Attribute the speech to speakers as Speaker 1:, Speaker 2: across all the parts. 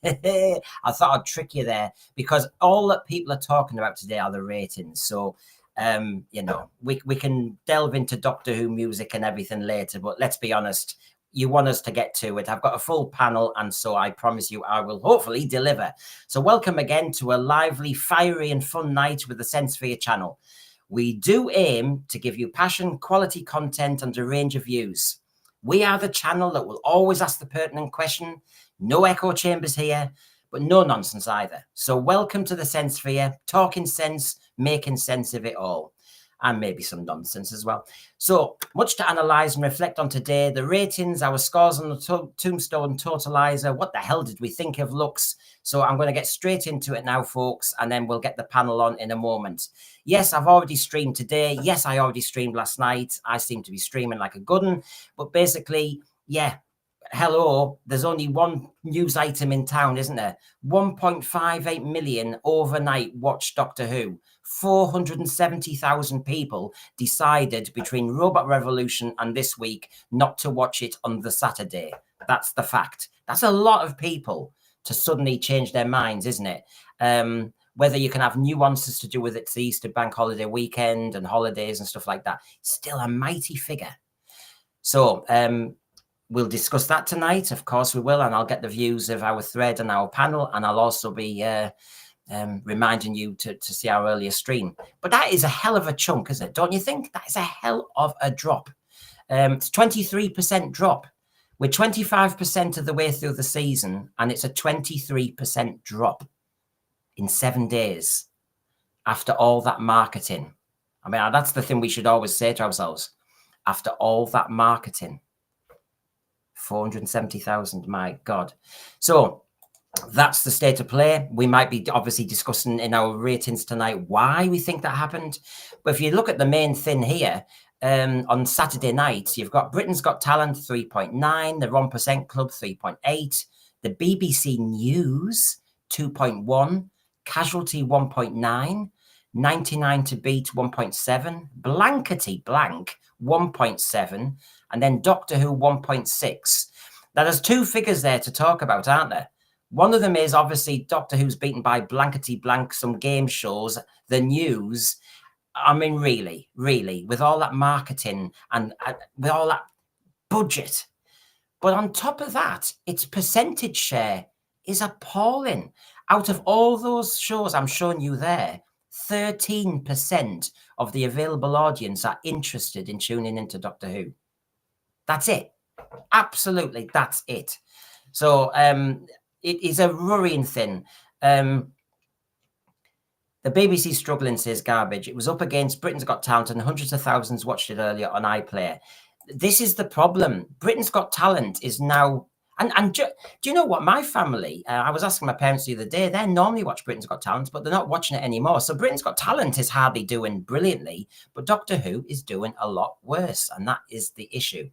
Speaker 1: I thought I'd trick you there, because all that people are talking about today are the ratings. So, we can delve into Doctor Who music and everything later, but let's be honest, you want us to get to it. I've got a full panel, and so I promise you I will hopefully deliver. So welcome again to a lively, fiery and fun night with the Sensesphere channel. We do aim to give you passion, quality content and a range of views. We are the channel that will always ask the pertinent question. No echo chambers here, but no nonsense either. So welcome to the Sensesphere, talking sense, making sense of it all. And maybe some nonsense as well. So much to analyse and reflect on today. The ratings, our scores on the Tombstone Totalizer. What the hell did we think of Lux? So I'm going to get straight into it now, folks, and then we'll get the panel on in a moment. Yes, I've already streamed today. Yes, I already streamed last night. I seem to be streaming like a good one. But basically, yeah, hello, there's only one news item in town, isn't there? 1.58 million overnight watched Doctor Who. 470,000 people decided between Robot Revolution and this week not to watch it on the Saturday. That's the fact. That's a lot of people to suddenly change their minds, isn't it? Whether you can have nuances to do with it's the Easter bank holiday weekend and holidays and stuff like that, still a mighty figure. So we'll discuss that tonight. Of course we will, and I'll get the views of our thread and our panel, and I'll also be reminding you to see our earlier stream. But that is a hell of a chunk, isn't it? Don't you think? That is a hell of a drop. It's 23% drop. We're 25% of the way through the season, and it's a 23% drop in 7 days after all that marketing. I mean, that's the thing we should always say to ourselves. After all that marketing, 470,000, my God. So that's the state of play. We might be obviously discussing in our ratings tonight why we think that happened. But if you look at the main thing here, on Saturday night, you've got Britain's Got Talent 3.9, the 1% Club 3.8, the BBC News 2.1, Casualty 1.9, 99 to Beat 1.7, Blankety Blank 1.7, and then Doctor Who 1.6. Now, there's two figures there to talk about, aren't there? One of them is obviously Doctor Who's beaten by Blankety Blank, some game shows, the news. I mean, really, with all that marketing and with all that budget. But on top of that, its percentage share is appalling. Out of all those shows I'm showing you there, 13% of the available audience are interested in tuning into Doctor Who. That's it. Absolutely, that's it. So it is a worrying thing. The BBC struggling, says Garbage. It was up against Britain's Got Talent and hundreds of thousands watched it earlier on iPlayer. This is the problem. Britain's Got Talent is now... And do you know what? My family, I was asking my parents the other day, they normally watch Britain's Got Talent, but they're not watching it anymore. So Britain's Got Talent is hardly doing brilliantly, but Doctor Who is doing a lot worse. And that is the issue.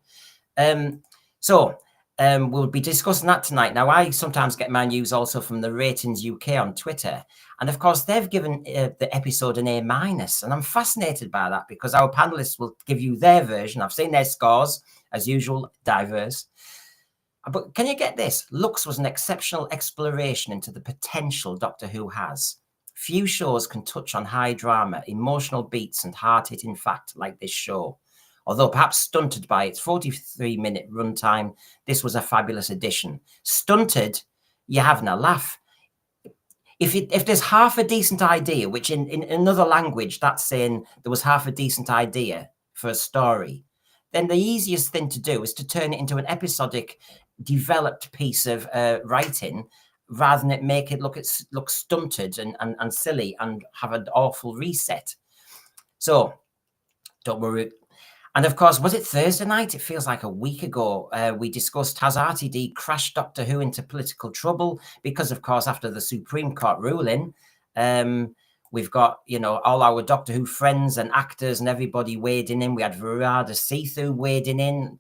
Speaker 1: We'll be discussing that tonight. Now, I sometimes get my news also from the Ratings UK on Twitter. And of course, they've given the episode an A-, and I'm fascinated by that because our panelists will give you their version. I've seen their scores, as usual, diverse. But can you get this? Lux was an exceptional exploration into the potential Doctor Who has. Few shows can touch on high drama, emotional beats and hard-hitting fact like this show. Although perhaps stunted by its 43-minute runtime, this was a fabulous addition. Stunted, you're having a laugh. If there's half a decent idea, which in another language, that's saying there was half a decent idea for a story, then the easiest thing to do is to turn it into an episodic, developed piece of writing, rather than make it look stunted and silly and have an awful reset. So, don't worry. And of course, was it Thursday night? It feels like a week ago. We discussed, has RTD crashed Doctor Who into political trouble? Because, of course, after the Supreme Court ruling, we've got, all our Doctor Who friends and actors and everybody wading in. We had Verada Sethu wading in,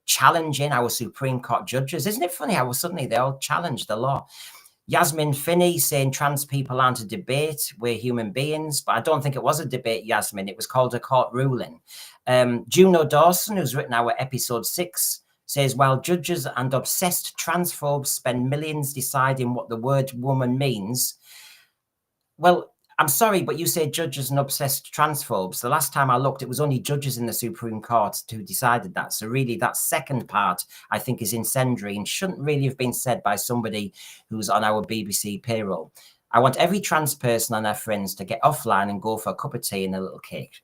Speaker 1: challenging our Supreme Court judges. Isn't it funny how suddenly they all challenge the law? Yasmin Finney saying trans people aren't a debate, we're human beings. But I don't think it was a debate, Yasmin. It was called a court ruling. Juno Dawson, who's written our episode 6, says, while judges and obsessed transphobes spend millions deciding what the word woman means. Well, I'm sorry, but you say judges and obsessed transphobes. The last time I looked, it was only judges in the Supreme Court who decided that. So really, that second part, I think, is incendiary and shouldn't really have been said by somebody who's on our BBC payroll. I want every trans person and their friends to get offline and go for a cup of tea and a little cake.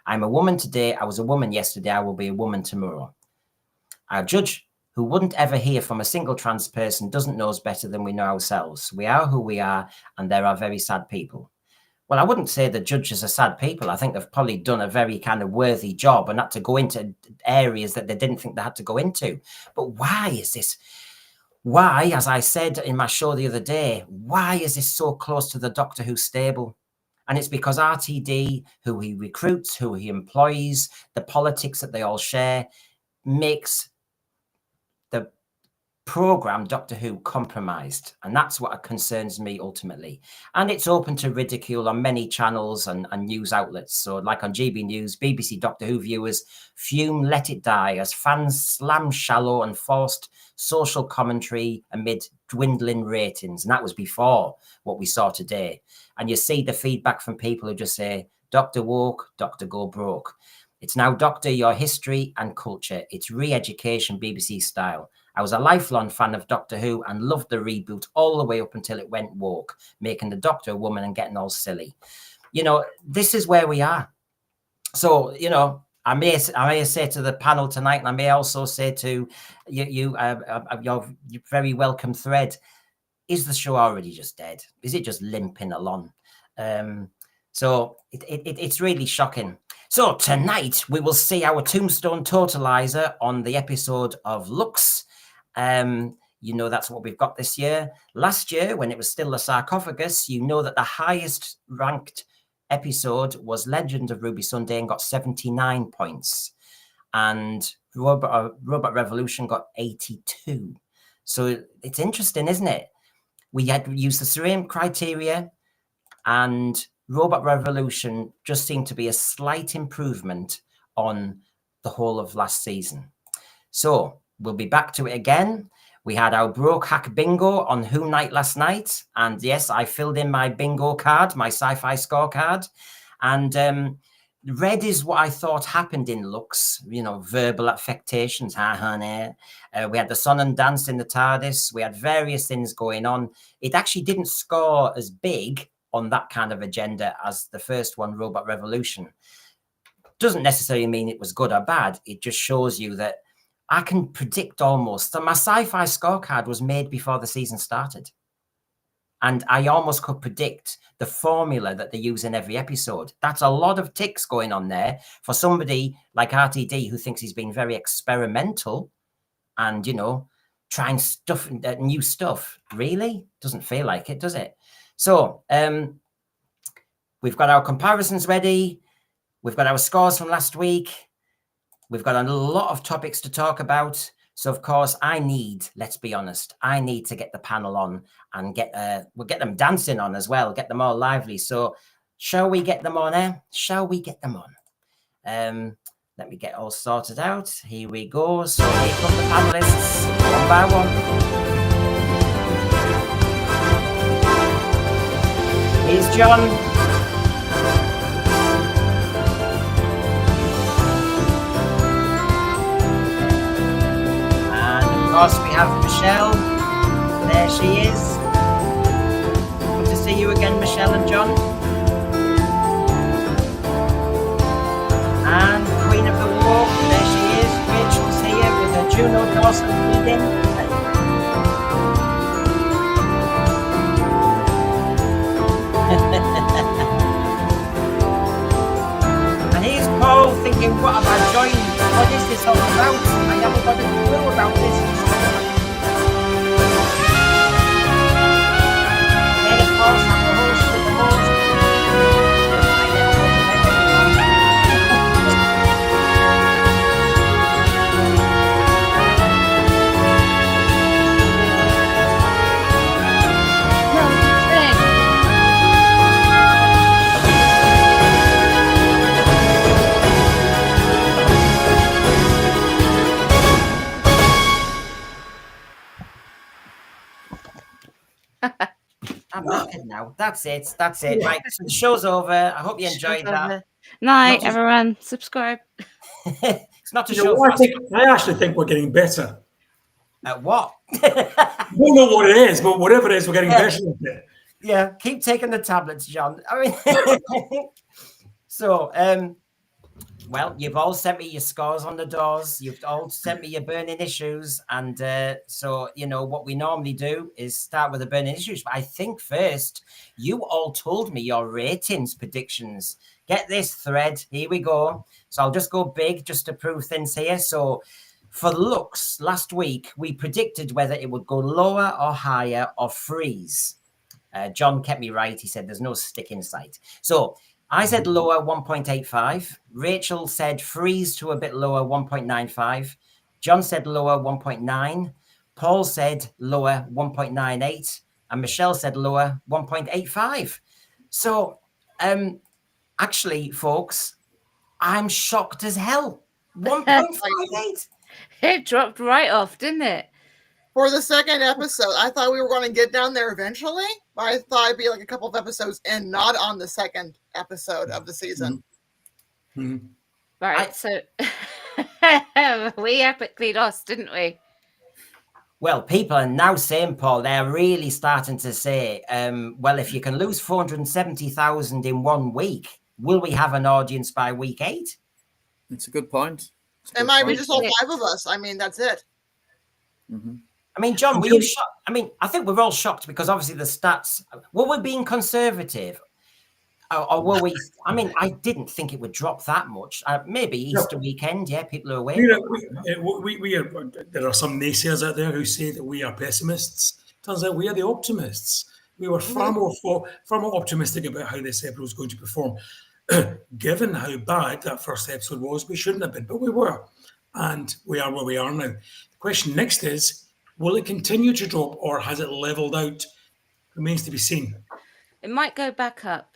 Speaker 1: I'm a woman today. I was a woman yesterday. I will be a woman tomorrow. Our judge, who wouldn't ever hear from a single trans person, doesn't know us better than we know ourselves. We are who we are, and there are very sad people. Well, I wouldn't say the judges are sad people. I think they've probably done a very kind of worthy job and had to go into areas that they didn't think they had to go into. But why is this? Why, as I said in my show the other day, why is this so close to the Doctor Who stable? And it's because RTD, who he recruits, who he employs, the politics that they all share, makes the program Doctor Who compromised. And that's what concerns me ultimately. And it's open to ridicule on many channels and news outlets. So like on GB News, BBC Doctor Who viewers fume, let it die as fans slam shallow and forced social commentary amid dwindling ratings. And that was before what we saw today. And you see the feedback from people who just say, Doctor woke, Doctor go broke. It's now Doctor your history and culture. It's re-education BBC style. I was a lifelong fan of Doctor Who and loved the reboot all the way up until it went woke, making the Doctor a woman and getting all silly. You know, this is where we are. So, you know, I may say to the panel tonight, and I may also say to your very welcome thread, is the show already just dead? Is it just limping along? So it's really shocking. So tonight we will see our Tombstone Totalizer on the episode of Lux. You know, that's what we've got this year. Last year, when it was still the Sarcophagus, you know that the highest ranked episode was Legend of Ruby Sunday and got 79 points. And Robot Revolution got 82. So it's interesting, isn't it? We had used the same criteria, and Robot Revolution just seemed to be a slight improvement on the whole of last season. So we'll be back to it again. We had our Broke Hack Bingo on Who Night last night. And yes, I filled in my bingo card, my sci-fi scorecard. And red is what I thought happened in Lux, you know, verbal affectations. We had the Son and Dance in the TARDIS. We had various things going on. It actually didn't score as big on that kind of agenda as the first one, Robot Revolution. Doesn't necessarily mean it was good or bad. It just shows you that I can predict almost. So my sci-fi scorecard was made before the season started. And I almost could predict the formula that they use in every episode. That's a lot of ticks going on there for somebody like RTD who thinks he's been very experimental and, you know, trying stuff, new stuff. Really? Doesn't feel like it, does it? So we've got our comparisons ready. We've got our scores from last week. We've got a lot of topics to talk about. So, of course, let's be honest, I need to get the panel on and we'll get them dancing on as well, get them all lively. So shall we get them on there? Shall we get them on? Let me get all sorted out. Here we go. So here come the panelists, one by one. Here's John. Of course, we have Michelle. There she is. Good to see you again, Michelle and John. And Queen of the Walk, there she is. Rachel's here with her Juno Dawson reading. And here's Paul thinking, what have I joined? What is this all about? I haven't got a clue about this. And of course, I'm the host of the host. now. That's it. Right, so the show's over. I hope you enjoyed that.
Speaker 2: Night, everyone. Subscribe.
Speaker 1: It's not a show for us.
Speaker 3: I actually think we're getting better.
Speaker 1: At what?
Speaker 3: We don't know what it is, but whatever it is, we're getting better at it.
Speaker 1: Yeah, keep taking the tablets, John. I mean, so, well, you've all sent me your scores on the doors. You've all sent me your burning issues. And so, what we normally do is start with the burning issues. But I think first, you all told me your ratings predictions. Get this thread. Here we go. So I'll just go big just to prove things here. So for looks, last week, we predicted whether it would go lower or higher or freeze. John kept me right. He said there's no stick in sight. So I said lower 1.85. Rachel said freeze to a bit lower 1.95. John said lower 1.9. Paul said lower 1.98. And Michelle said lower 1.85. So actually, folks, I'm shocked as hell. 1.58.
Speaker 2: It dropped right off, didn't it?
Speaker 4: For the second episode, I thought we were going to get down there eventually, but I thought it'd be like a couple of episodes and not on the second episode of the season.
Speaker 3: Mm-hmm.
Speaker 2: Right, so we epically lost, didn't we?
Speaker 1: Well, people are now saying, Paul, they're really starting to say, well, if you can lose 470,000 in 1 week, will we have an audience by week 8?
Speaker 5: It's a good point.
Speaker 4: It might be just all 5 of us. I mean, that's it.
Speaker 5: Mm-hmm.
Speaker 1: I mean, John, were you shocked? I mean, I think we're all shocked because obviously the stats, were we being conservative? Or were we? I mean, I didn't think it would drop that much. Maybe Easter weekend, people are away.
Speaker 3: There are some naysayers out there who say that we are pessimists. Turns out we are the optimists. We were far more optimistic about how this episode was going to perform. Given how bad that first episode was, we shouldn't have been, but we were. And we are where we are now. The question next is, will it continue to drop or has it leveled out? Remains to be seen.
Speaker 2: It might go back up.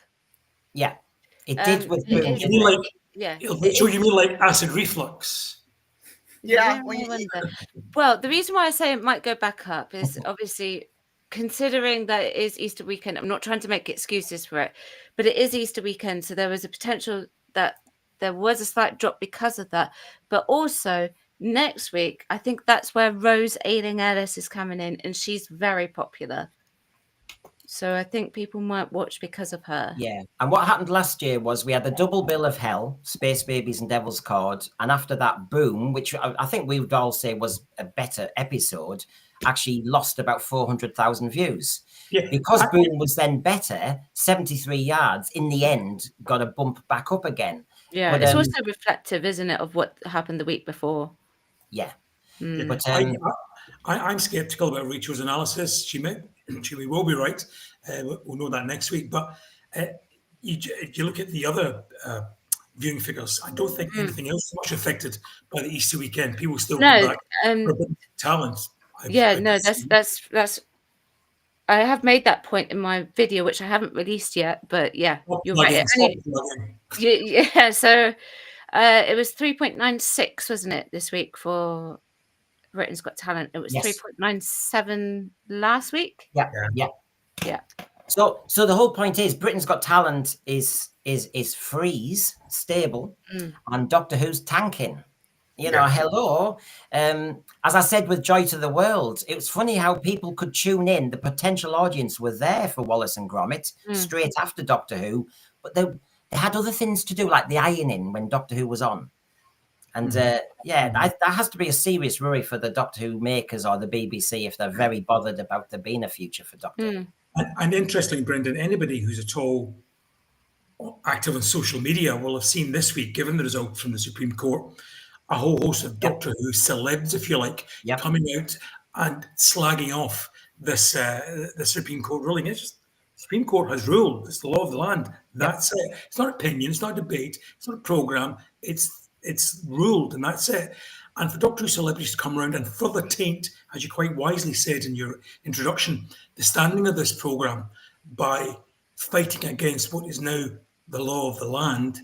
Speaker 1: Yeah, it did with Boom.
Speaker 3: So you mean like acid reflux?
Speaker 4: Yeah.
Speaker 2: Well, the reason why I say it might go back up is obviously considering that it is Easter weekend. I'm not trying to make excuses for it, but it is Easter weekend. So there was a potential that there was a slight drop because of that. But also next week, I think that's where Rose Ayling-Ellis is coming in, and she's very popular. So I think people might watch because of her.
Speaker 1: Yeah. And what happened last year was we had the double bill of hell, Space Babies and Devil's Cord. And after that, Boom, which I think we would all say was a better episode, actually lost about 400,000 views. Yeah. Because Boom was then better, 73 yards, in the end, got a bump back up again.
Speaker 2: Yeah, but, it's also reflective, isn't it, of what happened the week before?
Speaker 1: Yeah.
Speaker 3: Mm. But I'm skeptical about Rachel's analysis. She will be right. We'll know that next week. But you look at the other viewing figures. I don't think anything else is much affected by the Easter weekend. People still come back for talent.
Speaker 2: That's. I have made that point in my video, which I haven't released yet. But yeah, you're right. Yeah. So it was 3.96, wasn't it, this week for Britain's Got Talent? It was 3.97 last week.
Speaker 1: Yeah. So the whole point is Britain's Got Talent is freeze, stable, and Doctor Who's tanking. Hello. As I said with Joy to the World, it was funny how people could tune in. The potential audience were there for Wallace and Gromit straight after Doctor Who, but they had other things to do, like the ironing when Doctor Who was on. And that has to be a serious worry for the Doctor Who makers or the BBC if they're very bothered about there being a future for Doctor Who.
Speaker 3: And interestingly, Brendan, anybody who's at all active on social media will have seen this week, given the result from the Supreme Court, a whole host of Doctor Who celebs, if you like, coming out and slagging off this the Supreme Court ruling. It's just the Supreme Court has ruled. It's the law of the land. That's it. It's not opinion. It's not debate. It's not a programme. It's ruled, and that's it. And for Doctor Who celebrities to come around and further taint, as you quite wisely said in your introduction, the standing of this programme by fighting against what is now the law of the land,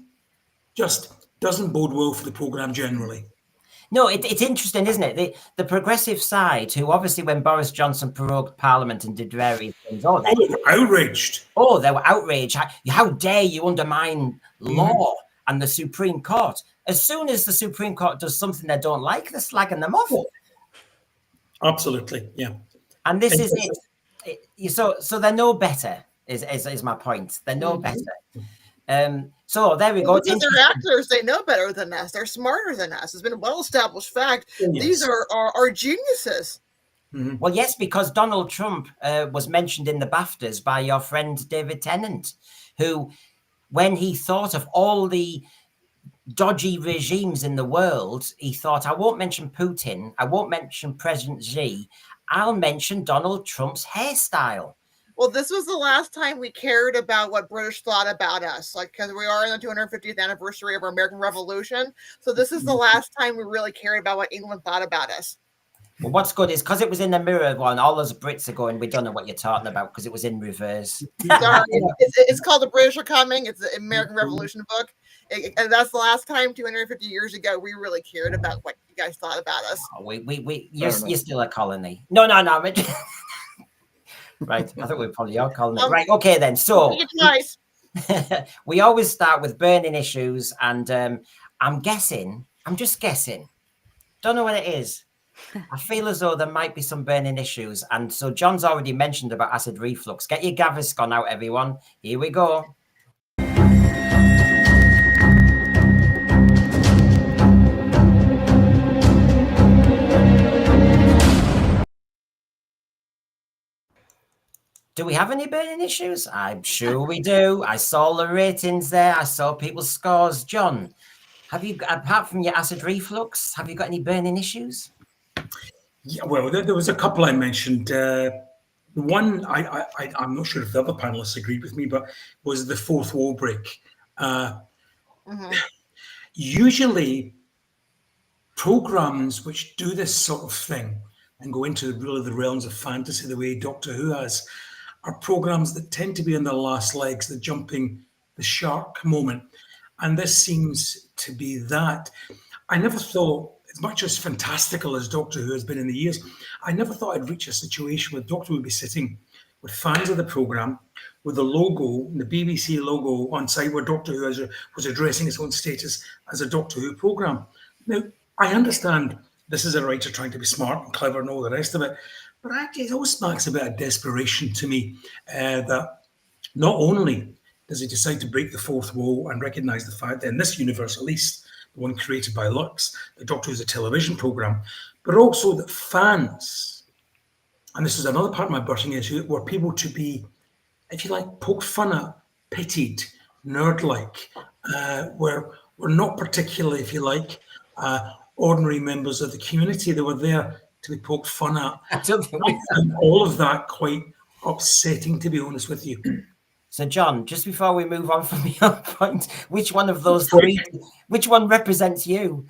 Speaker 3: just doesn't bode well for the programme generally.
Speaker 1: No, it's interesting, isn't it? The progressive side, who obviously when Boris Johnson prorogued Parliament and did various things,
Speaker 3: Oh, they were outraged.
Speaker 1: Oh, they were outraged. How dare you undermine law and the Supreme Court? As soon as the Supreme Court does something they don't like, they're slagging them off.
Speaker 3: Absolutely, yeah.
Speaker 1: And this is it. So they're no better, is my point. They're no better. So there we go.
Speaker 4: Because they're actors, they know better than us. They're smarter than us. It's been a well-established fact.
Speaker 3: Oh, yes.
Speaker 4: These are geniuses.
Speaker 1: Well, yes, because Donald Trump was mentioned in the BAFTAs by your friend David Tennant, who, when he thought of all the dodgy regimes in the world, he thought, I won't mention Putin, I won't mention President Xi, I'll mention Donald Trump's hairstyle.
Speaker 4: Well, this was the last time we cared about what British thought about us, like, because we are in the 250th anniversary of our American Revolution. So this is the last time we really cared about what England thought about us.
Speaker 1: Well, what's good is because it was in the mirror one, all those Brits are going, we don't know what you're talking about because it was in reverse.
Speaker 4: Sorry, it's called The British Are Coming. It's the American Revolution book. And that's the last time 250 years ago we really cared about what you guys thought about us.
Speaker 1: Oh, you're still a colony. No. Right, I think we probably are colony. Right, okay then. So we always start with burning issues, and I'm just guessing. Don't know what it is. I feel as though there might be some burning issues. And so John's already mentioned about acid reflux. Get your Gaviscon out, everyone. Here we go. Do we have any burning issues? I'm sure we do. I saw the ratings there. I saw people's scores. John, have you, apart from your acid reflux, have you got any burning issues?
Speaker 3: Yeah, well, there was a couple I mentioned. One, I'm not sure if the other panelists agreed with me, but was the fourth wall break. Usually, programs which do this sort of thing and go into really the realms of fantasy, the way Doctor Who has, are programs that tend to be on their last legs, the jumping the shark moment. And this seems to be that. I never thought, as much as fantastical as Doctor Who has been in the years, I never thought I'd reach a situation where Doctor Who would be sitting with fans of the programme, with the logo, the BBC logo on site, where Doctor Who was addressing its own status as a Doctor Who programme. Now, I understand this is a writer trying to be smart and clever and all the rest of it, but actually it always smacks a bit of desperation to me that not only does he decide to break the fourth wall and recognise the fact that in this universe, at least, the one created by Lux, the Doctor Who is a television programme, but also that fans, and this is another part of my burning issue, were people to be, if you like, poked fun at, pitied, nerd-like, were not particularly, if you like, ordinary members of the community. They were there to be poked fun at. And all of that quite upsetting, to be honest with you.
Speaker 1: So, John, just before we move on from your point, which one of those three, which one represents you?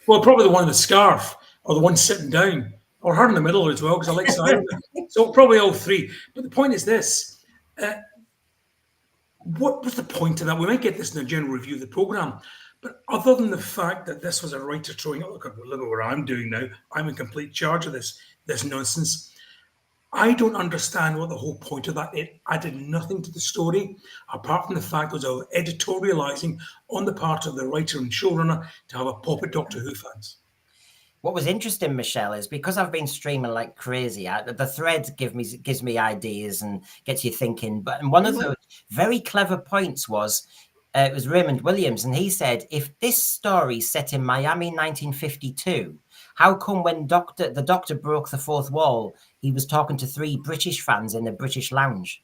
Speaker 3: Well, probably the one in the scarf, or the one sitting down, or her in the middle as well, because I like Simon. So probably all three. But the point is this. What was the point of that? We might get this in a general review of the programme. But other than the fact that this was a writer throwing, look at what I'm doing now. I'm in complete charge of this nonsense. I don't understand what the whole point of that. It added nothing to the story, apart from the fact it was of editorializing on the part of the writer and showrunner to have a pop at Doctor Who fans.
Speaker 1: What was interesting, Michelle, is because I've been streaming like crazy, the thread gives me ideas and gets you thinking. But one of the very clever points was, it was Raymond Williams, and he said, if this story set in Miami 1952, how come when the Doctor broke the fourth wall, he was talking to 3 British fans in the British lounge?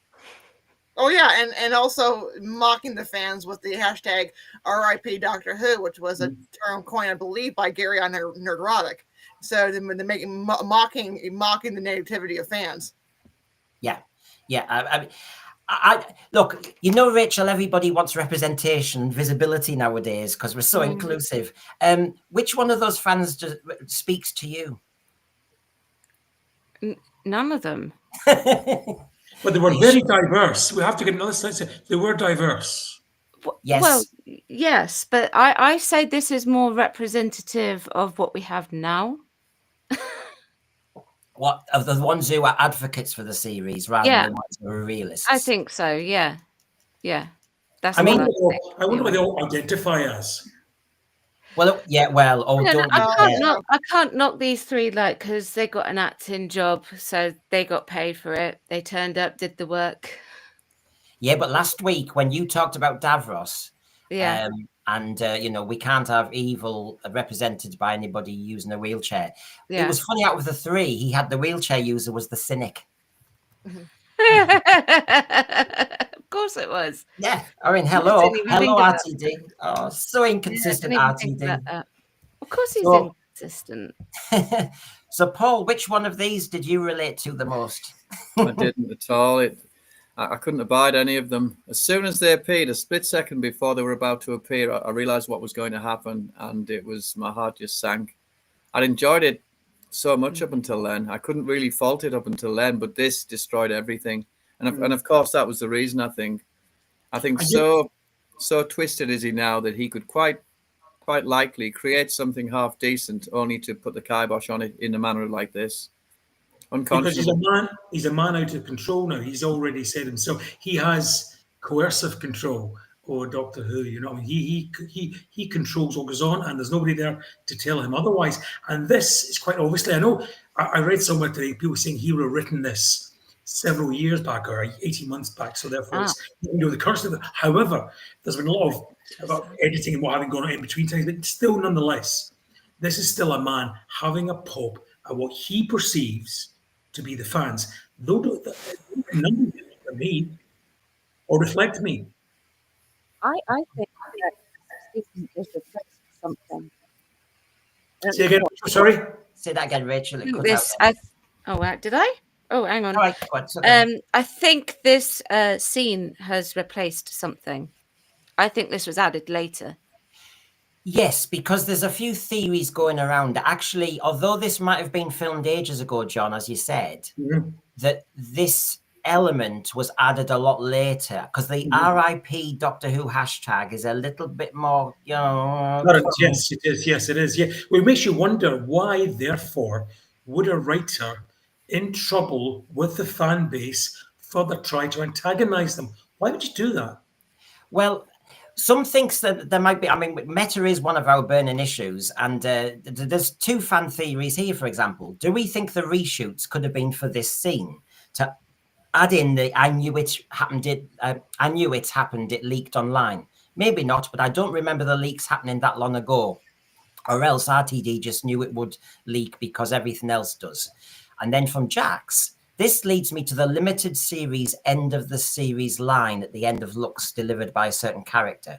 Speaker 4: Oh yeah, and also mocking the fans with the hashtag RIP Doctor Who, which was a term coined, I believe, by Gary on Nerdrotic. So they're making mocking the nativity of fans.
Speaker 1: Yeah. I look, you know, Rachel, everybody wants representation, visibility nowadays because we're so inclusive. Which one of those fans speaks to you?
Speaker 2: None of them.
Speaker 3: But they were very diverse. We have to get another sense. They were diverse.
Speaker 1: Yes.
Speaker 2: Well, yes, but I say this is more representative of what we have now.
Speaker 1: What of the ones who are advocates for the series rather than the ones who are realists?
Speaker 2: I think so. Yeah. That's
Speaker 3: I
Speaker 2: what
Speaker 3: wonder
Speaker 2: I think.
Speaker 3: what they all identify as.
Speaker 1: Well, yeah. Well,
Speaker 2: I can't knock these three because they got an acting job, so they got paid for it. They turned up, did the work.
Speaker 1: Yeah, but last week when you talked about Davros,
Speaker 2: Yeah.
Speaker 1: and we can't have evil represented by anybody using a wheelchair.
Speaker 2: Yeah.
Speaker 1: It was funny. Out of the three, he had the wheelchair user was the cynic.
Speaker 2: Of course it was.
Speaker 1: Yeah, I mean, hello,
Speaker 2: think
Speaker 1: RTD. Oh, so inconsistent, RTD.
Speaker 2: Of course he's inconsistent.
Speaker 1: So, Paul, which one of these did you relate to the most?
Speaker 5: I didn't at all. I couldn't abide any of them. As soon as they appeared, a split second before they were about to appear, I realized what was going to happen, and my heart just sank. I'd enjoyed it so much up until then. I couldn't really fault it up until then, but this destroyed everything. And of course, that was the reason. I think so twisted is he now that he could quite likely create something half decent, only to put the kibosh on it in a manner like this.
Speaker 3: Because he's a man out of control now. He's already said himself he has coercive control over Doctor Who. You know, I mean, he controls what goes on, and there's nobody there to tell him otherwise. And this is quite obviously. I know I read somewhere today people saying he would have written this several years back or 18 months back. So therefore, it's the curse of it. However, there's been a lot of about editing and what having gone on in between times, but still, nonetheless, this is still a man having a pop at what he perceives to be the fans, though none of them are me or reflect me.
Speaker 2: I think that Stephen is replaced something.
Speaker 3: Say again. Sorry.
Speaker 1: Say that again, Rachel. It cut
Speaker 2: Did I? Oh, hang on.
Speaker 1: All right, okay.
Speaker 2: I think this scene has replaced something. I think this was added later.
Speaker 1: Yes, because there's a few theories going around. Actually, although this might have been filmed ages ago, John, as you said, that this element was added a lot later because the RIP Doctor Who hashtag is a little bit more,
Speaker 3: Yes, it is. Yes, it is. Yeah. Well, it makes you wonder why, therefore, would a writer in trouble with the fan base further try to antagonize them? Why would you do that?
Speaker 1: Well, some thinks that there might be. I mean, meta is one of our burning issues, and there's two fan theories here. For example, do we think the reshoots could have been for this scene to add in the "I knew it happened"? It leaked online. Maybe not, but I don't remember the leaks happening that long ago, or else RTD just knew it would leak because everything else does. And then from Jax. This leads me to the limited series end of the series line at the end of Lux delivered by a certain character,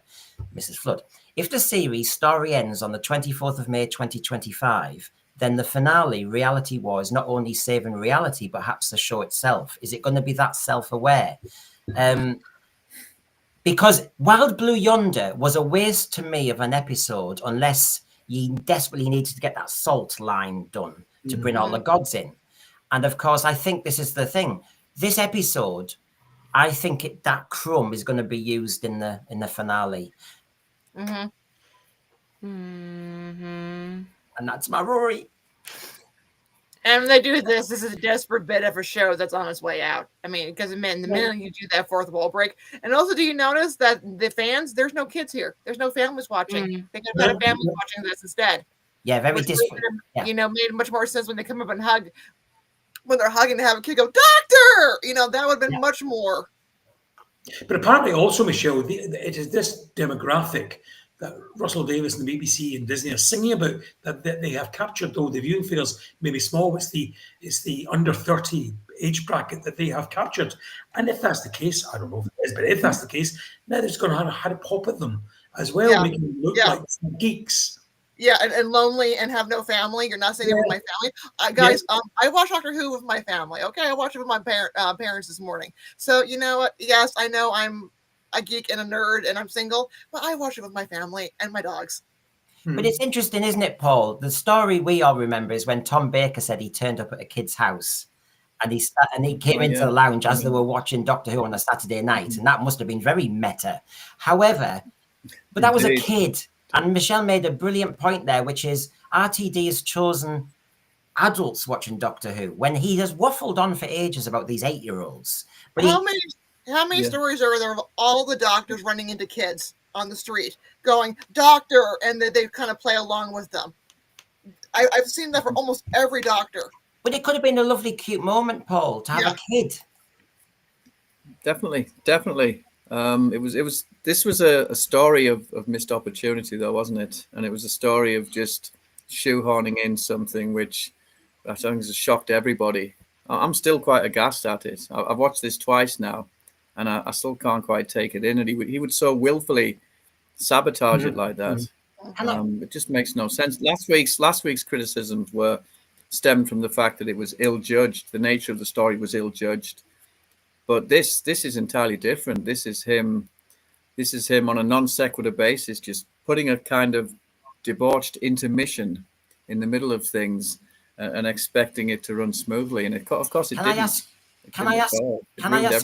Speaker 1: Mrs. Flood. If the series story ends on the 24th of May 2025, then the finale, Reality War, is not only saving reality, but perhaps the show itself. Is it going to be that self-aware? Because Wild Blue Yonder was a waste to me of an episode unless you desperately needed to get that salt line done to bring all the gods in. And of course, I think this is the thing. This episode, I think that crumb is going to be used in the finale. And that's my Rory.
Speaker 4: And when they do this is a desperate bit of a show that's on its way out. I mean, because the minute you do that fourth wall break, and also, do you notice that the fans? There's no kids here. There's no families watching. They could have had a family watching this instead.
Speaker 1: Yeah, very disparate.
Speaker 4: Made much more sense when they come up and hug. When they're hugging to have a kid go, Doctor! That would have been much more.
Speaker 3: But apparently also, Michelle, it is this demographic that Russell Davies and the BBC and Disney are singing about that they have captured, though the viewing figures may be small. It's the under 30 age bracket that they have captured. And if that's the case, I don't know if it is, but if that's the case, now they're just going to have a pop at them as well, making them look like some geeks.
Speaker 4: Yeah, and lonely and have no family. You're not saying with my family. Guys, I watch Doctor Who with my family. Okay, I watched it with my parents this morning. So, you know what? Yes, I know I'm a geek and a nerd and I'm single, but I watch it with my family and my dogs.
Speaker 1: But it's interesting, isn't it, Paul? The story we all remember is when Tom Baker said he turned up at a kid's house And he came into the lounge as they were watching Doctor Who on a Saturday night, and that must have been very meta. However, but that was a kid, and Michelle made a brilliant point there, which is RTD has chosen adults watching Doctor Who when he has waffled on for ages about these 8-year-olds. But
Speaker 4: how many stories are there of all the doctors running into kids on the street going, "Doctor," and they kind of play along with them? I've seen that for almost every Doctor.
Speaker 1: But it could have been a lovely, cute moment, Paul, to have a kid.
Speaker 5: Definitely. This was a story of missed opportunity, though, wasn't it? And it was a story of just shoehorning in something which I think has shocked everybody. I'm still quite aghast at it. I've watched this twice now, and I still can't quite take it in. And he would so willfully sabotage it like that. It just makes no sense. Last week's criticisms stemmed from the fact that it was ill-judged. The nature of the story was ill-judged. But this is entirely different. This is him on a non sequitur basis, just putting a kind of debauched intermission in the middle of things and expecting it to run smoothly. And of course, it didn't.
Speaker 1: Can I ask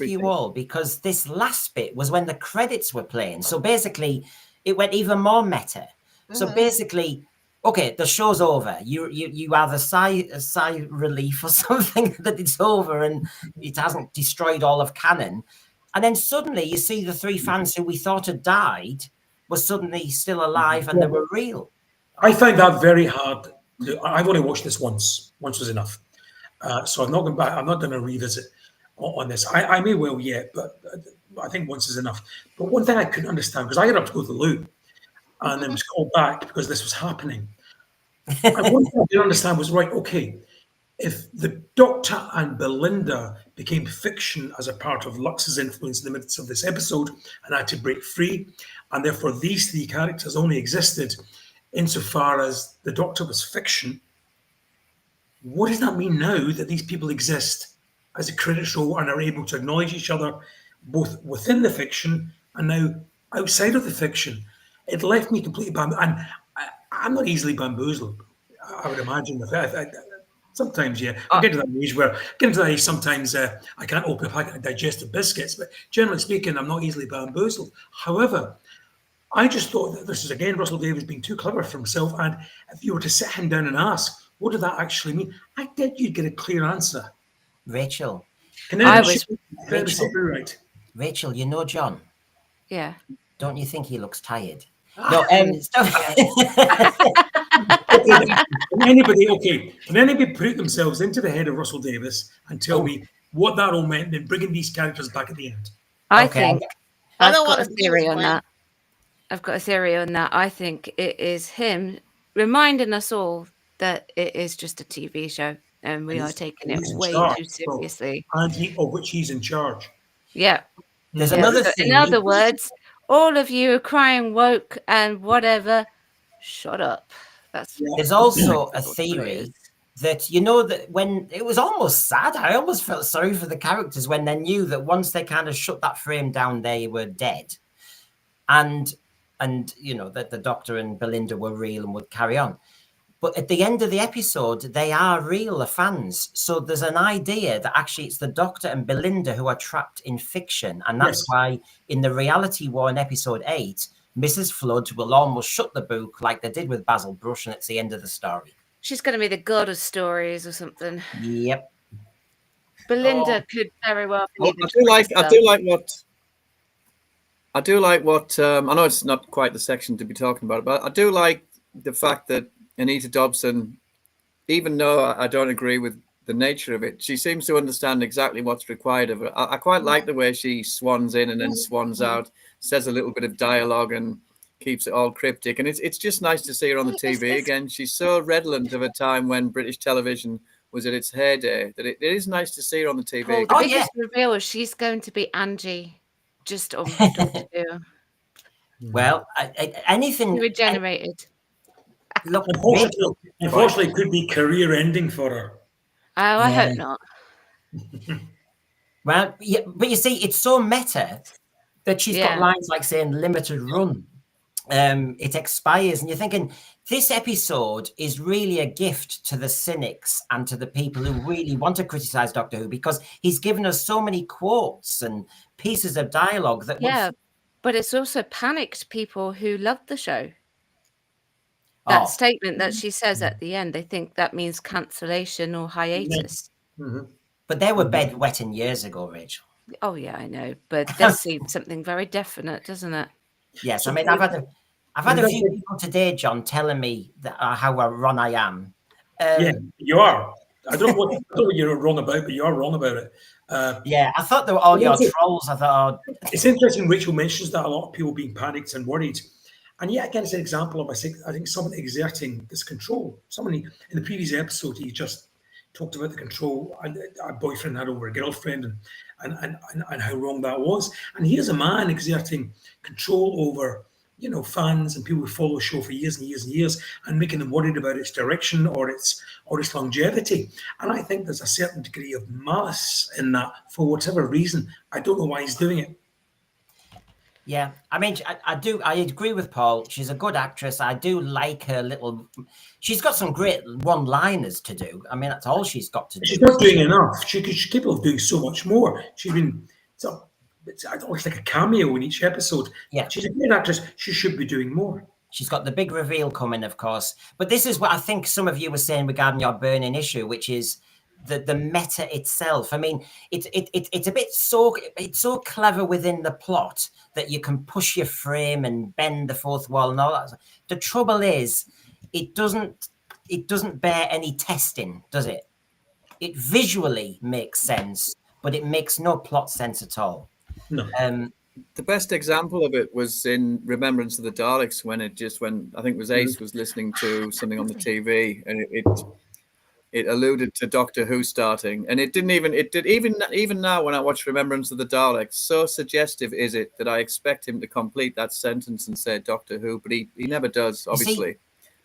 Speaker 1: you all, because this last bit was when the credits were playing. So basically, it went even more meta. So basically, okay, the show's over. You have a sigh relief or something that it's over and it hasn't destroyed all of canon. And then suddenly you see the 3 fans who we thought had died were suddenly still alive and they were real.
Speaker 3: I find that very hard. I've only watched this once. Once was enough. So I'm not going back. I'm not going to revisit on this. I may well yet, but I think once is enough. But one thing I couldn't understand, because I got up to go to the loo and then was called back because this was happening. And one thing I didn't understand was, right, okay, if the Doctor and Belinda became fiction as a part of Lux's influence in the midst of this episode and had to break free, and therefore these 3 characters only existed insofar as the Doctor was fiction, what does that mean now that these people exist as a credit show and are able to acknowledge each other both within the fiction and now outside of the fiction? It left me completely bamboozled. And I'm not easily bamboozled, I would imagine. Sometimes, yeah. I get to that age sometimes I can't open a packet of digestive biscuits, but generally speaking, I'm not easily bamboozled. However, I just thought that this is, again, Russell Davies being too clever for himself. And if you were to sit him down and ask, what did that actually mean? I bet you'd get a clear answer.
Speaker 1: Rachel.
Speaker 3: Rachel,
Speaker 1: you know John?
Speaker 2: Yeah.
Speaker 1: Don't you think he looks tired? No,
Speaker 3: can anybody put themselves into the head of Russell Davies and tell me what that all meant in bringing these characters back at the end?
Speaker 2: I've got a theory on that. I think it is him reminding us all that it is just a TV show and we are taking it way too seriously.
Speaker 3: And of which he's in charge.
Speaker 2: Yeah.
Speaker 1: There's another thing.
Speaker 2: In other words, all of you are crying woke and whatever, shut up.
Speaker 1: There's also a theory that, that when it was almost sad, I almost felt sorry for the characters when they knew that once they kind of shut that frame down, they were dead. And that the Doctor and Belinda were real and would carry on. But at the end of the episode, they are real, the fans. So there's an idea that actually it's the Doctor and Belinda who are trapped in fiction. And that's why in the reality war in episode 8, Mrs. Flood will almost shut the book like they did with Basil Brush, and it's the end of the story.
Speaker 2: She's going to be the god of stories or something.
Speaker 1: Yep.
Speaker 2: Belinda could very well be
Speaker 5: I do like what I know it's not quite the section to be talking about, but I do like the fact that Anita Dobson, even though I don't agree with the nature of it, she seems to understand exactly what's required of her. I quite like the way she swans in and then swans out, says a little bit of dialogue and keeps it all cryptic. And it's just nice to see her on the TV again. She's so redolent of a time when British television was at its heyday that it is nice to see her on the TV.
Speaker 2: Paul, the biggest reveal is she's going to be Angie, just on Doctor Who.
Speaker 1: Well, anything
Speaker 2: regenerated.
Speaker 1: Look,
Speaker 3: unfortunately, it could be career-ending for her.
Speaker 2: Oh, I hope not.
Speaker 1: Well, yeah, but you see, it's so meta that she's got lines like saying "limited run," it expires, and you're thinking this episode is really a gift to the cynics and to the people who really want to criticize Doctor Who, because he's given us so many quotes and pieces of dialogue that
Speaker 2: but it's also panicked people who love the show. That statement that she says at the end, they think that means cancellation or hiatus.
Speaker 3: Mm-hmm.
Speaker 1: But they were bedwetting years ago, Rachel.
Speaker 2: Oh yeah, I know, but it does seem something very definite, doesn't it?
Speaker 1: Yes, I mean, I've had a few people today, John, telling me that how wrong I am.
Speaker 3: Yeah, you are. I don't know what you're wrong about, but you are wrong about it.
Speaker 1: Yeah, I thought they were all your trolls. I thought,
Speaker 3: it's interesting. Rachel mentions that a lot of people being panicked and worried, and yet again, it's an example of I think someone exerting this control. Somebody in the previous episode, he just talked about the control and a boyfriend had over a girlfriend, and how wrong that was. And here's a man exerting control over, you know, fans and people who follow a show for years and years and years, and making them worried about its direction or its longevity. And I think there's a certain degree of malice in that for whatever reason. I don't know why he's doing it.
Speaker 1: Yeah, I mean, I agree with Paul. She's a good actress. I do like her little. She's got some great one-liners to do. I mean, that's all she's got to do.
Speaker 3: She's not doing enough. She's capable of doing so much more. She's been. It's almost like a cameo in each episode.
Speaker 1: Yeah,
Speaker 3: she's a great actress. She should be doing more.
Speaker 1: She's got the big reveal coming, of course. But this is what I think some of you were saying regarding your burning issue, which is the meta itself. I mean, it's a bit it's so clever within the plot that you can push your frame and bend the fourth wall and all that. The trouble is, it doesn't bear any testing, does it? It visually makes sense, but it makes no plot sense at all.
Speaker 3: No.
Speaker 5: The best example of it was in Remembrance of the Daleks, when I think it was Ace was listening to something on the TV, and it alluded to Doctor Who starting, and even now when I watch Remembrance of the Daleks, so suggestive is it that I expect him to complete that sentence and say Doctor Who, but he never does. Obviously,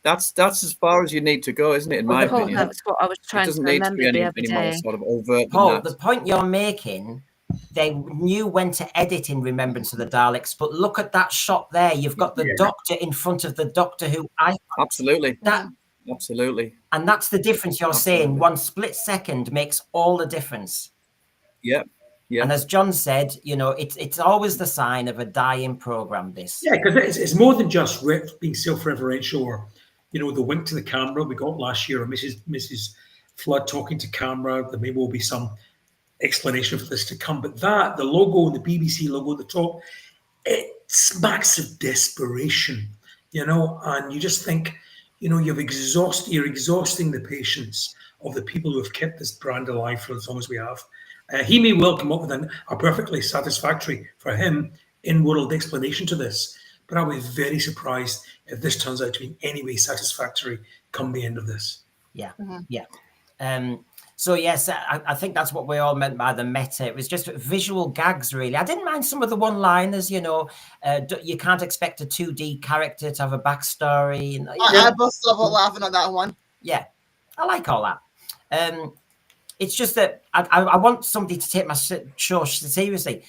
Speaker 5: that's as far as you need to go, isn't it? In my opinion,
Speaker 2: that's what I was trying to remember the other day.
Speaker 5: More sort of overt.
Speaker 1: Paul, the point you're making, they knew when to edit in Remembrance of the Daleks, but look at that shot there. You've got the Doctor in front of the Doctor Who icon.
Speaker 5: Absolutely. Absolutely.
Speaker 1: And that's the difference you're saying. One split second makes all the difference.
Speaker 5: Yeah. Yeah.
Speaker 1: And as John said, you know, it's always the sign of a dying program, this.
Speaker 3: Yeah, because it's more than just being self-referential or, you know, the wink to the camera we got last year, or Mrs. Flood talking to camera. There may well be some explanation for this to come. But the logo, the BBC logo at the top, it smacks of desperation, you know, and you just think, you know, you're exhausting the patience of the people who have kept this brand alive for as long as we have. He may well come up with a perfectly satisfactory for him in-world explanation to this, but I'll be very surprised if this turns out to be in any way satisfactory come the end of this.
Speaker 1: Yeah, yeah. So yes, I think that's what we all meant by the meta. It was just visual gags, really. I didn't mind some of the one-liners, you know. You can't expect a 2D character to have a backstory. And,
Speaker 4: I busted up laughing at that one.
Speaker 1: Yeah, I like all that. It's just that I want somebody to take my show seriously.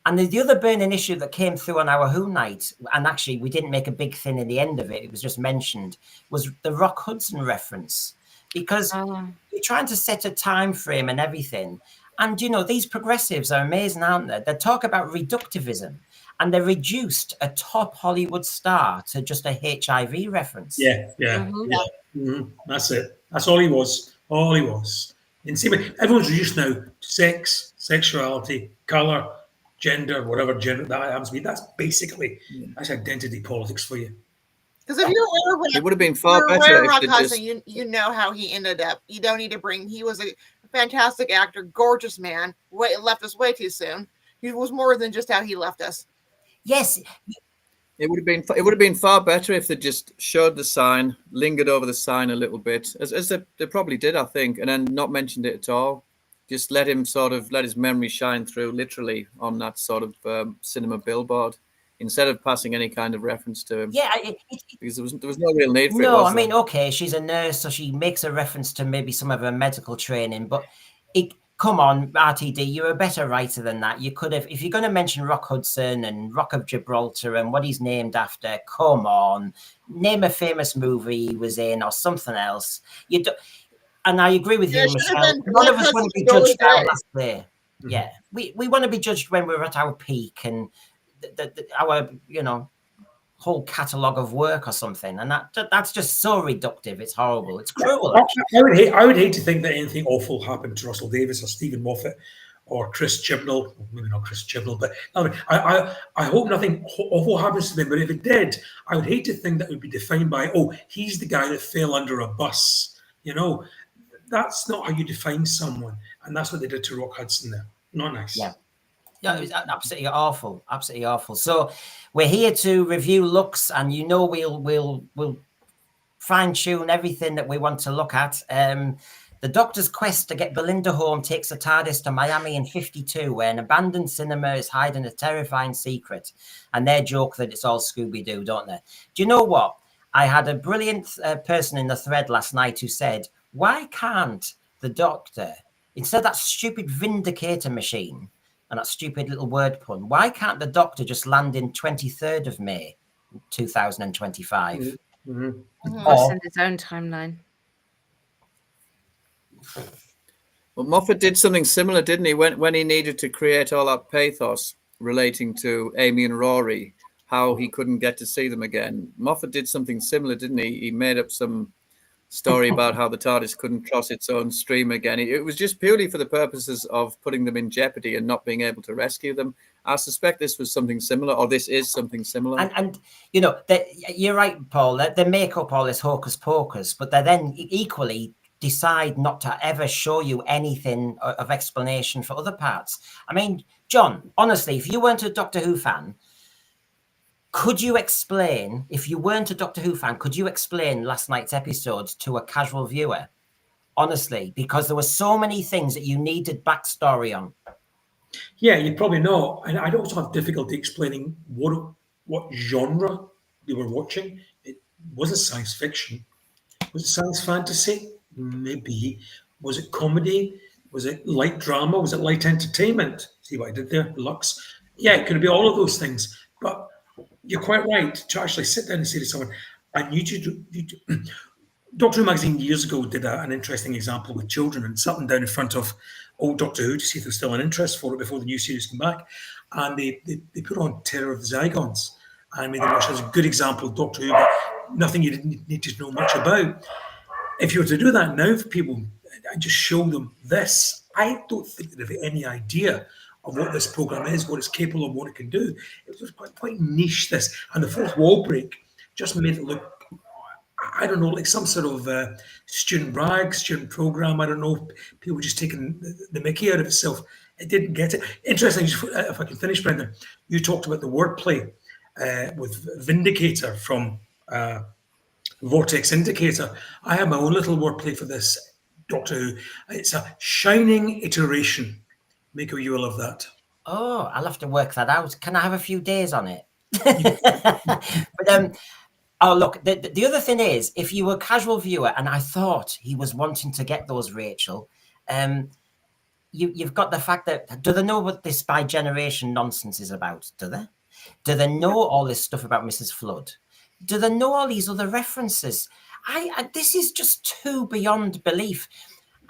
Speaker 1: And the other burning issue that came through on our Who night, and actually we didn't make a big thing in the end of it, it was just mentioned, was the Rock Hudson reference. Because you're trying to set a time frame and everything. And, you know, these progressives are amazing, aren't they? They talk about reductivism, and they reduced a top Hollywood star to just a HIV reference.
Speaker 3: Yeah. Mm-hmm. That's it. That's all he was. All he was. And see, everyone's reduced now to sex, sexuality, colour, gender, whatever gender that happens to be. That's basically, that's identity politics for you.
Speaker 4: Because if you ever
Speaker 5: it would have been far better if
Speaker 4: just... you know how he ended up. You don't need to he was a fantastic actor, gorgeous man. Left us way too soon. He was more than just how he left us.
Speaker 1: Yes.
Speaker 5: It would have been far better if they just showed the sign, lingered over the sign a little bit, as they probably did, I think, and then not mentioned it at all. Just let his memory shine through, literally, on that sort of cinema billboard, instead of passing any kind of reference to him.
Speaker 1: Yeah,
Speaker 5: because there was no real need for it.
Speaker 1: No, I mean, okay, she's a nurse, so she makes a reference to maybe some of her medical training, but come on, RTD, you're a better writer than that. You could have, if you're going to mention Rock Hudson and Rock of Gibraltar and what he's named after, come on, name a famous movie he was in or something else. You do, and I agree with you, Michelle. None of us want to be judged our last day. Yeah, we want to be judged when we're at our peak and our, you know, whole catalogue of work or something, and that's just so reductive. It's horrible. It's cruel.
Speaker 3: I would hate to think that anything awful happened to Russell Davies or Stephen Moffat or Chris Chibnall. Maybe not Chris Chibnall, but I hope nothing awful happens to them. But if it did, I would hate to think that it would be defined by, oh, he's the guy that fell under a bus. You know, that's not how you define someone, and that's what they did to Rock Hudson there. Not nice.
Speaker 1: Yeah, it was absolutely awful, absolutely awful. So we're here to review looks, and you know we'll fine tune everything that we want to look at. The Doctor's quest to get Belinda home takes the TARDIS to Miami in 52, where an abandoned cinema is hiding a terrifying secret, and they joke that it's all Scooby-Doo, don't they? Do you know what? I had a brilliant person in the thread last night who said, "Why can't the Doctor, instead of that stupid Vindicator machine?" And that stupid little word pun. Why can't the Doctor just land in 23rd of May, 2025?
Speaker 2: Or in his own timeline.
Speaker 5: Well, Moffat did something similar, didn't he? When he needed to create all that pathos relating to Amy and Rory, how he couldn't get to see them again. Moffat did something similar, didn't he? He made up some story about how the TARDIS couldn't cross its own stream again. It was just purely for the purposes of putting them in jeopardy and not being able to rescue them. I suspect this was something similar, or this is something similar.
Speaker 1: And you know, you're right, Paul. They make up all this hocus pocus, but they then equally decide not to ever show you anything of explanation for other parts. I mean, John, honestly, if you weren't a Doctor Who fan, could you explain, if you weren't a Doctor Who fan, could you explain last night's episode to a casual viewer? Honestly, because there were so many things that you needed backstory on.
Speaker 3: Yeah, you probably know. And I'd also have difficulty explaining what genre they were watching. It wasn't science fiction. Was it science fantasy? Maybe. Was it comedy? Was it light drama? Was it light entertainment? See what I did there? Lux. Yeah, it could be all of those things. But you're quite right to actually sit down and say to someone, I need you to Doctor Who magazine years ago did an interesting example with children and sat them down in front of old Doctor Who to see if there was still an interest for it before the new series came back. And they put on Terror of the Zygons and made them watch as a good example of Doctor Who, but nothing you didn't need to know much about. If you were to do that now for people and just show them this, I don't think they'd have any idea of what this program is, what it's capable of, what it can do. It was quite niche, this. And the fourth wall break just made it look, I don't know, like some sort of student brag, student program. I don't know, people just taking the mickey out of itself. It didn't get it. Interesting, if I can finish, Brendan, you talked about the wordplay with Vindicator from Vortex Indicator. I have my own little wordplay for this Doctor Who. It's a shining iteration. Miko, you will love that.
Speaker 1: Oh, I'll have to work that out. Can I have a few days on it? But oh, look, the other thing is, if you were a casual viewer, and I thought he was wanting to get those, Rachel, you've got the fact that, do they know what this by generation nonsense is about? Do they? Do they know all this stuff about Mrs. Flood? Do they know all these other references? This is just too beyond belief.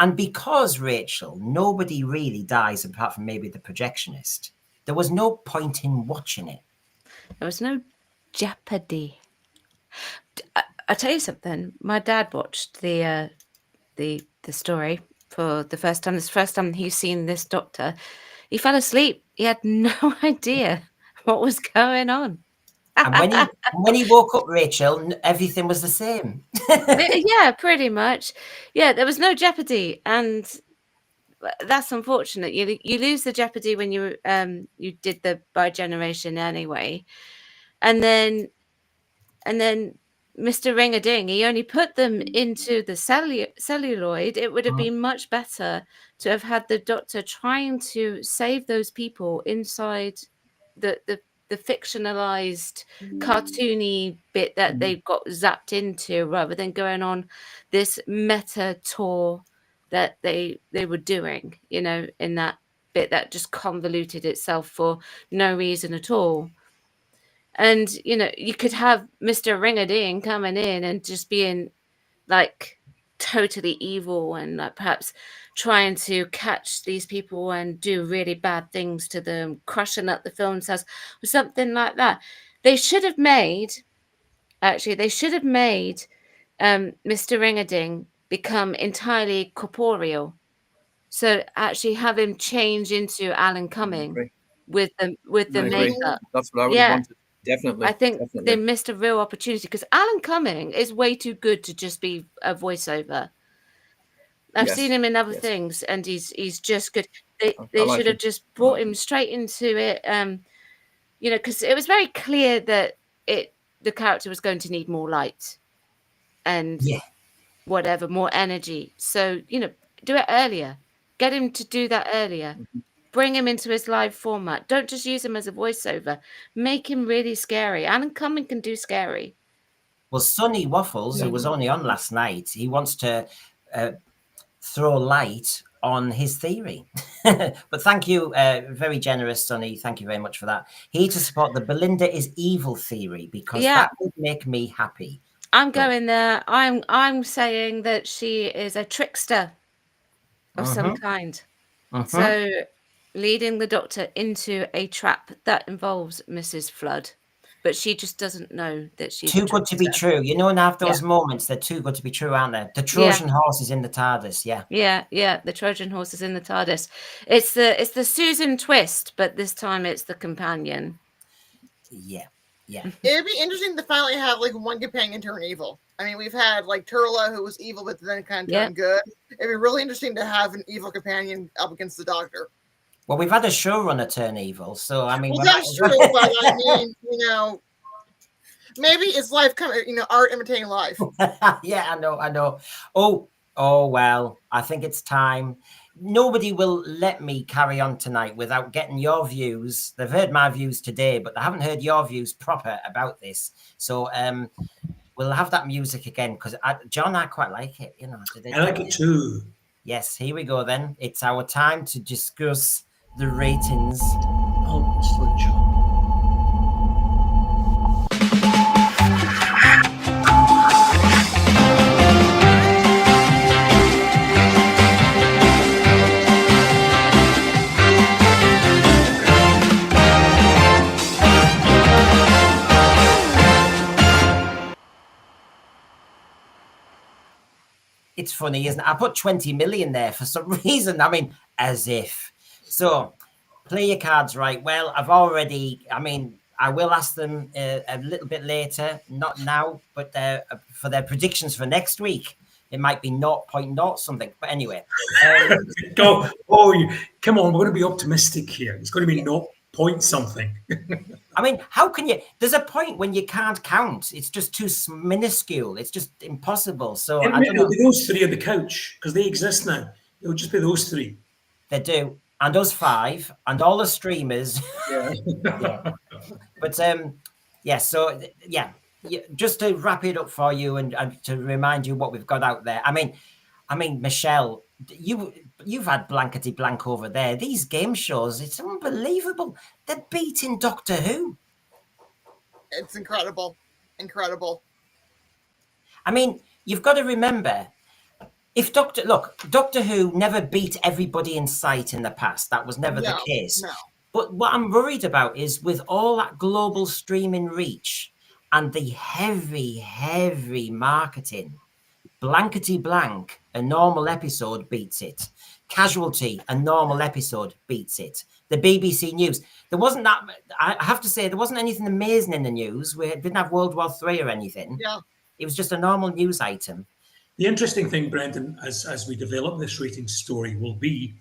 Speaker 1: And because, Rachel, nobody really dies apart from maybe the projectionist, there was no point in watching it.
Speaker 2: There was no jeopardy. I'll tell you something. My dad watched the story for the first time. This is the first time he's seen this Doctor. He fell asleep. He had no idea what was going on.
Speaker 1: And when he woke up, Rachel, everything was the same.
Speaker 2: Yeah, pretty much. Yeah, there was no jeopardy, and that's unfortunate. You lose the jeopardy when you did the by generation anyway, and then Mr. Ring-a-Ding, he only put them into the celluloid. It would have been much better to have had the Doctor trying to save those people inside the fictionalized cartoony bit that they got zapped into, rather than going on this meta tour that they were doing, you know, in that bit that just convoluted itself for no reason at all. And, you know, you could have Mr. Ring-a-Ding coming in and just being like totally evil and like perhaps trying to catch these people and do really bad things to them, crushing up the film sales or something like that. They should have made Mr. Ring-a-Ding become entirely corporeal. So actually have him change into Alan Cumming with the
Speaker 5: I agree.
Speaker 2: makeup.
Speaker 5: That's what I would have wanted. Definitely.
Speaker 2: I think they missed a real opportunity because Alan Cumming is way too good to just be a voiceover. I've seen him in other things, and he's just good. They should have just brought him straight into it. You know, because it was very clear that the character was going to need more light and whatever, more energy. So, you know, do it earlier. Get him to do that earlier. Bring him into his live format. Don't just use him as a voiceover. Make him really scary. Alan Cumming can do scary.
Speaker 1: Well, Sonny Waffles, who was only on last night, he wants to throw light on his theory. But thank you, very generous, Sonny. Thank you very much for that. Here to support the Belinda is evil theory because that would make me happy.
Speaker 2: I'm going there. I'm saying that she is a trickster of some kind. So leading the Doctor into a trap that involves Mrs. Flood. But she just doesn't know that she's
Speaker 1: too good to be true. You know, and have those moments, they're too good to be true, aren't they? The Trojan horse is in the TARDIS,
Speaker 2: Yeah, the Trojan horse is in the TARDIS. It's the Susan twist, but this time it's the companion.
Speaker 1: Yeah.
Speaker 4: It'd be interesting to finally have like one companion turn evil. I mean, we've had like Turla, who was evil, but then kind of turned good. It'd be really interesting to have an evil companion up against the Doctor.
Speaker 1: Well, we've had a showrunner turn evil, so I mean,
Speaker 4: well, that's true. But I mean, you know, maybe it's life coming. You know, art imitating life.
Speaker 1: Yeah, I know. Oh well, I think it's time. Nobody will let me carry on tonight without getting your views. They've heard my views today, but they haven't heard your views proper about this. So we'll have that music again because John, I quite like it. You know,
Speaker 3: I like it too.
Speaker 1: Yes, here we go then. It's our time to discuss the ratings.
Speaker 3: Oh, slow John.
Speaker 1: It's funny, isn't it? I put 20 million there for some reason. I mean, as if. So, play your cards right. Well, I will ask them a little bit later, not now, but for their predictions for next week. It might be 0.0 something. But anyway.
Speaker 3: Come on, we're going to be optimistic here. It's going to be 0 point something.
Speaker 1: I mean, how can you? There's a point when you can't count. It's just too minuscule. It's just impossible. So I don't know.
Speaker 3: It'll be those three on the couch because they exist now. It'll just be those three.
Speaker 1: They do, and us five, and all the streamers.
Speaker 3: Yeah.
Speaker 1: But So just to wrap it up for you and to remind you what we've got out there. I mean, Michelle, you've had blankety blank over there. These game shows, it's unbelievable. They're beating Doctor Who.
Speaker 4: It's incredible.
Speaker 1: I mean, you've got to remember, if Doctor Who never beat everybody in sight in the past. That was never the case.
Speaker 4: No.
Speaker 1: But what I'm worried about is with all that global streaming reach and the heavy marketing, blankety blank, a normal episode beats it. Casualty, a normal episode beats it. The BBC News. There wasn't that. I have to say, there wasn't anything amazing in the news. We didn't have World War III or anything.
Speaker 4: Yeah.
Speaker 1: It was just a normal news item.
Speaker 3: The interesting thing, Brendan, as we develop this rating story, will be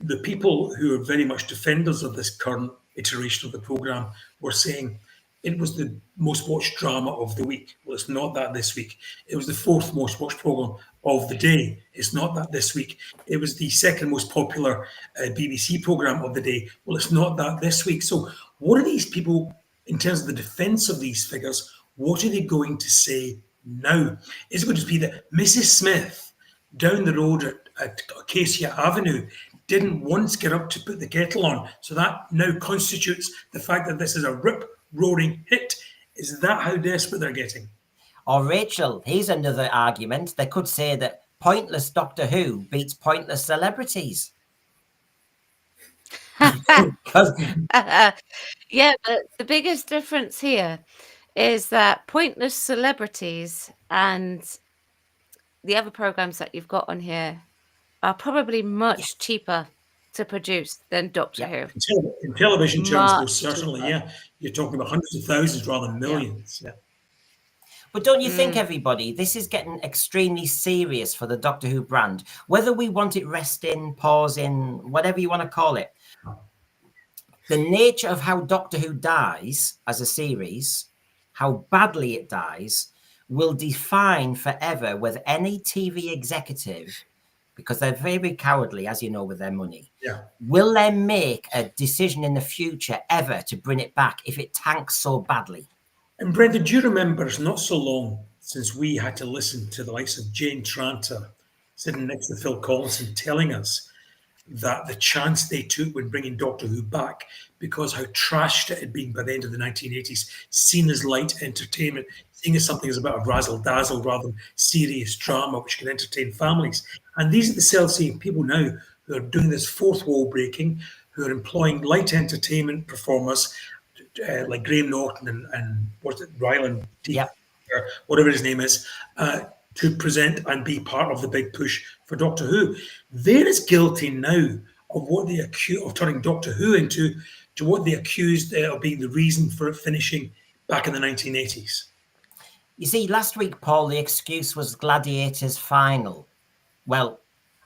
Speaker 3: the people who are very much defenders of this current iteration of the programme were saying it was the most watched drama of the week. Well, it's not that this week. It was the fourth most watched programme of the day. It's not that this week. It was the second most popular BBC programme of the day. Well, it's not that this week. So what are these people, in terms of the defence of these figures, what are they going to say now? Is it going to be that Mrs. Smith down the road Acacia Avenue didn't once get up to put the kettle on. So that now constitutes the fact that this is a rip-roaring hit. Is that how desperate they're getting?
Speaker 1: Or Rachel, here's another argument. They could say that pointless Doctor Who beats pointless celebrities.
Speaker 2: Yeah, but the biggest difference here is that pointless celebrities and the other programs that you've got on here are probably much cheaper to produce than Doctor Who.
Speaker 3: In television terms, most
Speaker 2: Much
Speaker 3: certainly,
Speaker 2: cheaper.
Speaker 3: yeah. You're talking about hundreds of thousands rather than millions. Yeah.
Speaker 1: But don't you think, everybody, this is getting extremely serious for the Doctor Who brand? Whether we want it resting, pausing, whatever you want to call it, the nature of how Doctor Who dies as a series, how badly it dies, will define forever whether any TV executive, because they're very cowardly, as you know, with their money, will they make a decision in the future ever to bring it back if it tanks so badly?
Speaker 3: And Brenda, do you remember it's not so long since we had to listen to the likes of Jane Tranter sitting next to Phil Collinson telling us that the chance they took when bringing Doctor Who back, because how trashed it had been by the end of the 1980s, seen as light entertainment, seen as something as a bit of razzle-dazzle rather than serious drama which can entertain families. And these are the self-same people now who are doing this fourth wall breaking, who are employing light entertainment performers like Graham Norton and what's it, Ryland, or whatever his name is, to present and be part of the big push for Doctor Who. They're as guilty now of what they accuse of turning Doctor Who into to what they accused of being the reason for it finishing back in the 1980s.
Speaker 1: You see, last week, Paul, the excuse was Gladiator's final. Well,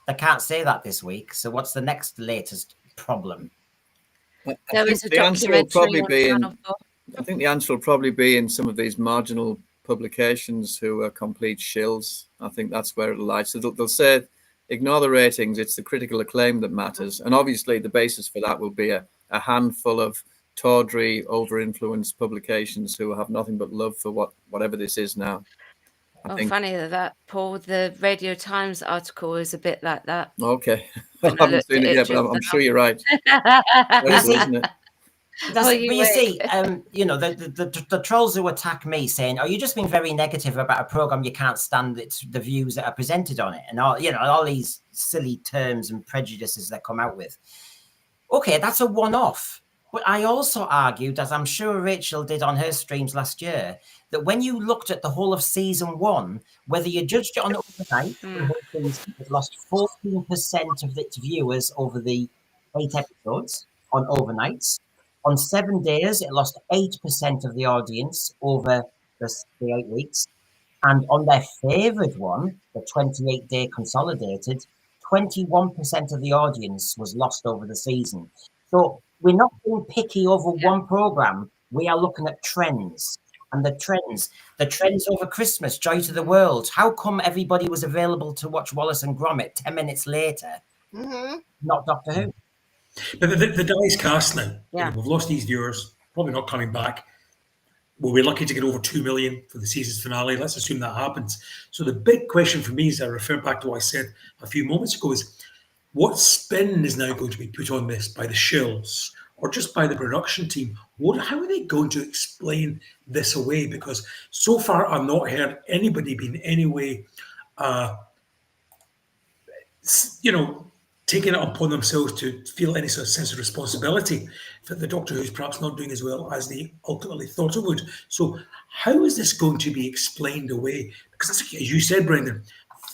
Speaker 1: they can't say that this week. So what's the next latest problem?
Speaker 2: There is a documentary on Channel 4.
Speaker 5: I think the answer will probably be in some of these marginal publications who are complete shills. I think that's where it'll lie. So they'll say, ignore the ratings, it's the critical acclaim that matters. And obviously the basis for that will be a handful of tawdry, over-influenced publications who have nothing but love for whatever this is now.
Speaker 2: Funny that, Paul, the Radio Times article is a bit like that.
Speaker 5: Okay. I haven't seen it yet, but I'm sure you're right. Isn't it?
Speaker 1: You see, the trolls who attack me saying, "Oh, you're just being very negative about a program you can't stand the views that are presented on it," and all these silly terms and prejudices that come out with. Okay, that's a one-off. But I also argued, as I'm sure Rachel did on her streams last year, that when you looked at the whole of season 1, whether you judged it on overnight, it lost 14% of its viewers over the 8 episodes on overnights. On 7 days, it lost 8% of the audience over the 8 weeks. And on their favourite one, the 28-day consolidated, 21% of the audience was lost over the season. So we're not being picky over one programme. We are looking at trends. And the trends over Christmas, Joy to the World. How come everybody was available to watch Wallace and Gromit 10 minutes later? Not Doctor Who.
Speaker 3: But the die's cast now.
Speaker 2: Yeah.
Speaker 3: We've lost these viewers, probably not coming back. We'll be lucky to get over 2 million for the season's finale. Let's assume that happens. So the big question for me, as I refer back to what I said a few moments ago, is what spin is now going to be put on this by the shills or just by the production team? How are they going to explain this away? Because so far I've not heard anybody being any way, taking it upon themselves to feel any sort of sense of responsibility for the Doctor Who's perhaps not doing as well as they ultimately thought it would. So how is this going to be explained away? Because as you said, Brendan,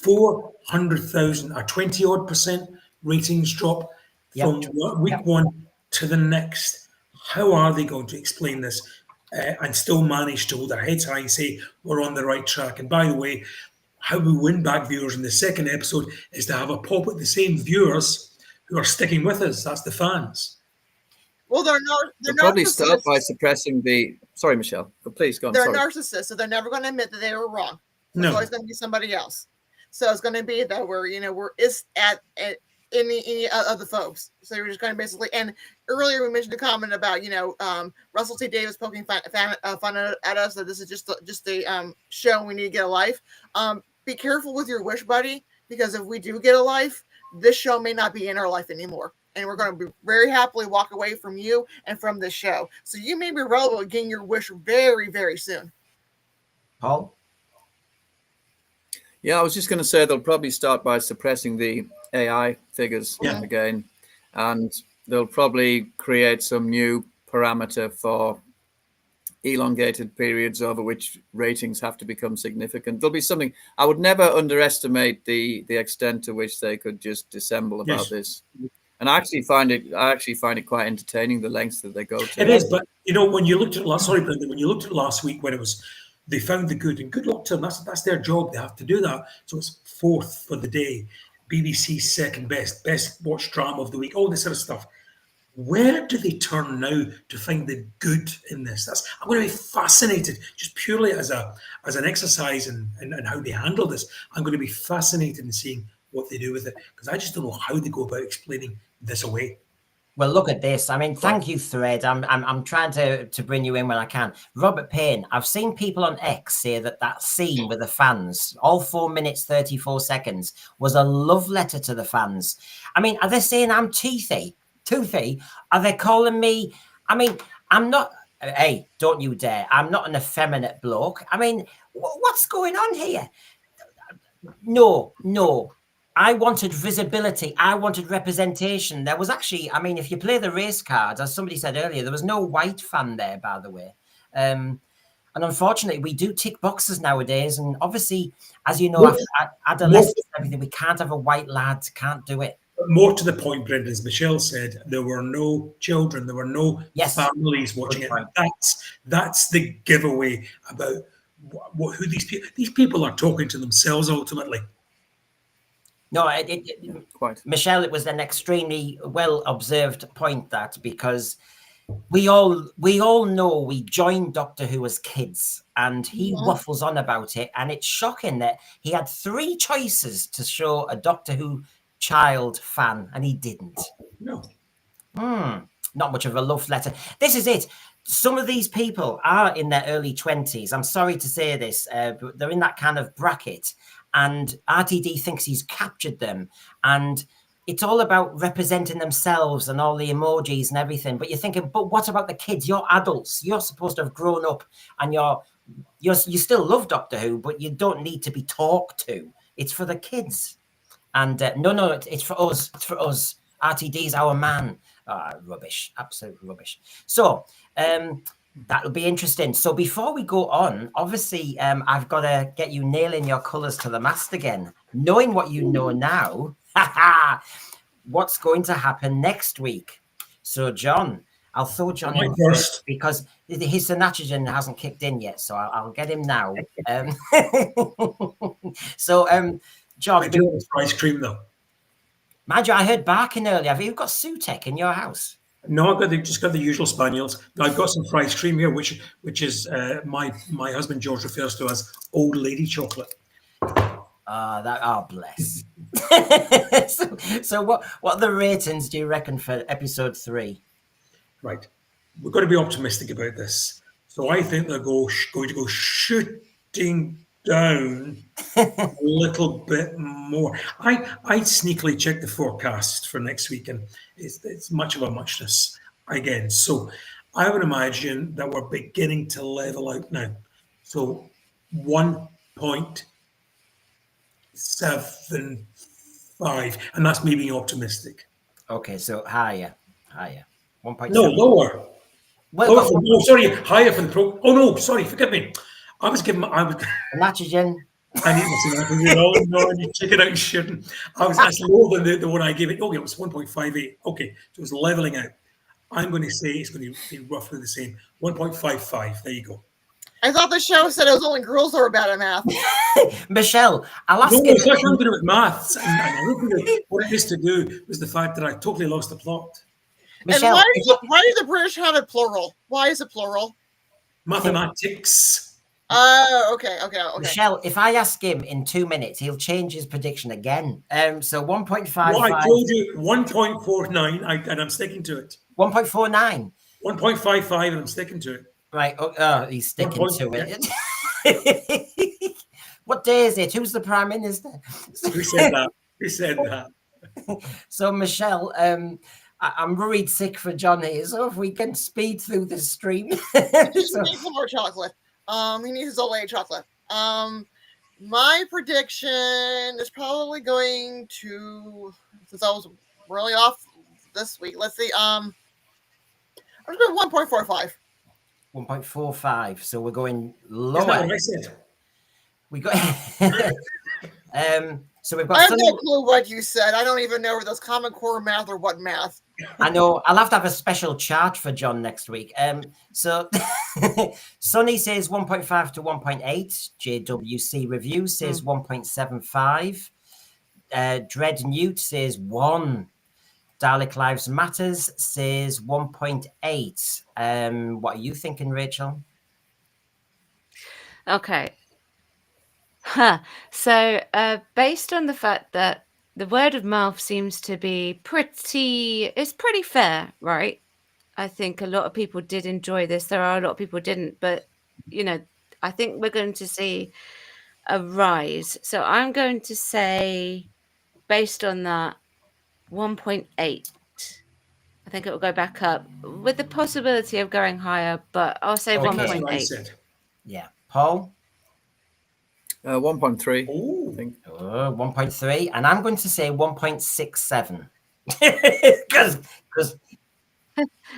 Speaker 3: 400,000 or 20-odd% ratings drop from week 1 to the next. How are they going to explain this and still manage to hold their heads high and say we're on the right track? And by the way, how we win back viewers in the second episode is to have a pop at the same viewers who are sticking with us. That's the fans.
Speaker 4: Well, they'll
Speaker 5: probably start by suppressing the. Sorry, Michelle, but please go on.
Speaker 4: They're narcissists, so they're never going to admit that they were wrong. It's always going to be somebody else. So it's going to be that we're at any of the folks. So we're just going to basically. And earlier we mentioned a comment about Russell T Davis poking fun at us that this is just a show. We need to get a life. Be careful with your wish, buddy, because if we do get a life, this show may not be in our life anymore. And we're going to be very happily walk away from you and from this show. So you may be relevant getting your wish very, very soon.
Speaker 1: Paul?
Speaker 5: Yeah, I was just going to say they'll probably start by suppressing the AI figures again, and they'll probably create some new parameter for elongated periods over which ratings have to become significant. There'll be something. I would never underestimate the extent to which they could just dissemble about this. And I actually find it quite entertaining, the lengths that they go to.
Speaker 3: It is, but when you looked at Brendan, when you looked at last week when it was they found the good, and good luck to them. That's their job. They have to do that. So it's 4th for the day. BBC's second best watched drama of the week, all this sort of stuff. Where do they turn now to find the good in this? I'm going to be fascinated, just purely as an exercise and how they handle this. I'm going to be fascinated in seeing what they do with it, because I just don't know how they go about explaining this away.
Speaker 1: Well, look at this. I mean, thank you, Thread. I'm trying to bring you in when I can. Robert Payne, I've seen people on X say that scene with the fans, all 4 minutes, 34 seconds, was a love letter to the fans. I mean, are they saying I'm toothy? Are they calling me? I mean, I'm not. Hey, don't you dare. I'm not an effeminate bloke. I mean, what's going on here? No. I wanted visibility. I wanted representation. There was actually, I mean, if you play the race cards, as somebody said earlier, there was no white fan there, by the way. And unfortunately, we do tick boxes nowadays. And obviously, as you know, after adolescence and everything, we can't have a white lad. Can't do it.
Speaker 3: More to the point, Brendan, as Michelle said, there were no children, there were no families watching it. That's the giveaway about who these people are talking to themselves ultimately.
Speaker 1: No,
Speaker 5: quite.
Speaker 1: Michelle, it was an extremely well observed point, that because we all know we joined Doctor Who as kids, and he waffles on about it, and it's shocking that he had 3 choices to show a Doctor Who child fan, and he didn't.
Speaker 3: No.
Speaker 1: Not much of a love letter. This is it. Some of these people are in their early 20s. I'm sorry to say this, but they're in that kind of bracket. And RTD thinks he's captured them. And it's all about representing themselves and all the emojis and everything. But you're thinking, but what about the kids? You're adults. You're supposed to have grown up, and you still love Doctor Who, but you don't need to be talked to. It's for the kids. And no, it's for us. It's for us. RTD's our man. Rubbish. Absolute rubbish. So that'll be interesting. So before we go on, obviously, I've got to get you nailing your colours to the mast again. Knowing what you know now, what's going to happen next week? So, John, I'll throw John in first because his nitrogen hasn't kicked in yet. So I'll get him now. John,
Speaker 3: I do have ice cream though.
Speaker 1: Mind you, I heard barking earlier. Have you got Sutek in your house?
Speaker 3: No, I've just got the usual spaniels. I've got some fried cream here, which is my husband George refers to as old lady chocolate.
Speaker 1: Bless. so what the ratings do you reckon for episode 3?
Speaker 3: Right, we've got to be optimistic about this. So I think they're going to go shooting down a little bit more. I sneakily checked the forecast for next week, and it's much of a muchness again. So I would imagine that we're beginning to level out now. So 1.75, and that's me being optimistic.
Speaker 1: Okay, so higher. 1.7.
Speaker 3: No, lower. Sorry, higher for the pro. Oh no, sorry, forgive me. I was
Speaker 1: nitrogen.
Speaker 3: I need to no, you check it out, shouldn't. That's lower than the one I gave it. Okay, it was 1.58. Okay, so it's leveling out. I'm going to say it's going to be roughly the same. 1.55. There you go.
Speaker 4: I thought the show said it was only girls who were bad at math.
Speaker 1: Michelle, I'll ask you.
Speaker 3: It's not something to do with maths. And what it is to do was the fact that I totally lost the plot.
Speaker 1: Michelle,
Speaker 4: and why do the British have it plural? Why is it plural?
Speaker 3: Mathematics.
Speaker 4: Oh, okay.
Speaker 1: Michelle, if I ask him in 2 minutes, he'll change his prediction again. So 1.55.
Speaker 3: Well, I told you 1.49, and I'm sticking to it.
Speaker 1: 1.49.
Speaker 3: 1.55, and I'm sticking to it.
Speaker 1: Right. Oh, he's sticking to it. What day is it? Who's the Prime Minister?
Speaker 3: Who said that?
Speaker 1: So, Michelle, I'm worried sick for John here. So, if we can speed through the stream.
Speaker 4: Just need some more chocolate. He needs his old lady chocolate. My prediction is probably going to, since I was really off this week. Let's see. I'm going 1.45.
Speaker 1: 1.45. So we're going lower.
Speaker 3: Isn't that what I said?
Speaker 1: We got. So we've got.
Speaker 4: I have no clue what you said. I don't even know if that's Common Core math or what math.
Speaker 1: I know. I'll have to have a special chart for John next week. So Sonny says 1.5 to 1.8. JWC Review says 1.75. Dread Newt says 1. Dalek Lives Matters says 1.8. What are you thinking, Rachel?
Speaker 2: Okay. So based on the fact that the word of mouth seems to be it's pretty fair, right? I think a lot of people did enjoy this. There are a lot of people who didn't, but I think we're going to see a rise. So I'm going to say, based on that, 1.8. I think it will go back up with the possibility of going higher, but I'll say 1.8.
Speaker 1: Yeah. Paul?
Speaker 5: 1.3.
Speaker 3: Oh,
Speaker 5: I think.
Speaker 1: 1.3. And I'm going to say 1.67. Because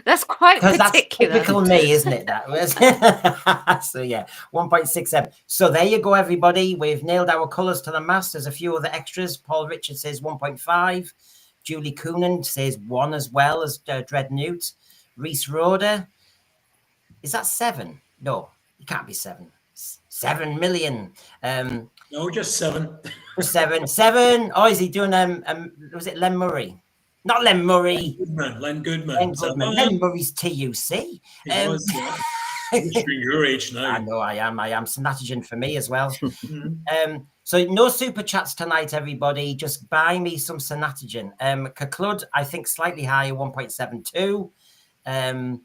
Speaker 2: that's quite particular.
Speaker 1: That's typical me, isn't it? That was so yeah, 1.67. So there you go, everybody. We've nailed our colours to the mast. There's a few other extras. Paul Richard says 1.5. Julie Coonan says 1 as well as Dread Newt. Reese Roder, is that 7? No, it can't be 7. 7 million.
Speaker 3: no, just 7.
Speaker 1: Just 7. 7. Oh, is he doing was it Len Murray? Not Len Murray.
Speaker 3: Len Goodman.
Speaker 1: Len Murray's TUC.
Speaker 3: Your age now.
Speaker 1: I know I am. Synatogen for me as well. So no super chats tonight, everybody. Just buy me some Synatogen. Caclud, I think slightly higher, 1.72.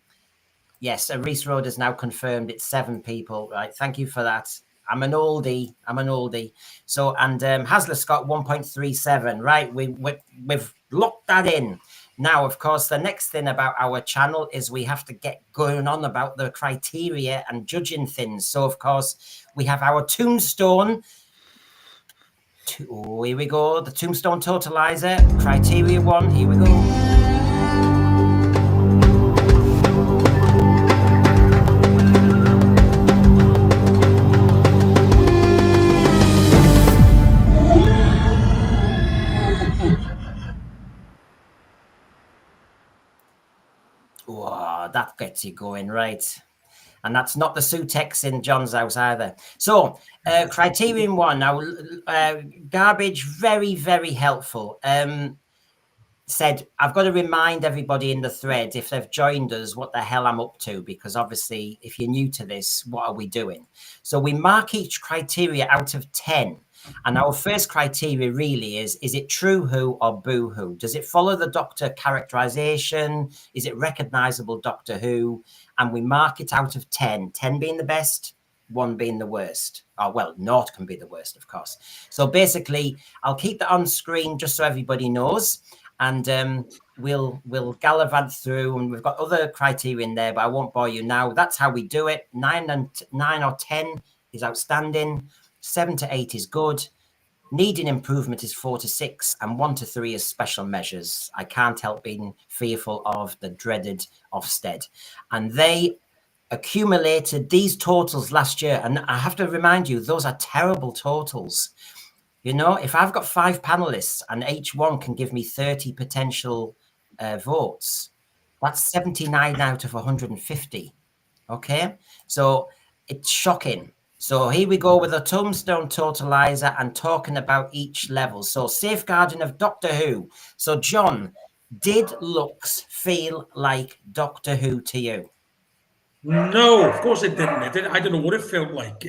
Speaker 1: Yes, Reese Road has now confirmed it's 7 people. Right, thank you for that. I'm an oldie. So, and Hasler's got 1.37. Right, we've locked that in. Now, of course, the next thing about our channel is we have to get going on about the criteria and judging things. So, of course, we have our tombstone. Here we go. The tombstone totalizer, criteria 1. Here we go. Whoa, that gets you going, right? And that's not the Sutex in John's house either. So, criterion 1. Now, Garbage, very, very helpful. Said, I've got to remind everybody in the thread, if they've joined us, what the hell I'm up to, because obviously, if you're new to this, what are we doing? So we mark each criteria out of 10. And our first criteria really is it true who or boo who? Does it follow the Doctor characterization? Is it recognizable Doctor Who? And we mark it out of 10, 10 being the best, 1 being the worst. Oh, well, 0 can be the worst, of course. So basically, I'll keep that on screen just so everybody knows. And we'll gallivant through, and we've got other criteria in there, but I won't bore you now. That's how we do it. 9 or 10 is outstanding. 7 to 8 is good. Needing improvement is 4 to 6, and 1 to 3 is special measures. I can't help being fearful of the dreaded Ofsted. And they accumulated these totals last year. And I have to remind you, those are terrible totals. You know, if I've got 5 panelists and each one can give me 30 potential votes, that's 79 out of 150. Okay, so it's shocking. So here we go with a tombstone totalizer and talking about each level. So safeguarding of Doctor Who. So John, did looks feel like Doctor Who to you?
Speaker 3: No, of course it didn't. I don't know what it felt like.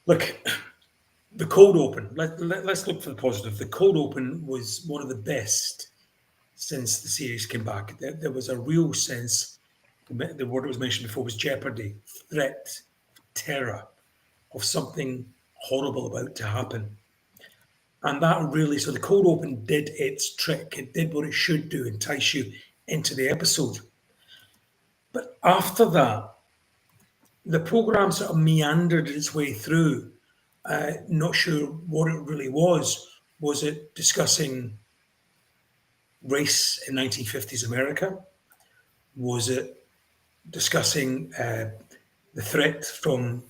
Speaker 3: Look, the cold open. Let's look for the positive. The cold open was one of the best since the series came back. There was a real sense. The word that was mentioned before was jeopardy, threat, terror, of something horrible about to happen. And that really, so the cold open did its trick. It did what it should do, entice you into the episode. But after that, the program sort of meandered its way through. Not sure what it really was. Was it discussing race in 1950s America? Was it discussing the threat from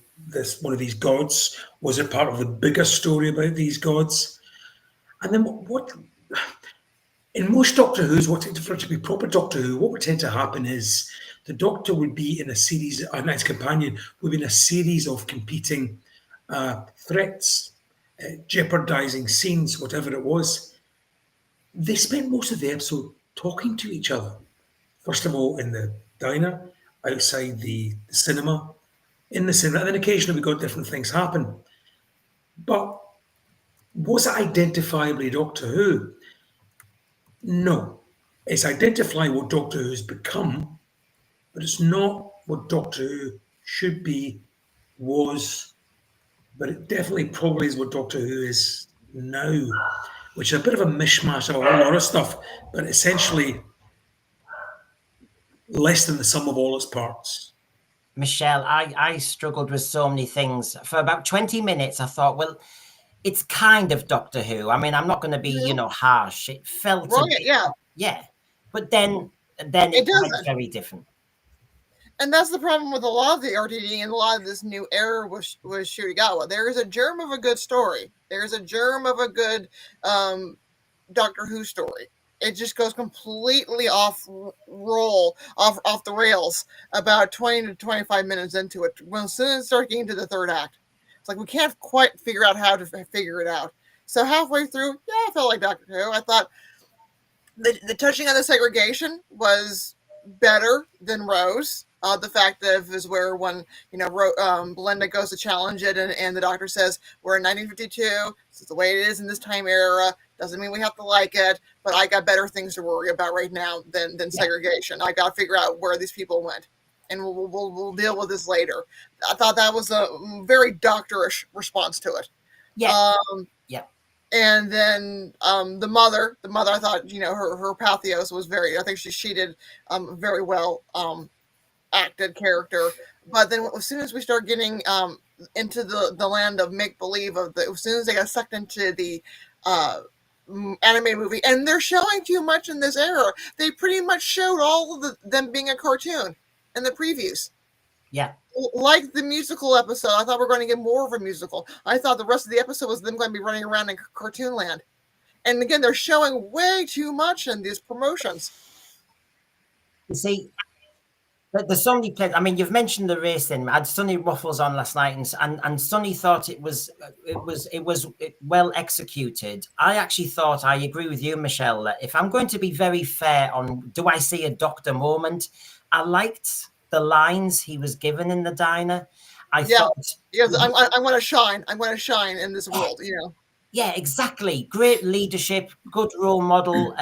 Speaker 3: one of these gods? Was it part of the bigger story about these gods? And then what in most Doctor Who's, for it to be proper Doctor Who, what would tend to happen is the Doctor would be in a series, and his companion would be in a series of competing threats, jeopardizing scenes, whatever it was. They spent most of the episode talking to each other. First of all, in the diner, outside the cinema, in the cinema, and then occasionally we got different things happen. But was it identifiably Doctor Who? No. It's identifying what Doctor Who's become, but it's not what Doctor Who should be, was, but it definitely probably is what Doctor Who is now, which is a bit of a mishmash of a whole lot of stuff, but essentially less than the sum of all its parts.
Speaker 1: Michelle, I struggled with so many things. For about 20 minutes, I thought, well, it's kind of Doctor Who. I mean, I'm not going to be, harsh. It felt
Speaker 4: Right,
Speaker 1: a bit,
Speaker 4: yeah.
Speaker 1: But then it was very different.
Speaker 4: And that's the problem with a lot of the RTD and a lot of this new era with Shurigawa. There is a germ of a good story. There's a germ of a good Doctor Who story. It just goes completely off the rails about 20 to 25 minutes into it. When as soon as it starts getting to the third act, it's like we can't quite figure out how to figure it out. So halfway through, I felt like Doctor Who. I thought the touching on the segregation was better than Rose. The fact that it is where when Belinda goes to challenge it and the Doctor says we're in 1952, this is the way it is in this time era, doesn't mean we have to like it, but I got better things to worry about right now than segregation. I got to figure out where these people went, and we'll deal with this later. I thought that was a very doctorish response to it. And then the mother, I thought her pathos was I think she did very well. Acted character, but then as soon as we start getting into the land of make believe, as soon as they got sucked into the animated movie, and they're showing too much in this era, they pretty much showed all of them being a cartoon in the previews.
Speaker 1: Yeah,
Speaker 4: like the musical episode, I thought we were going to get more of a musical. I thought the rest of the episode was them going to be running around in cartoon land, and again, they're showing way too much in these promotions.
Speaker 1: You see. There's so many players. I mean, you've mentioned the racing. I had Sonny Ruffles on last night, and Sonny thought it was well executed. I actually thought, I agree with you, Michelle, that if I'm going to be very fair on, do I see a Doctor moment? I liked the lines he was given in the diner. I thought,
Speaker 4: I'm going to shine. I'm going to shine in this world.
Speaker 1: Yeah, exactly. Great leadership, good role model.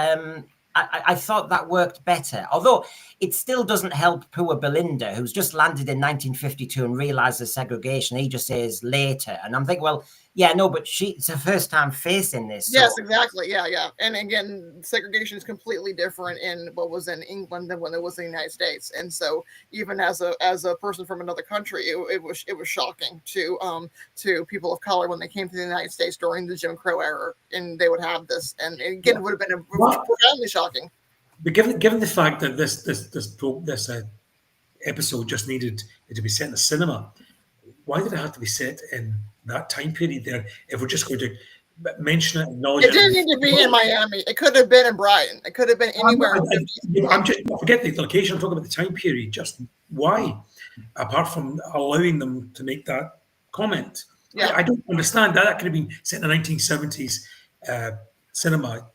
Speaker 1: I thought that worked better, although it still doesn't help poor Belinda, who's just landed in 1952 and realizes segregation. He just says later. And I'm thinking, well, but it's her first time facing this.
Speaker 4: Yes, exactly. Yeah. And again, segregation is completely different in what was in England than when it was in the United States. And so even as a person from another country, it was shocking to people of color when they came to the United States during the Jim Crow era, and they would have this. And again, it would have been profoundly shocking.
Speaker 3: But given the fact that this episode just needed it to be set in a cinema, why did it have to be set in that time period there? If we're just going to mention it, acknowledge it.
Speaker 4: It didn't need to be in Miami. It could have been in Brighton. It could have been anywhere.
Speaker 3: Forget the location. I'm talking about the time period. Just why, apart from allowing them to make that comment. Yeah. I don't understand that. That could have been set in the 1970s cinema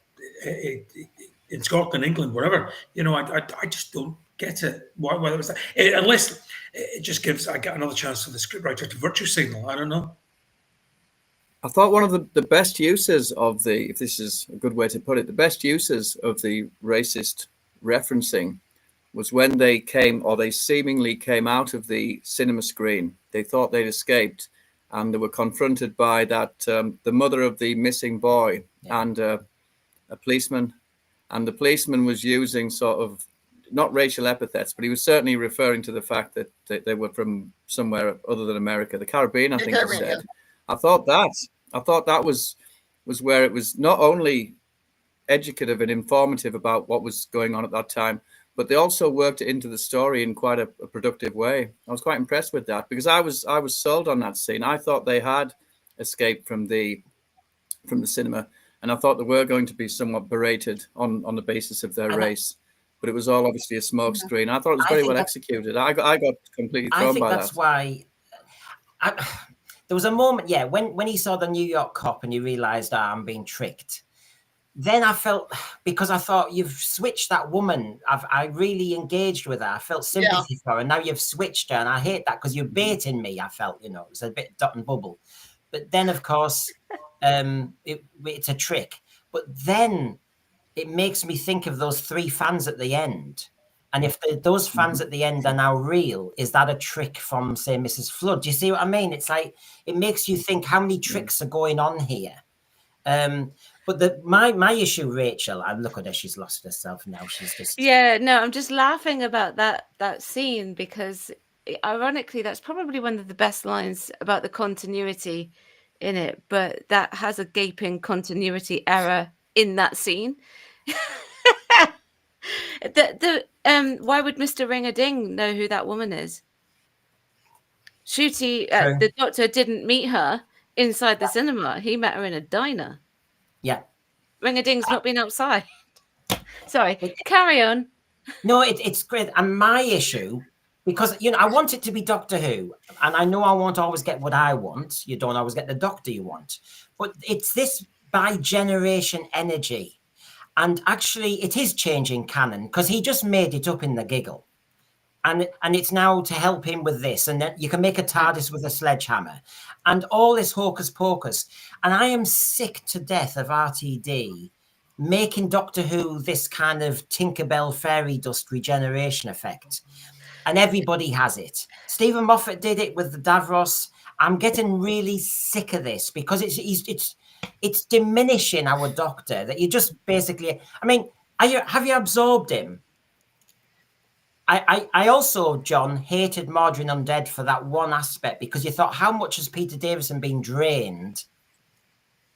Speaker 3: in Scotland, England, wherever. I just don't get it. Why was that? Unless it just gives I get another chance for the scriptwriter to virtue signal. I don't know.
Speaker 5: I thought one of the best uses of if this is a good way to put it, the best uses of the racist referencing was when they seemingly came out of the cinema screen. They thought they'd escaped, and they were confronted by that the mother of the missing boy and a policeman, and the policeman was using sort of not racial epithets, but he was certainly referring to the fact that they were from somewhere other than America, the Caribbean, I think he said.
Speaker 4: Yeah.
Speaker 5: I thought that was where it was not only educative and informative about what was going on at that time, but they also worked it into the story in quite a productive way. I was quite impressed with that, because I was sold on that scene. I thought they had escaped from the cinema, and I thought they were going to be somewhat berated on the basis of their race. But it was all obviously a smoke screen. I thought it was very well executed. I got completely thrown by that. I think that's
Speaker 1: why there was a moment, when he saw the New York cop and he realized, I'm being tricked. Then I felt, because I thought, you've switched that woman. I really engaged with her. I felt sympathy for her. And now you've switched her. And I hate that, because you're baiting me. I felt, it was a bit dot and bubble. But then, of course, it's a trick. But then it makes me think of those 3 fans at the end. And if those fans at the end are now real, is that a trick from, say, Mrs. Flood? Do you see what I mean? It's like, it makes you think, how many tricks are going on here? But my issue, Rachel, I look at her, she's lost herself now. She's just...
Speaker 2: Yeah, no, I'm just laughing about that scene, because ironically, that's probably one of the best lines about the continuity in it, but that has a gaping continuity error in that scene. Why would Mr. Ring-a-Ding know who that woman is? Shooty, the doctor didn't meet her inside the cinema. He met her in a diner.
Speaker 1: Yeah.
Speaker 2: Ring-a-Ding's not been outside. Sorry, carry on.
Speaker 1: No, it's great. And my issue, because, I want it to be Doctor Who, and I know I won't always get what I want. You don't always get the Doctor you want. But it's this bi-generation energy. And actually, it is changing canon, because he just made it up in the giggle. And it's now to help him with this. And then you can make a TARDIS with a sledgehammer. And all this hocus pocus. And I am sick to death of RTD making Doctor Who this kind of Tinkerbell fairy dust regeneration effect. And everybody has it. Stephen Moffat did it with the Davros. I'm getting really sick of this, because it's diminishing our Doctor, that you just basically... I mean, have you absorbed him? I also, John, hated Mordrin Undead for that one aspect, because you thought, how much has Peter Davison been drained?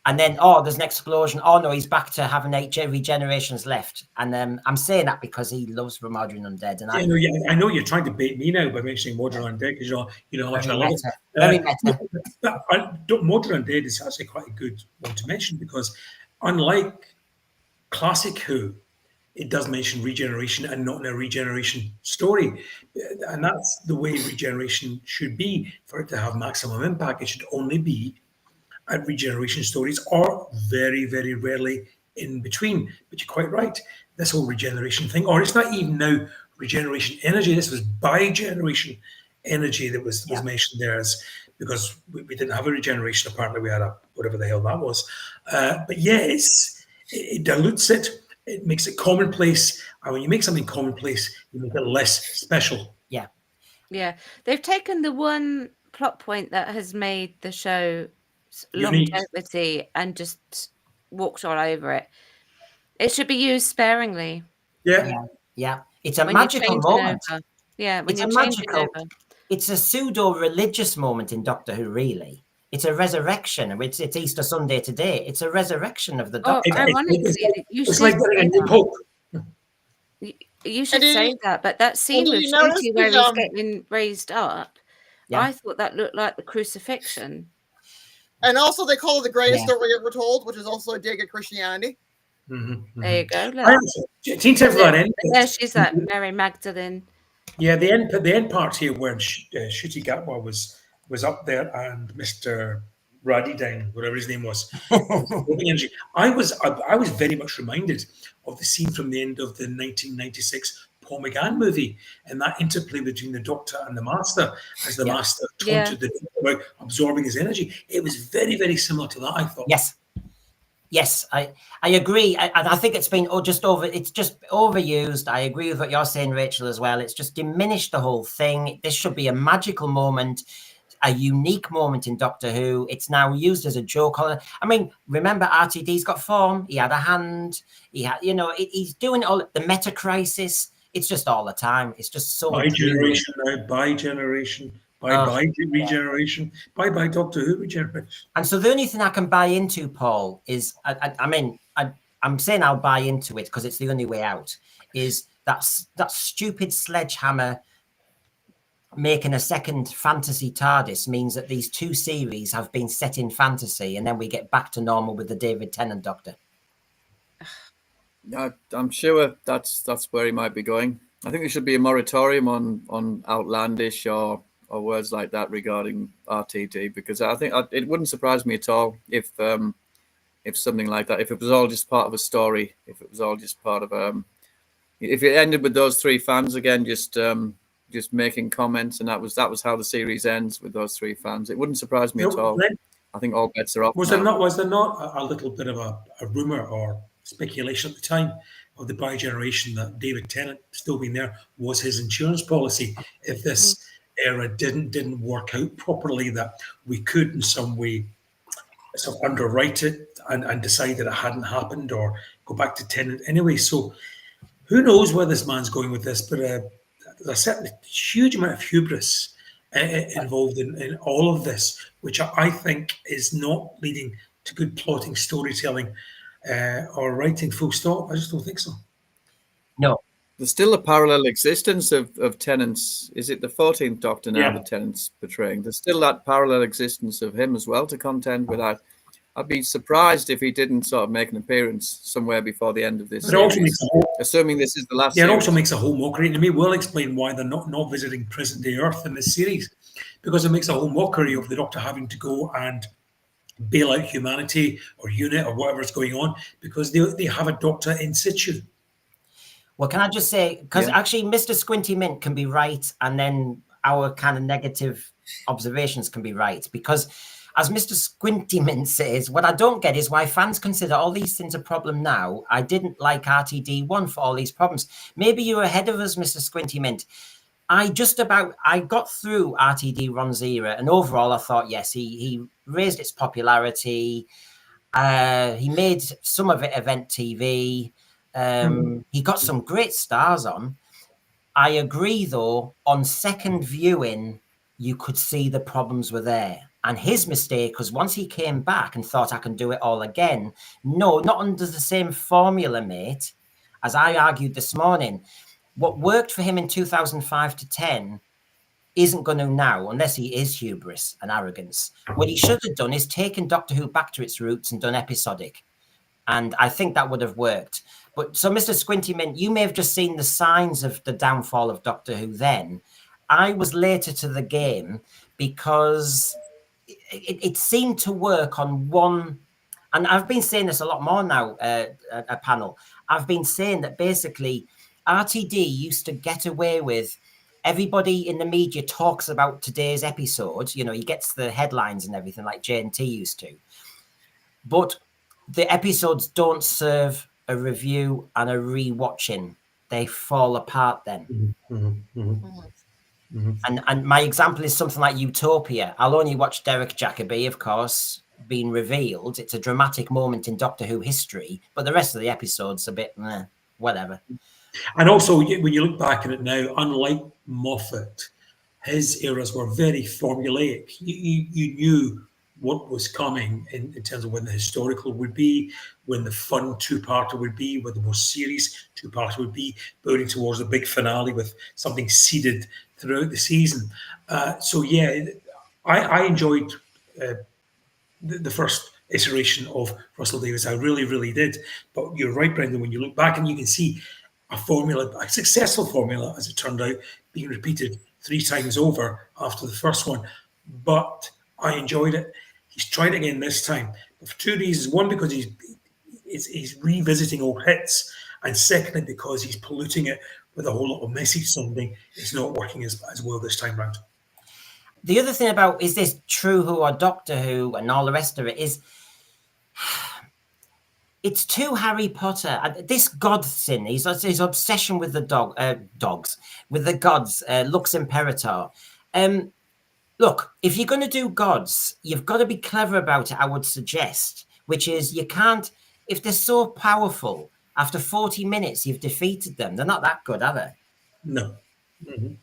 Speaker 1: And then, there's an explosion. Oh, no, he's back to having 8 regenerations left. And I'm saying that because he loves Mordrin Undead. And
Speaker 3: I know you're trying to bait me now by mentioning Mordrin Undead, because you know how much I love it.
Speaker 1: Very meta.
Speaker 3: Mordrin Undead is actually quite a good one to mention, because unlike classic Who, it does mention regeneration, and not in a regeneration story. And that's the way regeneration should be. For it to have maximum impact, it should only be at regeneration stories, or very, very rarely in between. But you're quite right. This whole regeneration thing, or it's not even now regeneration energy. This was bi-generation energy that was mentioned there, because we didn't have a regeneration. Apparently, we had a whatever the hell that was. But it dilutes it. It makes it commonplace. And when you make something commonplace, you make it less special.
Speaker 1: Yeah.
Speaker 2: Yeah. They've taken the one plot point that has made the show longevity and just walked all over it. It should be used sparingly.
Speaker 1: Yeah. It's a magical moment.
Speaker 2: Yeah, when
Speaker 1: it's a magical. It's a pseudo-religious moment in Doctor Who, really. It's a resurrection. It's Easter Sunday today. It's a resurrection of the Doctor.
Speaker 2: Ironically, you should
Speaker 3: like
Speaker 2: say
Speaker 3: that. Hope.
Speaker 2: You should say that, but that scene with Shooty where he's getting raised up, I thought that looked like the crucifixion.
Speaker 4: And also, they call it the greatest story ever told, which is also a dig at Christianity.
Speaker 3: Mm-hmm.
Speaker 2: There you go.
Speaker 4: There
Speaker 2: she's that Mary Magdalene.
Speaker 3: Yeah, the end part here when Shooty Gatwa was up there, and Mr. Radidine, whatever his name was, I was very much reminded of the scene from the end of the 1996 Paul McGann movie, and that interplay between the Doctor and the Master, as the Master taunted the Doctor about absorbing his energy. It was very, very similar to that, I thought.
Speaker 1: Yes, I agree. I think it's been just overused. I agree with what you're saying, Rachel, as well. It's just diminished the whole thing. This should be a magical moment. a unique moment in Doctor Who. It's now used as a joke. I mean, remember RTD's got form. He had a hand. He had, he's doing all the meta crisis. It's just all the time. It's just so
Speaker 3: by generation now, by generation, by regeneration, by Doctor Who regeneration.
Speaker 1: And so the only thing I can buy into, Paul, is I'm saying I'll buy into it because it's the only way out. Is that stupid sledgehammer making a second fantasy TARDIS means that these two series have been set in fantasy, and then we get back to normal with the David Tennant Doctor.
Speaker 5: I'm sure that's where he might be going. I think there should be a moratorium on outlandish or words like that regarding RTD, because I think it wouldn't surprise me at all if something like that, if it was all just part of a story, if it was all just part of if it ended with those three fans again, just making comments, and that was how the series ends, with those three fans. It wouldn't surprise me at all. I think all bets are off.
Speaker 3: Was there not a little bit of a rumor or speculation at the time of the bi-generation that David Tennant still being there was his insurance policy if this era didn't work out properly, that we could in some way sort of underwrite it and decide that it hadn't happened or go back to Tennant anyway. So who knows where this man's going with this, but there's a certain huge amount of hubris involved in all of this, which I think is not leading to good plotting, storytelling, or writing, full stop. I just don't think so.
Speaker 1: No.
Speaker 5: There's still a parallel existence of Tennant's. Is it the 14th Doctor now that Tennant's portraying? There's still that parallel existence of him as well to contend with. I'd be surprised if he didn't sort of make an appearance somewhere before the end of this series, assuming this is the last series.
Speaker 3: It also makes a whole mockery, and we will explain why they're not visiting present-day Earth in this series, because it makes a whole mockery of the Doctor having to go and bail out humanity or UNIT or whatever's going on, because they have a Doctor in situ.
Speaker 1: Well, can I just say, because actually Mr. Squinty Mint can be right, and then our kind of negative observations can be right, because as Mr. Squinty Mint says, what I don't get is why fans consider all these things a problem now. I didn't like RTD1 for all these problems. Maybe you're ahead of us, Mr. Squinty Mint. I got through RTD Ron's era, and overall I thought, yes, he raised its popularity. He made some of it event TV. He got some great stars on. I agree, though, on second viewing, you could see the problems were there. And his mistake was once he came back and thought, I can do it all again. No, not under the same formula, mate. As I argued this morning, what worked for him in 2005 to 10 isn't going to now, unless he is hubris and arrogance. What he should have done is taken Doctor Who back to its roots and done episodic. And I think that would have worked. But so, Mr. Squinty Mint, you may have just seen the signs of the downfall of Doctor Who then. I was later to the game because it seemed to work on one. And I've been saying this a lot more now, a panel. I've been saying that basically RTD used to get away with everybody in the media talks about today's episode. He gets the headlines and everything like J&T used to. But the episodes don't serve a review and a re-watching. They fall apart then. And my example is something like Utopia. I'll only watch Derek Jacobi, of course, being revealed. It's a dramatic moment in Doctor Who history, but the rest of the episode's a bit whatever.
Speaker 3: And also, when you look back at it now, unlike Moffat, his eras were very formulaic. You knew what was coming in terms of when the historical would be, when the fun two-parter would be, when the more serious two-parter would be, building towards a big finale with something seeded throughout the season. I enjoyed the first iteration of Russell Davies. I really, really did. But you're right, Brendan, when you look back and you can see a successful formula, as it turned out, being repeated 3 times over after the first one. But I enjoyed it. He's tried it again this time, but for 2 reasons. One, because he's revisiting old hits, and secondly, because he's polluting it with a whole lot of message sounding. It's not working as well this time round.
Speaker 1: The other thing about is this True Who or Doctor Who and all the rest of it is it's too Harry Potter. This god sin, his obsession with the dogs, with the gods, Lux Imperator. Look, if you're going to do gods, you've got to be clever about it, I would suggest, which is you can't, if they're so powerful, after 40 minutes, you've defeated them. They're not that good, are they?
Speaker 3: No. Mm-hmm.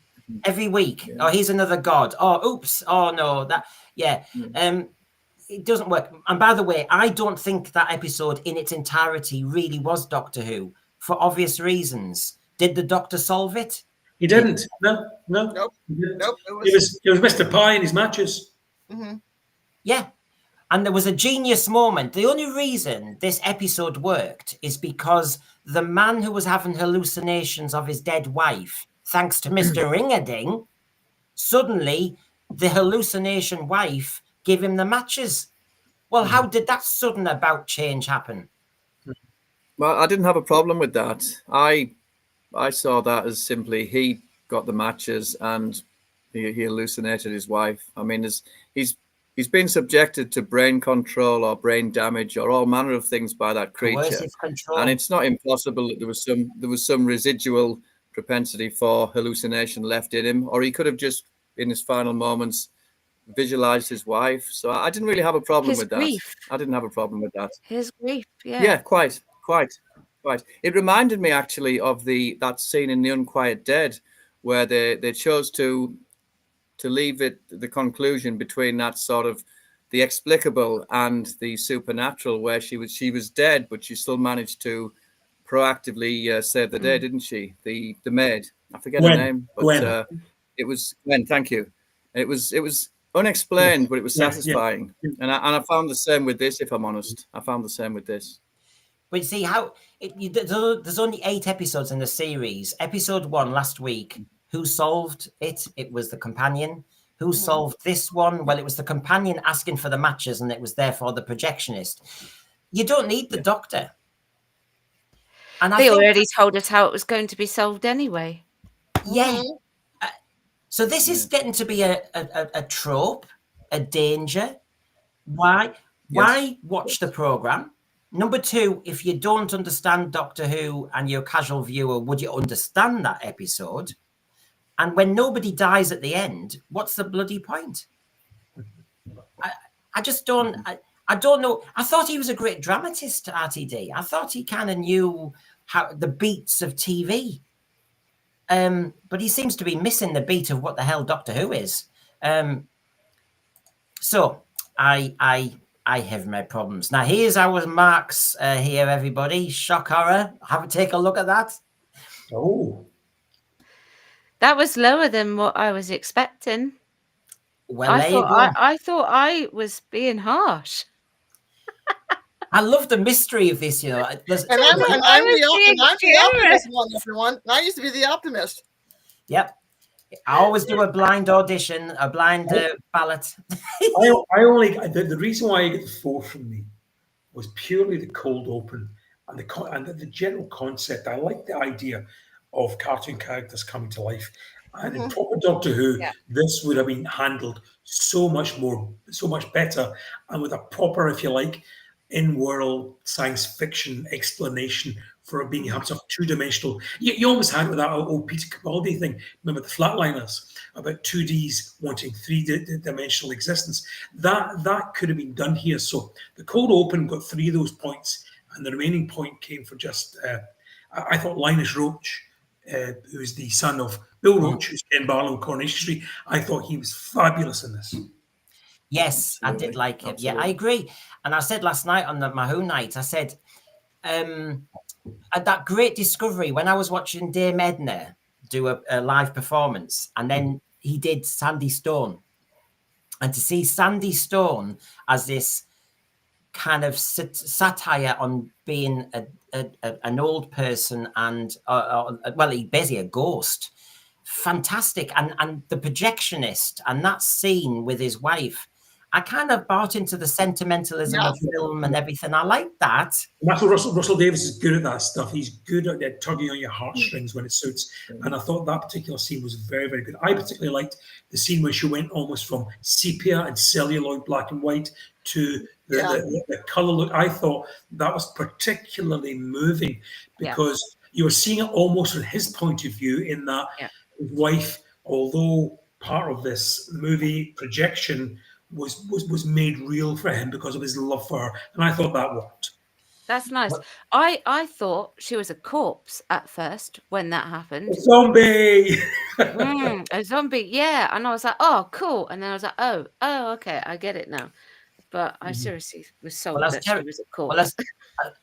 Speaker 1: Every week, oh, here's another god. Oh, oops. Oh, no, that, yeah. It doesn't work. And by the way, I don't think that episode in its entirety really was Doctor Who, for obvious reasons. Did the Doctor solve it?
Speaker 3: He didn't. No.
Speaker 4: Nope. Nope.
Speaker 3: It was Mr. Pie in his matches.
Speaker 4: Mm-hmm.
Speaker 1: Yeah. And there was a genius moment. The only reason this episode worked is because the man who was having hallucinations of his dead wife, thanks to Mr. Ring-a-Ding, suddenly the hallucination wife gave him the matches. Well, how did that sudden about change happen?
Speaker 5: Well, I didn't have a problem with that. I saw that as simply he got the matches and he hallucinated his wife. I mean, he's been subjected to brain control or brain damage or all manner of things by that creature, and it's not impossible that there was some residual propensity for hallucination left in him, or he could have just in his final moments visualized his wife. So I didn't really have a problem with that. I didn't have a problem with that.
Speaker 2: His grief, yeah.
Speaker 5: Yeah, quite. It reminded me actually of that scene in The Unquiet Dead where they chose to leave it the conclusion between that sort of the explicable and the supernatural, where she was dead, but she still managed to proactively save the day, didn't she? The maid, I forget her name, but it was Gwen. Thank you. It was unexplained, but it was satisfying, and I found the same with this. If I'm honest, I found the same with this.
Speaker 1: But you see how there's only 8 episodes in the series. Episode 1 last week, who solved it? It was the companion. Who solved this one? Well, it was the companion asking for the matches, and it was therefore the projectionist. You don't need the Doctor.
Speaker 2: And they already told us how it was going to be solved anyway.
Speaker 1: Yeah. So this is getting to be a trope, a danger. Why watch the program? Number 2, if you don't understand Doctor Who and you're a casual viewer, would you understand that episode? And when nobody dies at the end, what's the bloody point? I just don't. I don't know. I thought he was a great dramatist, RTD. I thought he kind of knew how the beats of TV. But he seems to be missing the beat of what the hell Doctor Who is. So I have my problems. Now here's our marks here, everybody. Shock horror. Take a look at that.
Speaker 3: Oh.
Speaker 2: That was lower than what I was expecting.
Speaker 1: Well,
Speaker 2: I thought I was being harsh.
Speaker 1: I love the mystery of this, you know.
Speaker 4: I'm the optimist one, everyone. I used to be the optimist.
Speaker 1: Yep. I always do a blind audition, a blind ballot.
Speaker 3: The reason why I get the 4 from me was purely the cold open and the general concept. I like the idea of cartoon characters coming to life. And in proper Doctor Who, this would have been handled so much better, and with a proper, if you like, in-world science fiction explanation for it being sort of 2-dimensional. You almost had it with that old Peter Capaldi thing. Remember the Flatliners about 2Ds wanting 3-dimensional existence. That could have been done here. So the cold open got 3 of those points, and the remaining point came for just I thought Linus Roach, who is the son of Bill Roach, who's Ken Barlow in Coronation Street. I thought he was fabulous in this.
Speaker 1: Yes, absolutely. I did like him. Absolutely. Yeah, I agree. And I said last night on my Who night, I said, at that great discovery when I was watching Dame Edna do a live performance, and then he did Sandy Stone. And to see Sandy Stone as this kind of satire on being an old person and, well, he's basically a ghost. Fantastic. And the projectionist and that scene with his wife, I kind of bought into the sentimentalism of film and everything. I like that.
Speaker 3: And that's what Russell Davies is good at that stuff. He's good at tugging on your heartstrings when it suits. And I thought that particular scene was very, very good. I particularly liked the scene where she went almost from sepia and celluloid black and white to the colour look. I thought that was particularly moving because you were seeing it almost from his point of view in that his wife, although part of this movie projection was made real for him because of his love for her, and I thought that worked.
Speaker 2: That's nice. I thought she was a corpse at first when that happened.
Speaker 3: Zombie.
Speaker 2: A zombie, yeah. And I was like, oh, cool. And then I was like, oh, okay, I get it now. But I seriously was sold that she was a corpse.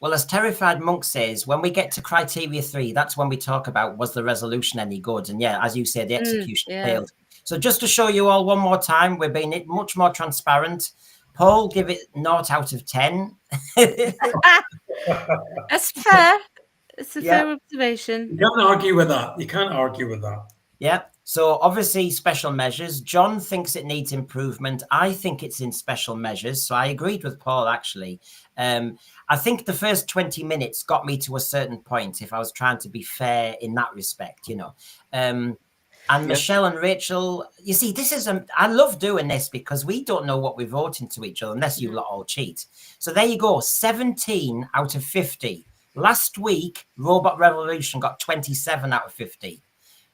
Speaker 1: Well, as Terrified Monk says, when we get to criteria 3, that's when we talk about was the resolution any good? And yeah, as you say, the execution failed. So just to show you all one more time, we're being much more transparent. Paul, give it 0 out of 10.
Speaker 2: That's fair. It's a fair observation.
Speaker 3: You can't argue with that.
Speaker 1: Yeah. So obviously special measures. John thinks it needs improvement. I think it's in special measures. So I agreed with Paul, actually. I think the first 20 minutes got me to a certain point, if I was trying to be fair in that respect, you know. And Michelle and Rachel, you see, this is, I love doing this because we don't know what we're voting to each other unless you lot all cheat. So there you go, 17 out of 50. Last week, Robot Revolution got 27 out of 50.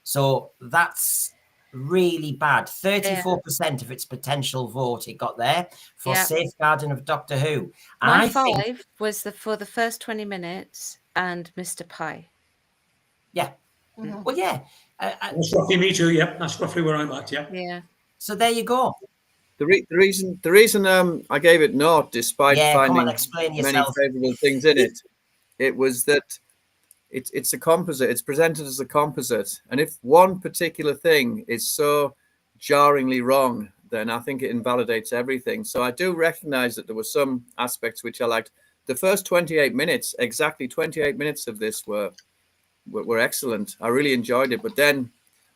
Speaker 1: So that's really bad. 34% of its potential vote it got there for Safeguarding of Doctor Who. And
Speaker 2: My 5 was for the first 20 minutes and Mr. Pie.
Speaker 1: Yeah. Well, yeah.
Speaker 3: That's roughly me too. Yep, that's roughly where I'm at. Yeah.
Speaker 2: Yeah.
Speaker 1: So there you go.
Speaker 5: The reason I gave it 0, despite finding many favourable things in it, it was that it's a composite. It's presented as a composite, and if one particular thing is so jarringly wrong, then I think it invalidates everything. So I do recognise that there were some aspects which I liked. The first 28 minutes, exactly 28 minutes of this were excellent. I really enjoyed it. But then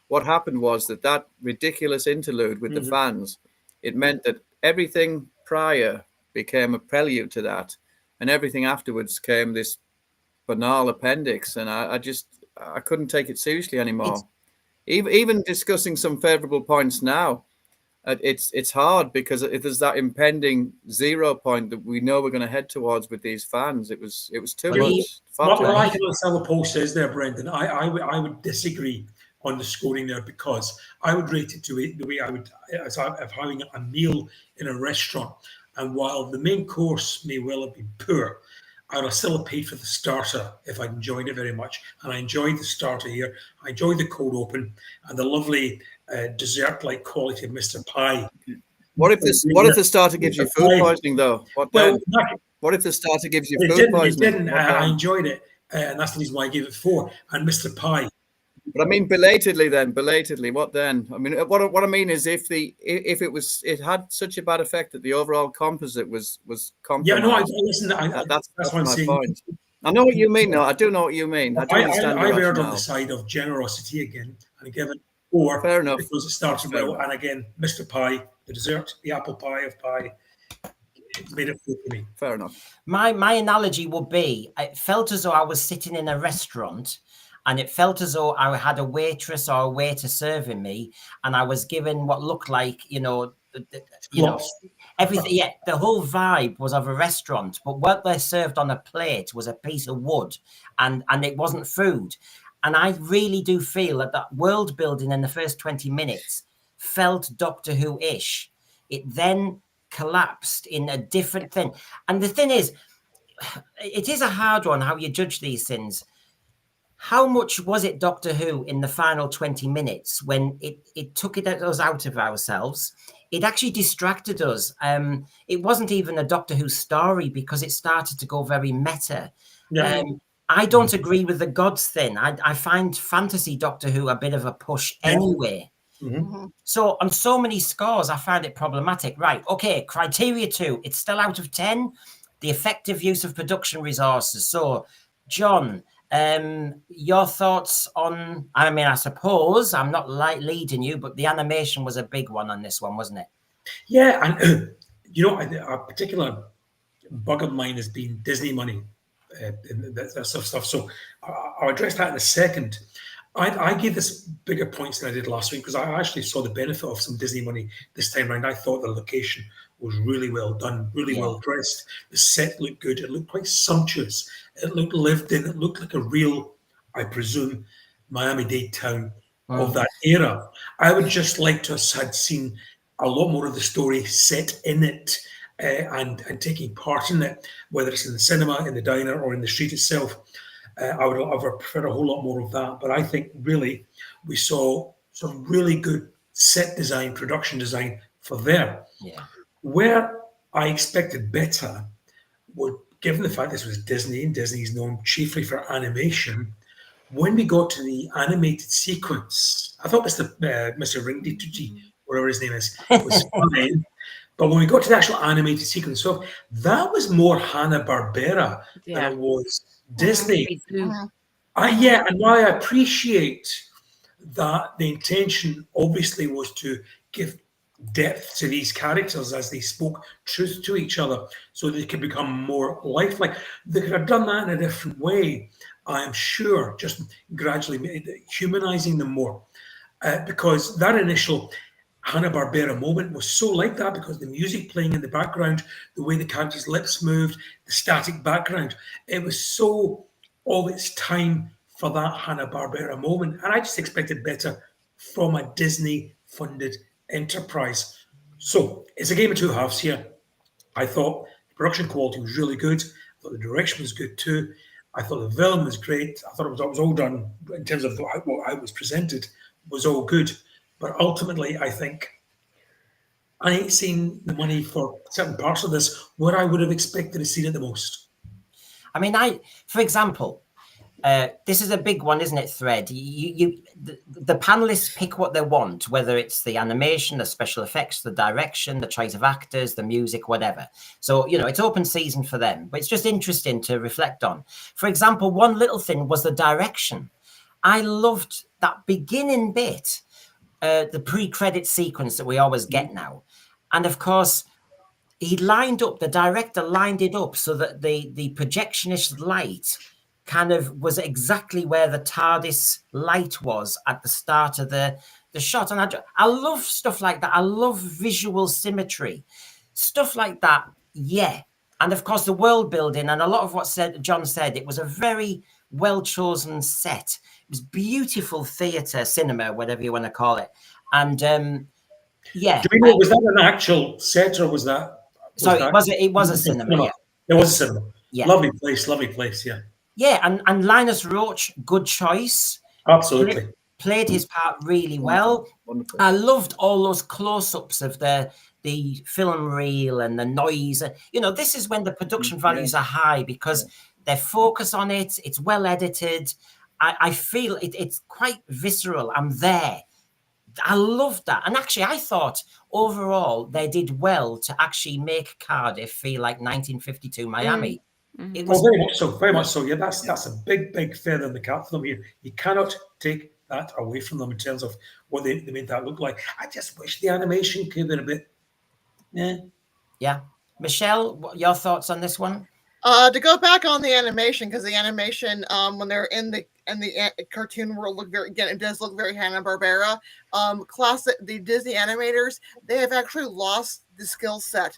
Speaker 5: what happened was that ridiculous interlude with the fans, it meant that everything prior became a prelude to that, and everything afterwards came this banal appendix, and I couldn't take it seriously anymore. Even discussing some favorable points now, it's hard because if there's that impending 0 point that we know we're going to head towards with these fans, it was too much.
Speaker 3: What I can understand what Paul says there, Brendan. I would disagree on the scoring there because I would rate it the way I would as if having a meal in a restaurant, and while the main course may well have been poor, I would have still have paid for the starter if I'd enjoyed it very much. And I enjoyed the starter here. I enjoyed the cold open and the lovely dessert-like quality of Mr. Pie.
Speaker 5: What if the starter gives you food poisoning, though? What if the starter gives you food poisoning?
Speaker 3: It didn't. I enjoyed it, and that's the reason why I gave it 4. And Mr. Pie.
Speaker 5: But I mean, belatedly. What then? I mean, what I mean is, if it had such a bad effect that the overall composite was compromised.
Speaker 3: Yeah, no, listen. That's what I'm saying.
Speaker 5: Point. I know what you mean. No, I do know what you mean. I
Speaker 3: erred on the side of generosity again, and I give it 4.
Speaker 5: Fair enough.
Speaker 3: Because it started well, and again, Mr. Pie, the dessert, the apple pie of pie, it made it 4 for me.
Speaker 5: Fair enough.
Speaker 1: My analogy would be, it felt as though I was sitting in a restaurant. And it felt as though I had a waitress or a waiter serving me, and I was given what looked like, everything. Yeah, the whole vibe was of a restaurant, but what they served on a plate was a piece of wood, and it wasn't food. And I really do feel that world building in the first 20 minutes felt Doctor Who-ish. It then collapsed in a different thing. And the thing is, it is a hard one how you judge these things. How much was it Doctor Who in the final 20 minutes when it took us out of ourselves? It actually distracted us. It wasn't even a Doctor Who story because it started to go very meta. Yeah. I don't agree with the gods thing. I find fantasy Doctor Who a bit of a push anyway. Mm-hmm. So on so many scores, I find it problematic. Right, okay, criteria 2, it's still out of 10. The effective use of production resources. So, John... your thoughts on, I suppose I'm not leading you, but the animation was a big one on this one, wasn't it?
Speaker 3: Yeah, and a particular bug of mine has been Disney money, that sort of stuff. So I'll address that in a second. I gave this bigger points than I did last week because I actually saw the benefit of some Disney money this time around. I thought the location was really well done, really well dressed. The set looked good. It looked quite sumptuous. It looked lived in. It looked like a real, I presume, Miami-Dade town of that era. I would just like to have seen a lot more of the story set in it and taking part in it, whether it's in the cinema, in the diner, or in the street itself. I would have preferred a whole lot more of that. But I think really we saw some really good set design, production design for there.
Speaker 1: Yeah.
Speaker 3: Where I expected better would, given the fact this was Disney, and Disney's known chiefly for animation, when we got to the animated sequence, I thought Mr. Ringdituji, whatever his name is, was fine. But when we got to the actual animated sequence, so that was more Hanna-Barbera than it was Disney. And while I appreciate that the intention obviously was to give depth to these characters as they spoke truth to each other so they could become more lifelike. They could have done that in a different way, I am sure, just gradually humanizing them more. Because that initial Hanna-Barbera moment was so like that, because the music playing in the background, the way the characters' lips moved, the static background, it was so of its time for that Hanna-Barbera moment. And I just expected better from a Disney-funded enterprise. So it's a game of two halves here. I thought the production quality was really good. I thought the direction was good too. I thought the villain was great. I thought it was all done in terms of what I was presented was all good. But ultimately, I think I ain't seen the money for certain parts of this where I would have expected to see it the most.
Speaker 1: I mean, for example, this is a big one, isn't it, Thread? The panelists pick what they want, whether it's the animation, the special effects, the direction, the choice of actors, the music, whatever. So, it's open season for them. But it's just interesting to reflect on. For example, one little thing was the direction. I loved that beginning bit, the pre-credit sequence that we always get now. And of course, the director lined it up so that the projectionist light kind of was exactly where the TARDIS light was at the start of the shot. And I love stuff like that. I love visual symmetry. Stuff like that, yeah. And of course, the world building and a lot of what John said, it was a very well-chosen set. It was beautiful theatre, cinema, whatever you want to call it. And yeah.
Speaker 3: Do we know, was that an actual set or was that?
Speaker 1: It was a cinema. Yeah.
Speaker 3: It was a cinema.
Speaker 1: Yeah.
Speaker 3: Lovely place, yeah.
Speaker 1: Yeah, and Linus Roach, good choice.
Speaker 3: Absolutely.
Speaker 1: Played his part really well. Wonderful. I loved all those close-ups of the film reel and the noise. This is when the production values are high because they focus on it. It's well edited. I feel it's quite visceral. I'm there. I loved that. And actually, I thought overall they did well to actually make Cardiff feel like 1952 Miami.
Speaker 3: It was very much so. Yeah, that's a big feather in the cap for them here. You cannot take that away from them in terms of what they made that look like. I just wish the animation could have been a bit.
Speaker 1: Yeah. Michelle, what your thoughts on this one?
Speaker 4: To go back on the animation, because the animation, when they're in the cartoon world, it does look very Hanna-Barbera. The Disney animators, they have actually lost the skill set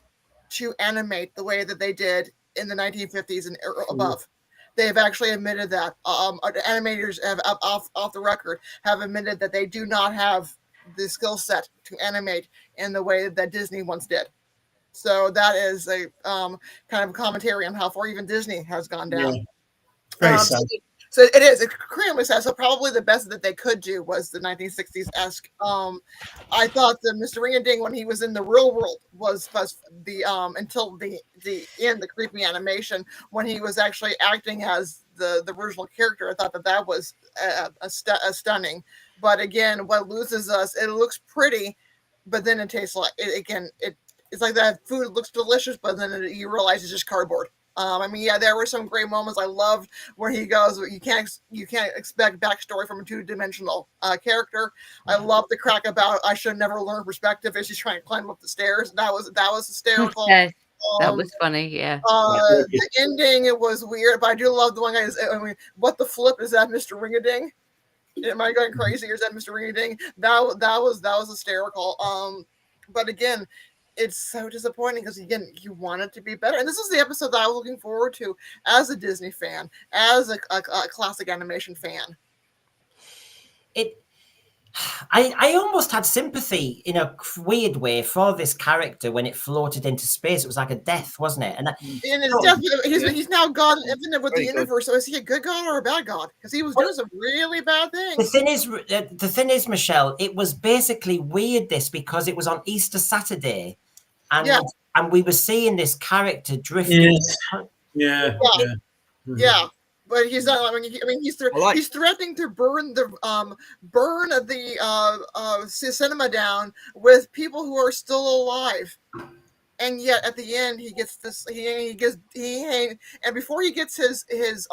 Speaker 4: to animate the way that they did in the 1950s and above. They have actually admitted that. Animators have off the record have admitted that they do not have the skill set to animate in the way that Disney once did. So that is a kind of commentary on how far even Disney has gone down.
Speaker 3: Yeah. Very sad.
Speaker 4: So it is extremely sad. So probably the best that they could do was the 1960s-esque. I thought that Mr. Ring-a-Ding, when he was in the real world, was the until the end, the creepy animation when he was actually acting as the original character. I thought that was a stunning. But again, what loses us, it looks pretty, but then it tastes like it's like that food looks delicious, but then you realize it's just cardboard. There were some great moments. I loved where he goes, you can't expect backstory from a two-dimensional character. I love the crack about I should never learn perspective as she's trying to climb up the stairs. That was hysterical.
Speaker 2: Okay. That was funny, yeah.
Speaker 4: The ending, it was weird, but I do love the one guy. What the flip is that, Mr. Ring-a-Ding? Am I going crazy, or is that Mr. Ring-a-Ding? That was hysterical. But again, it's so disappointing because again, you want it to be better. And this is the episode that I was looking forward to as a Disney fan, as a classic animation fan.
Speaker 1: I almost had sympathy in a weird way for this character when it floated into space. It was like a death, wasn't it? And
Speaker 4: it's definitely he's now God infinite with the universe. So is he a good God or a bad God? Because he was doing some really bad things.
Speaker 1: the thing is, Michelle, it was basically weird because it was on Easter Saturday, and we were seeing this character drifting.
Speaker 3: Yeah.
Speaker 4: But he's not. I mean, he's threatening to burn the cinema down with people who are still alive, and yet at the end he gets this. And before he gets his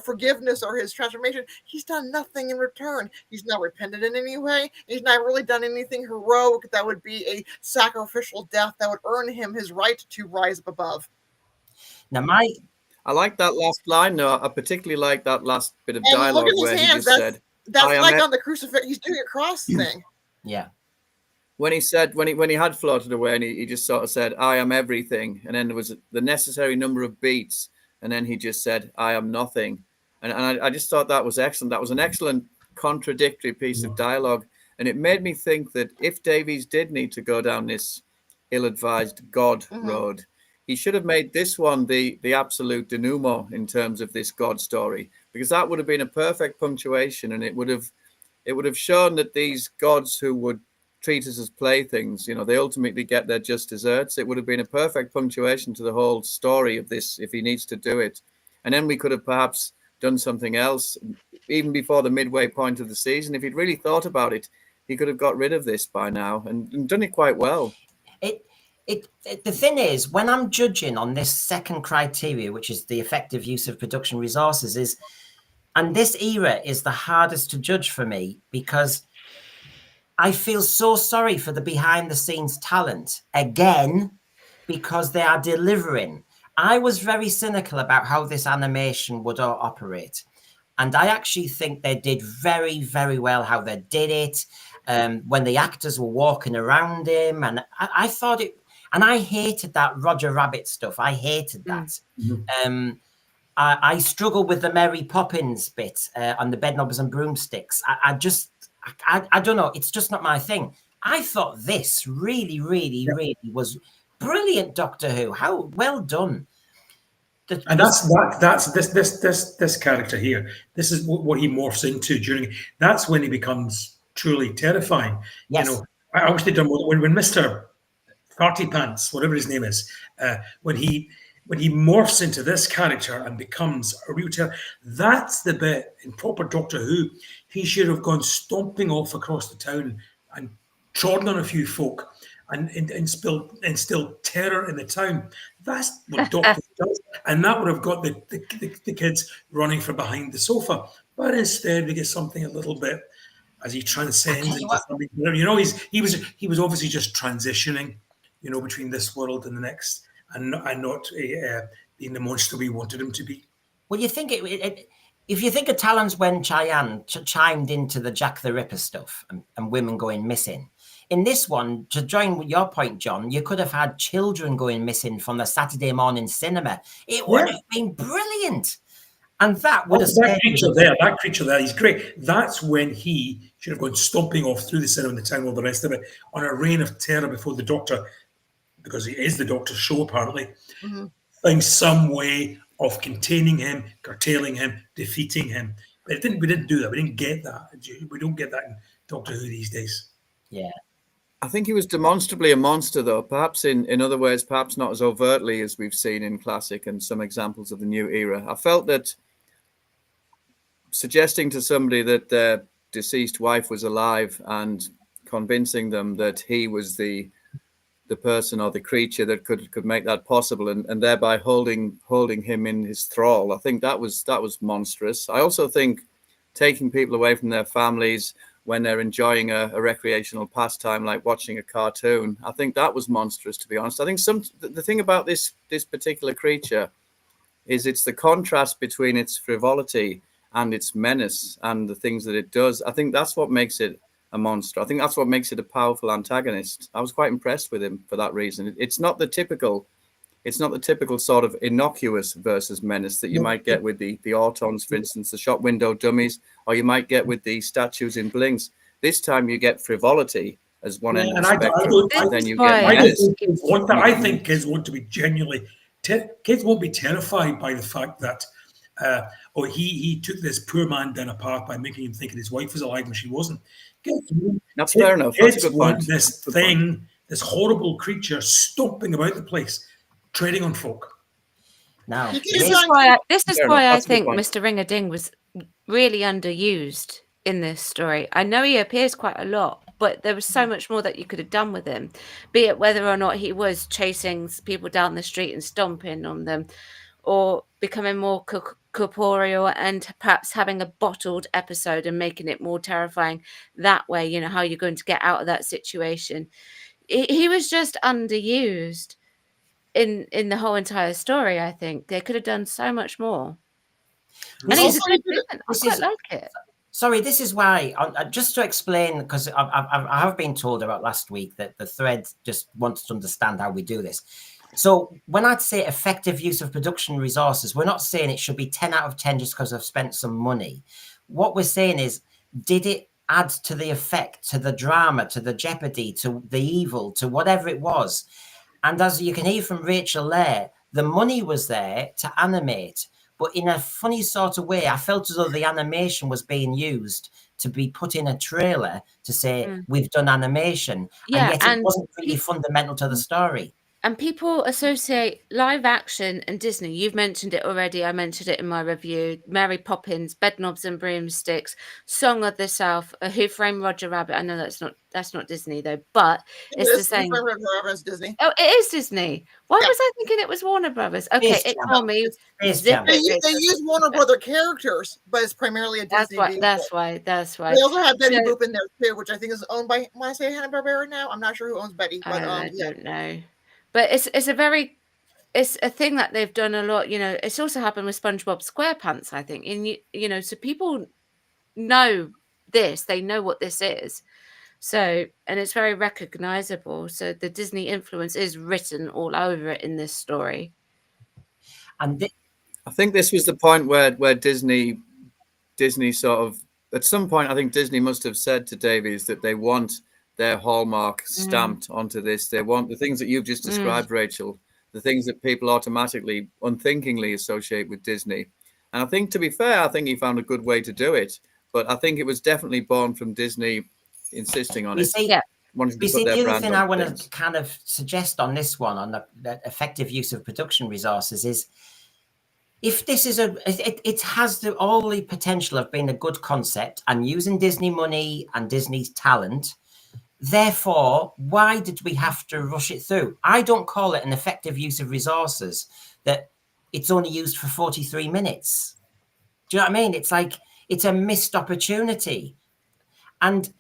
Speaker 4: forgiveness or his transformation, he's done nothing in return. He's not repented in any way. He's not really done anything heroic that would be a sacrificial death that would earn him his right to rise up above.
Speaker 1: Now,
Speaker 5: I like that last line, though. I particularly like that last bit of dialogue where he just said,
Speaker 4: "That's like on the crucifix. He's doing a cross thing."
Speaker 1: Yeah.
Speaker 5: When he said when he had floated away, and he just sort of said, "I am everything," and then there was the necessary number of beats, and then he just said, "I am nothing," and I just thought that was excellent. That was an excellent contradictory piece of dialogue, and it made me think that if Davies did need to go down this ill-advised God road, he should have made this one the absolute denouement in terms of this God story, because that would have been a perfect punctuation, and it would have shown that these gods who would treat us as playthings, they ultimately get their just desserts. It would have been a perfect punctuation to the whole story of this if he needs to do it. And then we could have perhaps done something else even before the midway point of the season. If he'd really thought about it, he could have got rid of this by now and done it quite well.
Speaker 1: The thing is, when I'm judging on this second criteria, which is the effective use of production resources, and this era is the hardest to judge for me, because I feel so sorry for the behind the scenes talent again, because they are delivering. I was very cynical about how this animation would operate, and I actually think they did very, very well how they did it. When the actors were walking around him, and I thought it. And I hated that Roger Rabbit stuff. I hated that. I struggle with the Mary Poppins bit on the bedknobs and broomsticks. I don't know. It's just not my thing. I thought this really, really, really was brilliant, Doctor Who. How well done.
Speaker 3: And that's this character here. This is what he morphs into during. That's when he becomes truly terrifying.
Speaker 1: Yes.
Speaker 3: I wish they'd done when Mr. Farty Pants, whatever his name is, when he morphs into this character and becomes a real terror. That's the bit in proper Doctor Who. He should have gone stomping off across the town and trodden on a few folk and instilled terror in the town. That's what Doctor Who does, and that would have got the kids running from behind the sofa. But instead, we get something a little bit as he transcends into something. He was obviously just transitioning. Between this world and the next, and not being the monster we wanted him to be.
Speaker 1: Well, you think if you think of Talon's when Cheyenne chimed into the Jack the Ripper stuff and women going missing, in this one, to join your point, John, you could have had children going missing from the Saturday morning cinema. It would have been brilliant. And that would have
Speaker 3: that creature there, he's great. That's when he should have gone stomping off through the cinema and the town, all the rest of it, on a reign of terror before the Doctor, because he is the Doctor's show apparently, finds some way of containing him, curtailing him, defeating him. But we didn't do that. We didn't get that. We don't get that in Doctor Who these days.
Speaker 1: Yeah.
Speaker 5: I think he was demonstrably a monster, though, perhaps in other ways, perhaps not as overtly as we've seen in Classic and some examples of the new era. I felt that suggesting to somebody that their deceased wife was alive and convincing them that he was the person or the creature that could make that possible, and thereby holding him in his thrall. I think that was monstrous. I also think taking people away from their families when they're enjoying a recreational pastime like watching a cartoon, I think that was monstrous, to be honest. I think the thing about this particular creature is it's the contrast between its frivolity and its menace and the things that it does. I think that's what makes it a monster. I think that's what makes it a powerful antagonist. I was quite impressed with him for that reason. It's not the typical sort of innocuous versus menace that you might get with the Autons, for instance, the shop window dummies, or you might get with the statues in Blinks. This time you get frivolity as one end of
Speaker 3: and
Speaker 5: the
Speaker 3: I
Speaker 5: spectrum,
Speaker 3: don't-
Speaker 5: and then you
Speaker 2: why
Speaker 5: get
Speaker 3: I
Speaker 5: mess.
Speaker 3: don't want that. I think kids want to be genuinely. Kids won't be terrified by the fact that, he took this poor man down a path by making him think that his wife was alive when she wasn't.
Speaker 5: That's fair enough. That's a
Speaker 3: Kids
Speaker 5: good
Speaker 3: want
Speaker 5: point.
Speaker 3: this
Speaker 5: Good point.
Speaker 3: thing, this horrible creature stomping about the place, treading on folk.
Speaker 1: Now,
Speaker 4: You can
Speaker 2: This
Speaker 4: Yes.
Speaker 2: is why
Speaker 5: Fair enough.
Speaker 2: I
Speaker 5: That's a good
Speaker 2: think
Speaker 5: point.
Speaker 2: Mr. Ring-a-Ding was really underused in this story. I know he appears quite a lot, but there was so much more that you could have done with him, be it whether or not he was chasing people down the street and stomping on them, or becoming more corporeal and perhaps having a bottled episode and making it more terrifying that way, you know, how you're going to get out of that situation. He was just underused in the whole entire story. I think they could have done so much more. And he's a
Speaker 4: Also,
Speaker 2: good villain. I
Speaker 1: this
Speaker 2: quite
Speaker 1: is-
Speaker 2: like it.
Speaker 1: Sorry, this is why, just to explain, because I have been told about last week that the thread just wants to understand how we do this. So when I'd say effective use of production resources, we're not saying it should be 10 out of 10 just because I've spent some money. What we're saying is, did it add to the effect, to the drama, to the jeopardy, to the evil, to whatever it was? And as you can hear from Rachel there, the money was there to animate. But in a funny sort of way, I felt as though the animation was being used to be put in a trailer to say, we've done animation.
Speaker 2: Yeah,
Speaker 1: and yet it
Speaker 2: and
Speaker 1: wasn't really fundamental to the story.
Speaker 2: And people associate live action and Disney. You've mentioned it already. I mentioned it in my review. Mary Poppins, Bedknobs and Broomsticks, Song of the South, Who Framed Roger Rabbit. I know that's not Disney though, but it's the same.
Speaker 4: It's Disney.
Speaker 2: Oh, it is Disney. Why
Speaker 4: Yeah.
Speaker 2: was I thinking it was Warner Brothers? Okay,
Speaker 1: Space
Speaker 2: it's
Speaker 1: Jam.
Speaker 2: on me.
Speaker 1: Space
Speaker 2: Zip
Speaker 1: Jam.
Speaker 4: They
Speaker 2: it,
Speaker 4: use Warner Brother characters, but it's primarily a
Speaker 2: That's
Speaker 4: Disney.
Speaker 2: why.
Speaker 4: vehicle.
Speaker 2: That's why.
Speaker 4: They also have Betty
Speaker 2: So-
Speaker 4: Boop in there too, which I think is owned by, I want to say Hanna-Barbera now. I'm not sure who owns Betty, but
Speaker 2: I
Speaker 4: yeah.
Speaker 2: don't know. But it's a thing that they've done a lot. You know, it's also happened with SpongeBob SquarePants, I think. And you know, so people know this. They know what this is. So, and it's very recognizable. So the Disney influence is written all over it in this story.
Speaker 1: And
Speaker 5: I think this was the point where Disney sort of, at some point, I think Disney must have said to Davies that they want their hallmark stamped onto this. They want the things that you've just described, Rachel, the things that people automatically, unthinkingly associate with Disney. And I think, to be fair, I think he found a good way to do it. But I think it was definitely born from Disney insisting on
Speaker 1: You
Speaker 5: it.
Speaker 1: see,
Speaker 2: Yeah.
Speaker 5: Wanting to
Speaker 1: You
Speaker 5: put
Speaker 1: see,
Speaker 5: their
Speaker 1: the other
Speaker 5: brand
Speaker 1: thing
Speaker 5: on
Speaker 1: I want
Speaker 5: things.
Speaker 1: to kind of suggest on this one, on the effective use of production resources, is if this is it has all the potential of being a good concept and using Disney money and Disney's talent. Therefore, why did we have to rush it through? I don't call it an effective use of resources that it's only used for 43 minutes. Do you know what I mean? It's like it's a missed opportunity. And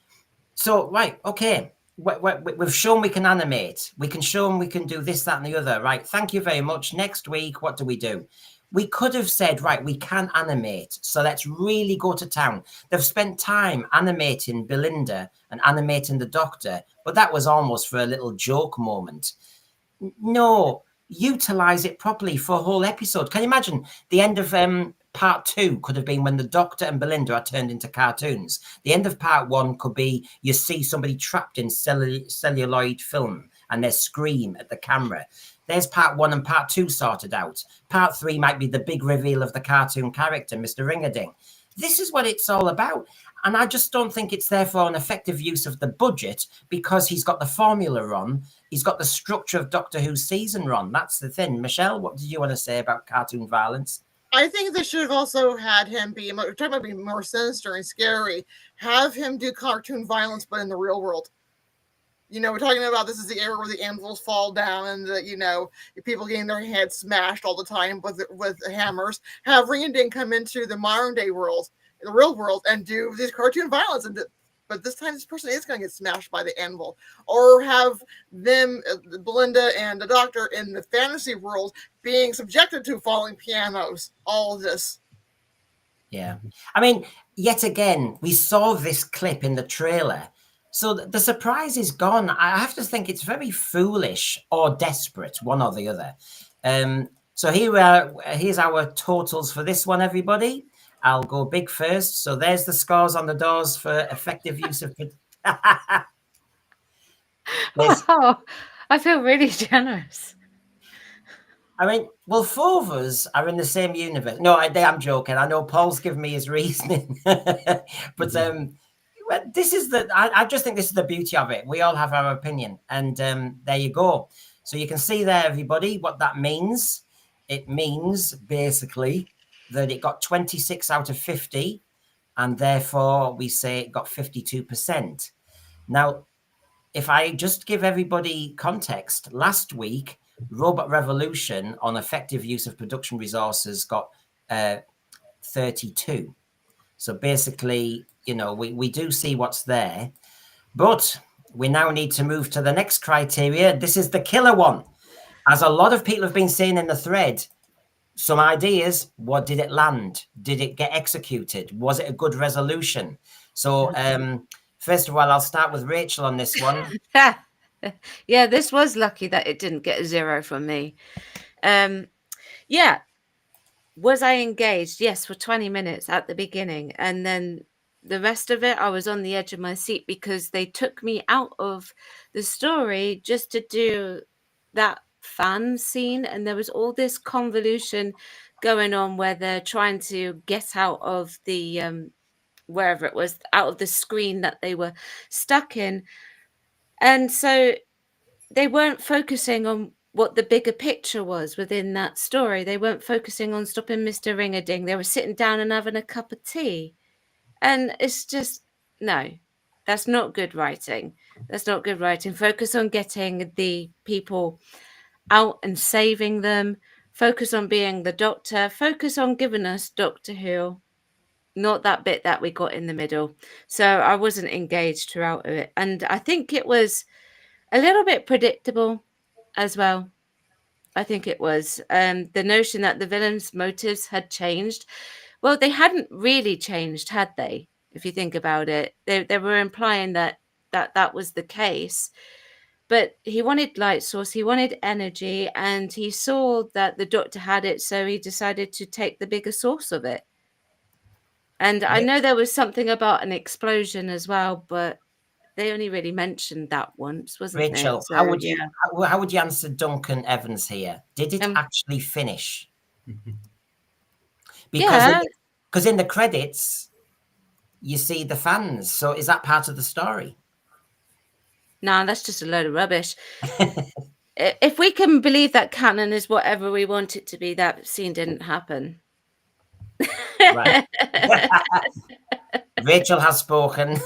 Speaker 1: so, right, okay, we've shown we can animate. We can show them we can do this, that, and the other. Right, thank you very much. Next week, what do? We could have said, right, we can animate. So let's really go to town. They've spent time animating Belinda and animating the Doctor, but that was almost for a little joke moment. No, utilize it properly for a whole episode. Can you imagine the end of part 2 could have been when the Doctor and Belinda are turned into cartoons. The end of part 1 could be you see somebody trapped in celluloid film and they scream at the camera. There's part 1 and part 2 sorted out. Part 3 might be the big reveal of the cartoon character, Mr. Ring-a-Ding. This is what it's all about. And I just don't think it's therefore an effective use of the budget because he's got the formula on. He's got the structure of Doctor Who's season run. That's the thing. Michelle, what did you want to say about cartoon violence?
Speaker 4: I think they should have also had him be, we're talking about being more sinister and scary, have him do cartoon violence, but in the real world. You know, we're talking about this is the era where the anvils fall down and the, you know, people getting their heads smashed all the time with hammers. Have Ring-a-Ding come into the modern day world, the real world, and do these cartoon violence. But this time, this person is going to get smashed by the anvil. Or have them, Belinda and the Doctor, in the fantasy world being subjected to falling pianos. All of this.
Speaker 1: Yeah. I mean, yet again, we saw this clip in the trailer. So the surprise is gone. I have to think it's very foolish or desperate, one or the other. So here we are. Here's our totals for this one, everybody. I'll go big first. So there's the scores on the doors for effective use of.
Speaker 2: Wow, I feel really generous.
Speaker 1: I mean, well, 4 of us are in the same universe. No, I'm joking. I know Paul's given me his reasoning, but this is I just think this is the beauty of it. We all have our opinion, and there you go. So you can see there, everybody, what that means. It means basically that it got 26 out of 50, and therefore we say it got 52%. Now, if I just give everybody context, last week, Robot Revolution on effective use of production resources got 32. So basically, you know, we do see what's there, but we now need to move to the next criteria. This is the killer one. As a lot of people have been saying in the thread, some ideas. What did it land? Did it get executed? Was it a good resolution? So first of all, I'll start with Rachel on this one.
Speaker 2: Yeah, this was lucky that it didn't get a 0 from me. Yeah. Was I engaged? Yes, for 20 minutes at the beginning. And then the rest of it, I was on the edge of my seat because they took me out of the story just to do that fan scene. And there was all this convolution going on where they're trying to get out of the wherever it was, out of the screen that they were stuck in. And so they weren't focusing on what the bigger picture was within that story. They weren't focusing on stopping Mr. Ring-a-Ding. They were sitting down and having a cup of tea. And it's just, no, that's not good writing. That's not good writing. Focus on getting the people out and saving them. Focus on being the Doctor. Focus on giving us Doctor Who. Not that bit that we got in the middle. So I wasn't engaged throughout it. And I think it was a little bit predictable as well. I think it was the notion that the villain's motives had changed. Well, they hadn't really changed, had they? If you think about it, they were implying that was the case. But he wanted light source, he wanted energy, and he saw that the Doctor had it, so he decided to take the bigger source of it. And I know there was something about an explosion as well, but they only really mentioned that once, wasn't it?
Speaker 1: Rachel,
Speaker 2: So,
Speaker 1: how would you answer Duncan Evans here? Did it actually finish? Because in the credits, you see the fans. So is that part of the story?
Speaker 2: No, that's just a load of rubbish. If we can believe that canon is whatever we want it to be, that scene didn't happen.
Speaker 1: Right. Rachel has spoken.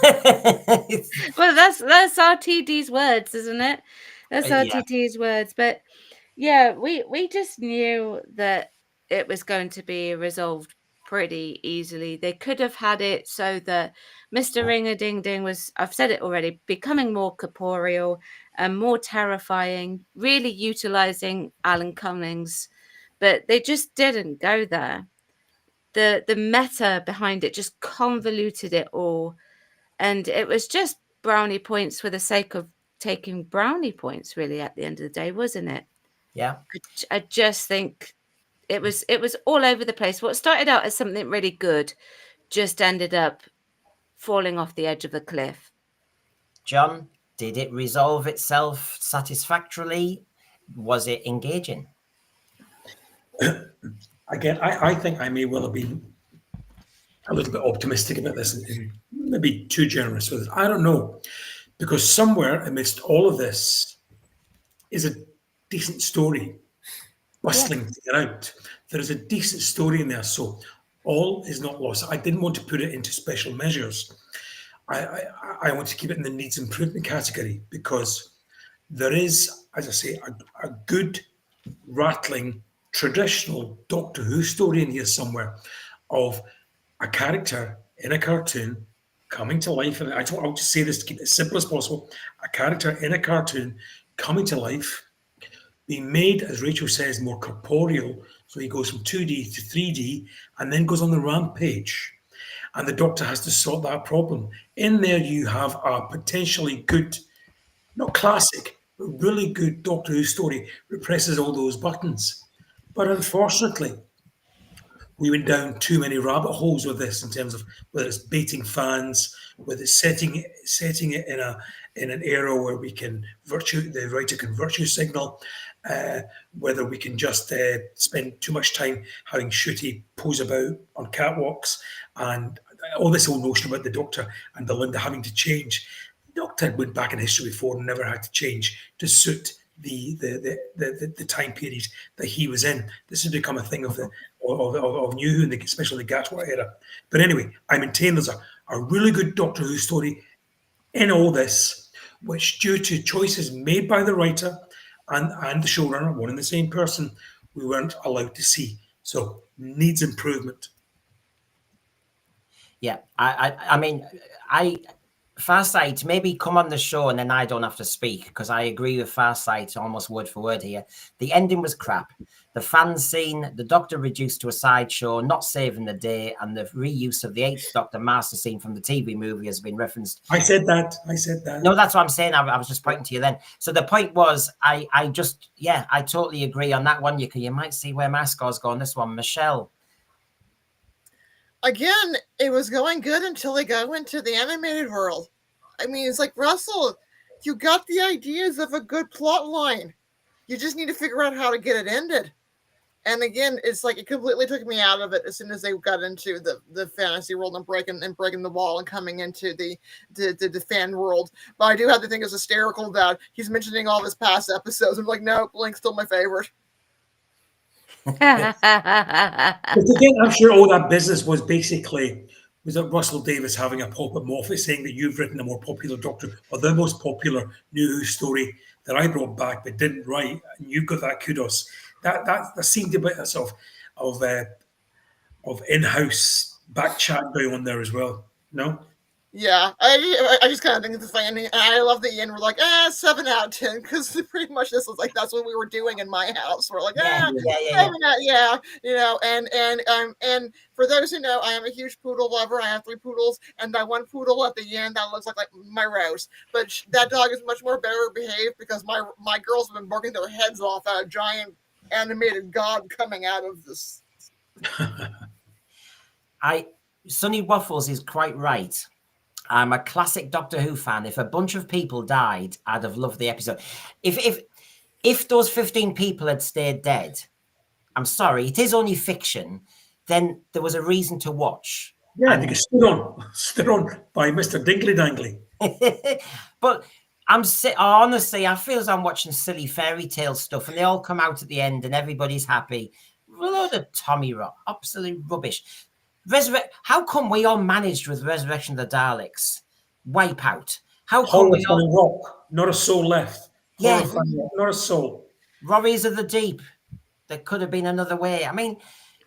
Speaker 2: Well, that's RTD's words, isn't it? That's RTD's words. But yeah, we just knew that it was going to be resolved pretty easily. They could have had it so that Mr. Ring-a-Ding-Ding was, I've said it already, becoming more corporeal and more terrifying, really utilizing Alan Cummings, but they just didn't go there. The meta behind it just convoluted it all, and it was just brownie points for the sake of taking brownie points, really, at the end of the day, wasn't it?
Speaker 1: Yeah.
Speaker 2: I just think it was all over the place. What started out as something really good just ended up falling off the edge of the cliff.
Speaker 1: John, did it resolve itself satisfactorily? Was it engaging?
Speaker 3: Again, I think I may well have been a little bit optimistic about this and maybe too generous with it. I don't know. Because somewhere amidst all of this is a decent story bustling around. There is a decent story in there. So all is not lost. I didn't want to put it into special measures. I want to keep it in the needs improvement category because there is, as I say, a good, rattling, traditional Doctor Who story in here somewhere of a character in a cartoon coming to life. And I'll just say this to keep it as simple as possible. A character in a cartoon coming to life, being made, as Rachel says, more corporeal. So he goes from 2D to 3D and then goes on the rampage. And the Doctor has to sort that problem. In there, you have a potentially good, not classic, but really good Doctor Who story that presses all those buttons. But unfortunately, we went down too many rabbit holes with this in terms of whether it's baiting fans, whether it's setting it in an era where we can the writer can virtue signal, whether we can just spend too much time having Shooty pose about on catwalks, and all this whole notion about the Doctor and Belinda having to change. The Doctor went back in history before and never had to change to suit the time period that he was in. This has become a thing of New Who, and especially the Gatwa era. But anyway, I maintain there's a really good Doctor Who story in all this, which, due to choices made by the writer and the showrunner, one and the same person, we weren't allowed to see. So needs improvement.
Speaker 1: Yeah, I mean, Farsight, maybe come on the show and then I don't have to speak, because I agree with Farsight almost word for word here. The ending was crap. The fan scene, the Doctor reduced to a sideshow, not saving the day, and the reuse of the 8th Doctor master scene from the TV movie has been referenced.
Speaker 3: I said that.
Speaker 1: No, that's what I'm saying. I was just pointing to you then. So the point was, I totally agree on that one. You might see where my score's going. This one, Michelle.
Speaker 4: Again, it was going good until they go into the animated world. I mean, it's like, Russell, you got the ideas of a good plot line. You just need to figure out how to get it ended. And again, it's like it completely took me out of it as soon as they got into the fantasy world and breaking the wall and coming into the fan world. But I do have to think it's hysterical that he's mentioning all his past episodes. I'm like, no, Blink's still my favorite.
Speaker 3: But again, I'm sure all that business was that Russell Davis having a pop at Moffat saying that you've written a more popular Doctor, or the most popular New Who story that I brought back but didn't write, and you've got that kudos. That seemed a bit of in-house back chat going on there as well. No?
Speaker 4: Yeah, I just kind of think it's funny, and I love the end. We're like, 7 out of 10, because pretty much this was like that's what we were doing in my house. We're like, 7 out, and for those who know, I am a huge poodle lover. I have 3 poodles, and that one poodle at the end that looks like my Rose, but that dog is much more better behaved because my girls have been barking their heads off at a giant animated god coming out of this.
Speaker 1: Sonny Waffles is quite right. I'm a classic Doctor Who fan. If a bunch of people died, I'd have loved the episode. If those 15 people had stayed dead, I'm sorry, it is only fiction, then there was a reason to watch.
Speaker 3: Yeah, I think it's stood on by Mr. Dingley Dangley.
Speaker 1: But honestly, I feel as I'm watching silly fairy tale stuff, and they all come out at the end and everybody's happy. A load of Tommy Rock, absolute rubbish. How come we all managed with Resurrection of the Daleks? Wipeout. How come we all...
Speaker 3: Rock, not a soul left.
Speaker 1: Yeah.
Speaker 3: Not a soul.
Speaker 1: Warriors of the Deep. There could have been another way. I mean,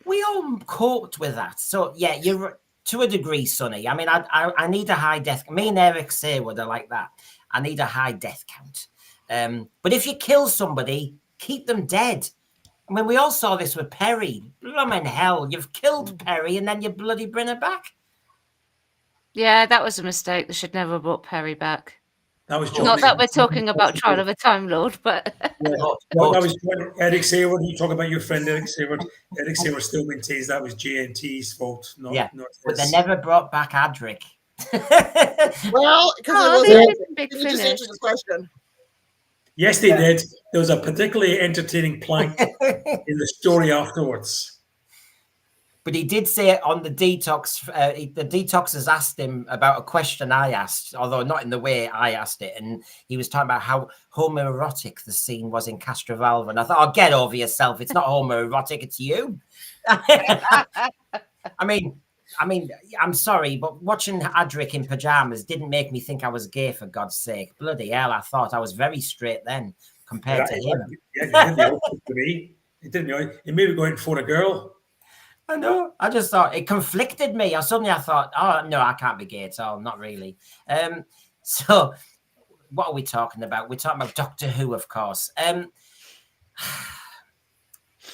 Speaker 1: we all coped with that. So, yeah, you're to a degree, Sonny. I mean, I need a high death... Me and Eric Saywood are like that. I need a high death count. But if you kill somebody, keep them dead. I mean, we all saw this with Perry. Bloomin' hell, you've killed Perry and then you bloody bring her back.
Speaker 2: Yeah, that was a mistake. They should never have brought Perry back.
Speaker 3: That was
Speaker 2: not that we're talking about Trial of a Time Lord, but...
Speaker 3: That was Eric Saywood. You talk about your friend Eric Saywood. Eric Saywood still maintains that was JNT's fault. Not
Speaker 1: but they never brought back Adric.
Speaker 4: Well, because it was a big finish. Just answer this question.
Speaker 3: Yes, they did. There was a particularly entertaining plank in the story afterwards.
Speaker 1: But he did say on the detox, the detoxers asked him about a question I asked, although not in the way I asked it. And he was talking about how homoerotic the scene was in Castrovalva. And I thought, get over yourself. It's not homoerotic, it's you. I mean, I'm sorry, but watching Adric in pajamas didn't make me think I was gay, for God's sake. Bloody hell, I thought I was very straight then compared to him.
Speaker 3: It didn't. He made me go out for a girl.
Speaker 1: I know. I just thought it conflicted me. I thought, oh, no, I can't be gay at all. Not really. So what are we talking about? We're talking about Doctor Who, of course.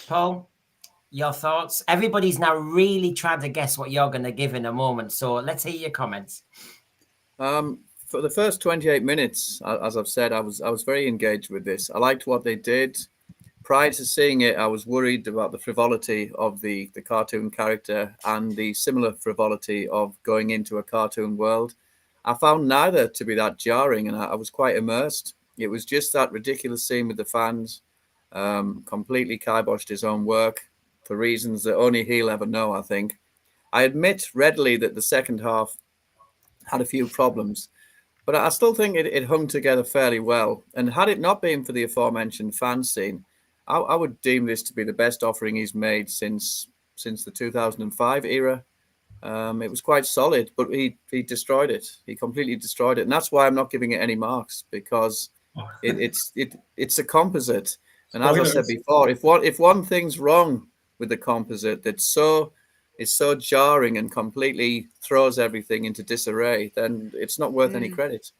Speaker 1: Paul? Your thoughts? Everybody's now really trying to guess what you're going to give in a moment. So let's hear your comments.
Speaker 5: For the first 28 minutes, as I've said, I was very engaged with this. I liked what they did. prior to seeing it, I was worried about the frivolity of the cartoon character and the similar frivolity of going into a cartoon world. I found neither to be that jarring, and I was quite immersed. It was just that ridiculous scene with the fans, completely kiboshed his own work for reasons that only he'll ever know, I think. I admit readily that the second half had a few problems, but I still think it hung together fairly well. And had it not been for the aforementioned fan scene, I would deem this to be the best offering he's made since the 2005 era. It was quite solid, but he destroyed it. He completely destroyed it, and that's why I'm not giving it any marks, because it's a composite. And as I said before, if one thing's wrong with the composite that's so jarring and completely throws everything into disarray, then it's not worth any credit.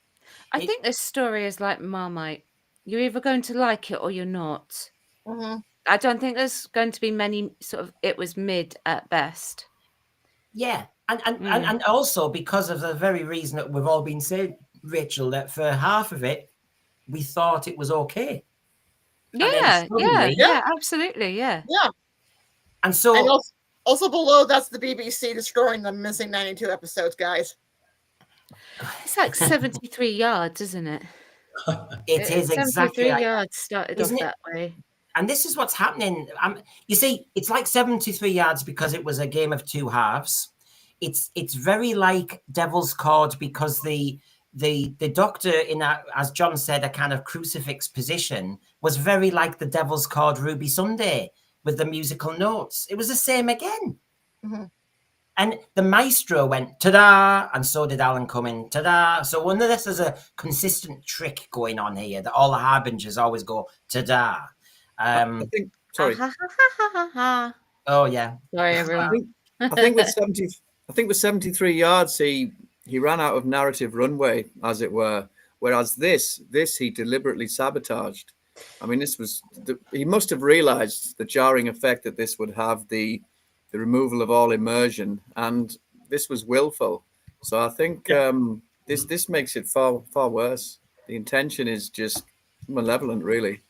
Speaker 2: I think this story is like Marmite. You're either going to like it or you're not.
Speaker 4: Mm-hmm.
Speaker 2: I don't think there's going to be many sort of, it was mid at best.
Speaker 1: Yeah. And also because of the very reason that we've all been saying, Rachel, that for half of it, we thought it was okay.
Speaker 2: Yeah, absolutely, yeah.
Speaker 1: And so...
Speaker 4: And also below, that's the BBC destroying the missing 92 episodes, guys.
Speaker 2: It's like 73 yards, isn't it?
Speaker 1: It is exactly
Speaker 2: 73 yards started off that way.
Speaker 1: And this is what's happening. You see, it's like 73 yards because it was a game of two halves. It's very like Devil's Cord because the Doctor in that, as John said, a kind of crucifix position was very like the Devil's Cord Ruby Sunday with the musical notes. It was the same again.
Speaker 4: Mm-hmm.
Speaker 1: And the maestro went ta-da, and so did Alan Cumming, ta-da. So one of this is a consistent trick going on here that all the harbingers always go ta-da.
Speaker 5: I think, sorry.
Speaker 1: Oh yeah.
Speaker 2: Sorry, everyone.
Speaker 5: I think with 73 yards, he ran out of narrative runway, as it were. Whereas this he deliberately sabotaged. I mean, he must have realized the jarring effect that this would have, the removal of all immersion, and this was willful. So I think this makes it far worse. The intention is just malevolent, really.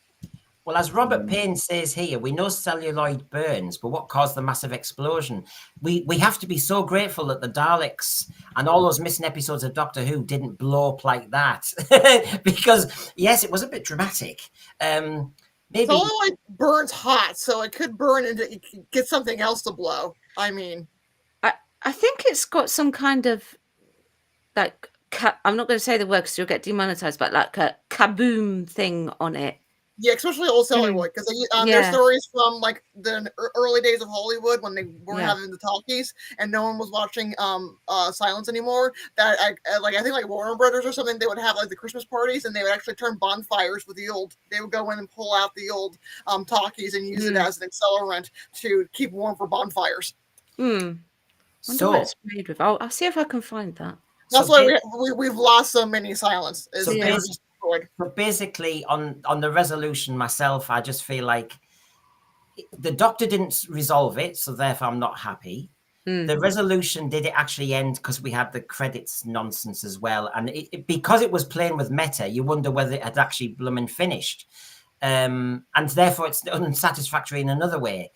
Speaker 1: Well, as Robert Payne says here, we know celluloid burns, but what caused the massive explosion? We have to be so grateful that the Daleks and all those missing episodes of Doctor Who didn't blow up like that. Because, yes, it was a bit dramatic. Maybe
Speaker 4: Celluloid burns hot, so it could burn into get something else to blow. I mean,
Speaker 2: I think it's got some kind of like I'm not going to say the word because you'll get demonetized, but like a kaboom thing on it.
Speaker 4: Yeah, especially old celluloid, because there's stories from like the early days of Hollywood when they weren't having the talkies and no one was watching Silence anymore. That I think like Warner Brothers or something, they would have like the Christmas parties and they would actually turn bonfires with the old. They would go in and pull out the old talkies and use it as an accelerant to keep warm for bonfires.
Speaker 2: Wonder what it's made with. I'll see if I can find that.
Speaker 4: That's why we've lost so many Silence.
Speaker 1: But basically, on the resolution myself, I just feel like the Doctor didn't resolve it, so therefore I'm not happy. The resolution, did it actually end because we had the credits nonsense as well? And because it was playing with meta, you wonder whether it had actually blooming finished. And therefore it's unsatisfactory in another way.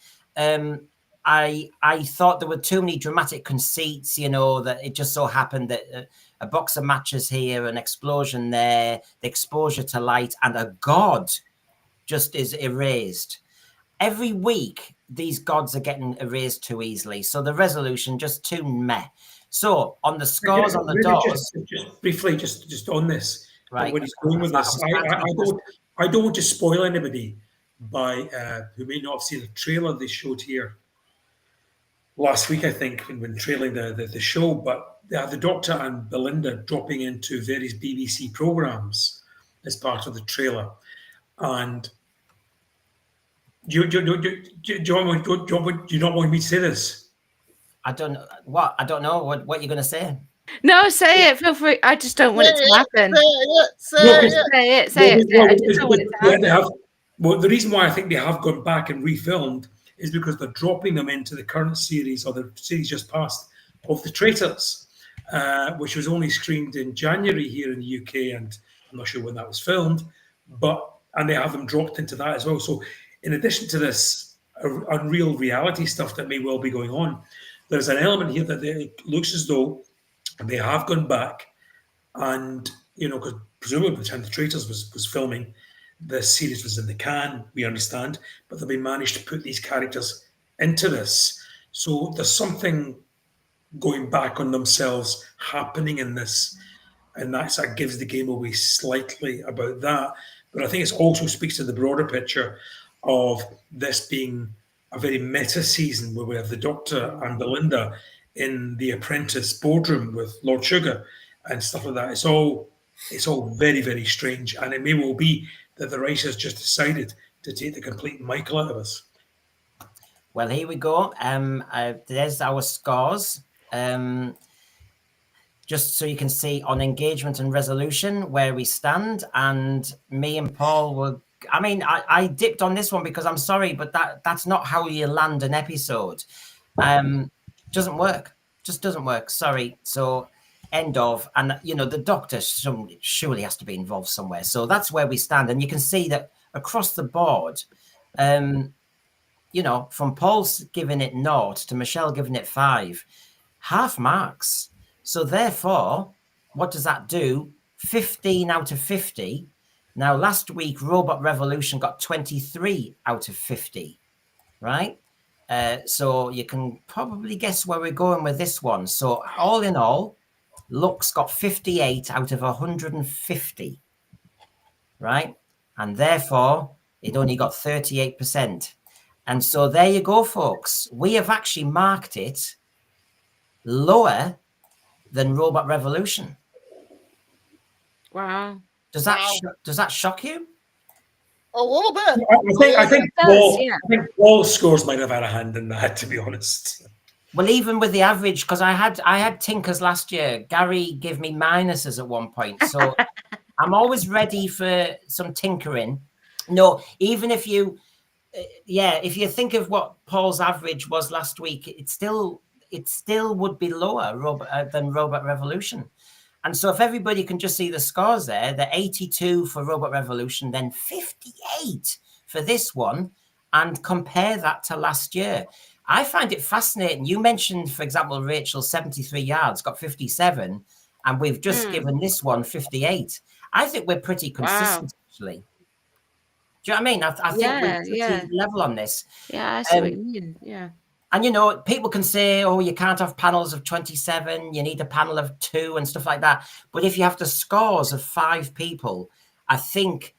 Speaker 1: I thought there were too many dramatic conceits, that it just so happened that a box of matches here, an explosion there, the exposure to light, and a god just is erased. Every week, these gods are getting erased too easily. So the resolution just too meh. So on the scores on the doors...
Speaker 3: Just briefly, just on this,
Speaker 1: right?
Speaker 3: When he's going with this, I don't want to spoil anybody by who may not have seen the trailer they showed here last week, I think, when trailing the show, but the Doctor and Belinda dropping into various BBC programmes as part of the trailer. And do you not want me to say this?
Speaker 1: I don't know. What? I don't know. What you're going to say?
Speaker 2: No, say it. Feel free. I just don't want it to happen.
Speaker 4: Say
Speaker 2: it. I just don't want it to happen.
Speaker 3: Well, the reason why I think they have gone back and refilmed is because they're dropping them into the current series, or the series just past, of The Traitors, which was only screened in January here in the UK, and I'm not sure when that was filmed, and they have them dropped into that as well. So in addition to this unreal reality stuff that may well be going on, there's an element here that it looks as though they have gone back and, because presumably by the time The Traitors was filming, the series was in the can, we understand, but they've managed to put these characters into this. So there's something going back on themselves happening in this, and that gives the game away slightly about that. But I think it also speaks to the broader picture of this being a very meta season where we have the Doctor and Belinda in the Apprentice boardroom with Lord Sugar and stuff like that. It's all very, very strange, and it may well be that the writers just decided to take the complete Michael out of us.
Speaker 1: Well, here we go. There's our scores. Just so you can see on engagement and resolution where we stand. And me and Paul were, I dipped on this one because I'm sorry, but that's not how you land an episode. Doesn't work. Just doesn't work. Sorry. So end of. And, the Doctor surely has to be involved somewhere. So that's where we stand. And you can see that across the board, from Paul's giving it 0 to Michelle giving it 5, half marks. So therefore, what does that do? 15 out of 50. Now, last week, Robot Revolution got 23 out of 50, right? So you can probably guess where we're going with this one. So all in all, Lux got 58 out of 150, right? And therefore, it only got 38%. And so there you go, folks. We have actually marked it lower than Robot Revolution.
Speaker 2: Wow.
Speaker 1: Does that shock you?
Speaker 4: A little bit.
Speaker 3: I think Paul's scores might have had a hand in that, to be honest.
Speaker 1: Well, even with the average, because I had tinkers last year. Gary gave me minuses at one point, so I'm always ready for some tinkering. No, even if you think of what Paul's average was last week, it still would be lower than Robot Revolution. And so if everybody can just see the scores there, the 82 for Robot Revolution, then 58 for this one, and compare that to last year. I find it fascinating. You mentioned, for example, Rachel, 73 yards, got 57, and we've just given this one 58. I think we're pretty consistent, actually. Do you know what I mean? I think we're pretty level on this.
Speaker 2: Yeah, I see what you mean. Yeah.
Speaker 1: And, people can say, oh, you can't have panels of 27. You need a panel of 2 and stuff like that. But if you have the scores of 5 people, I think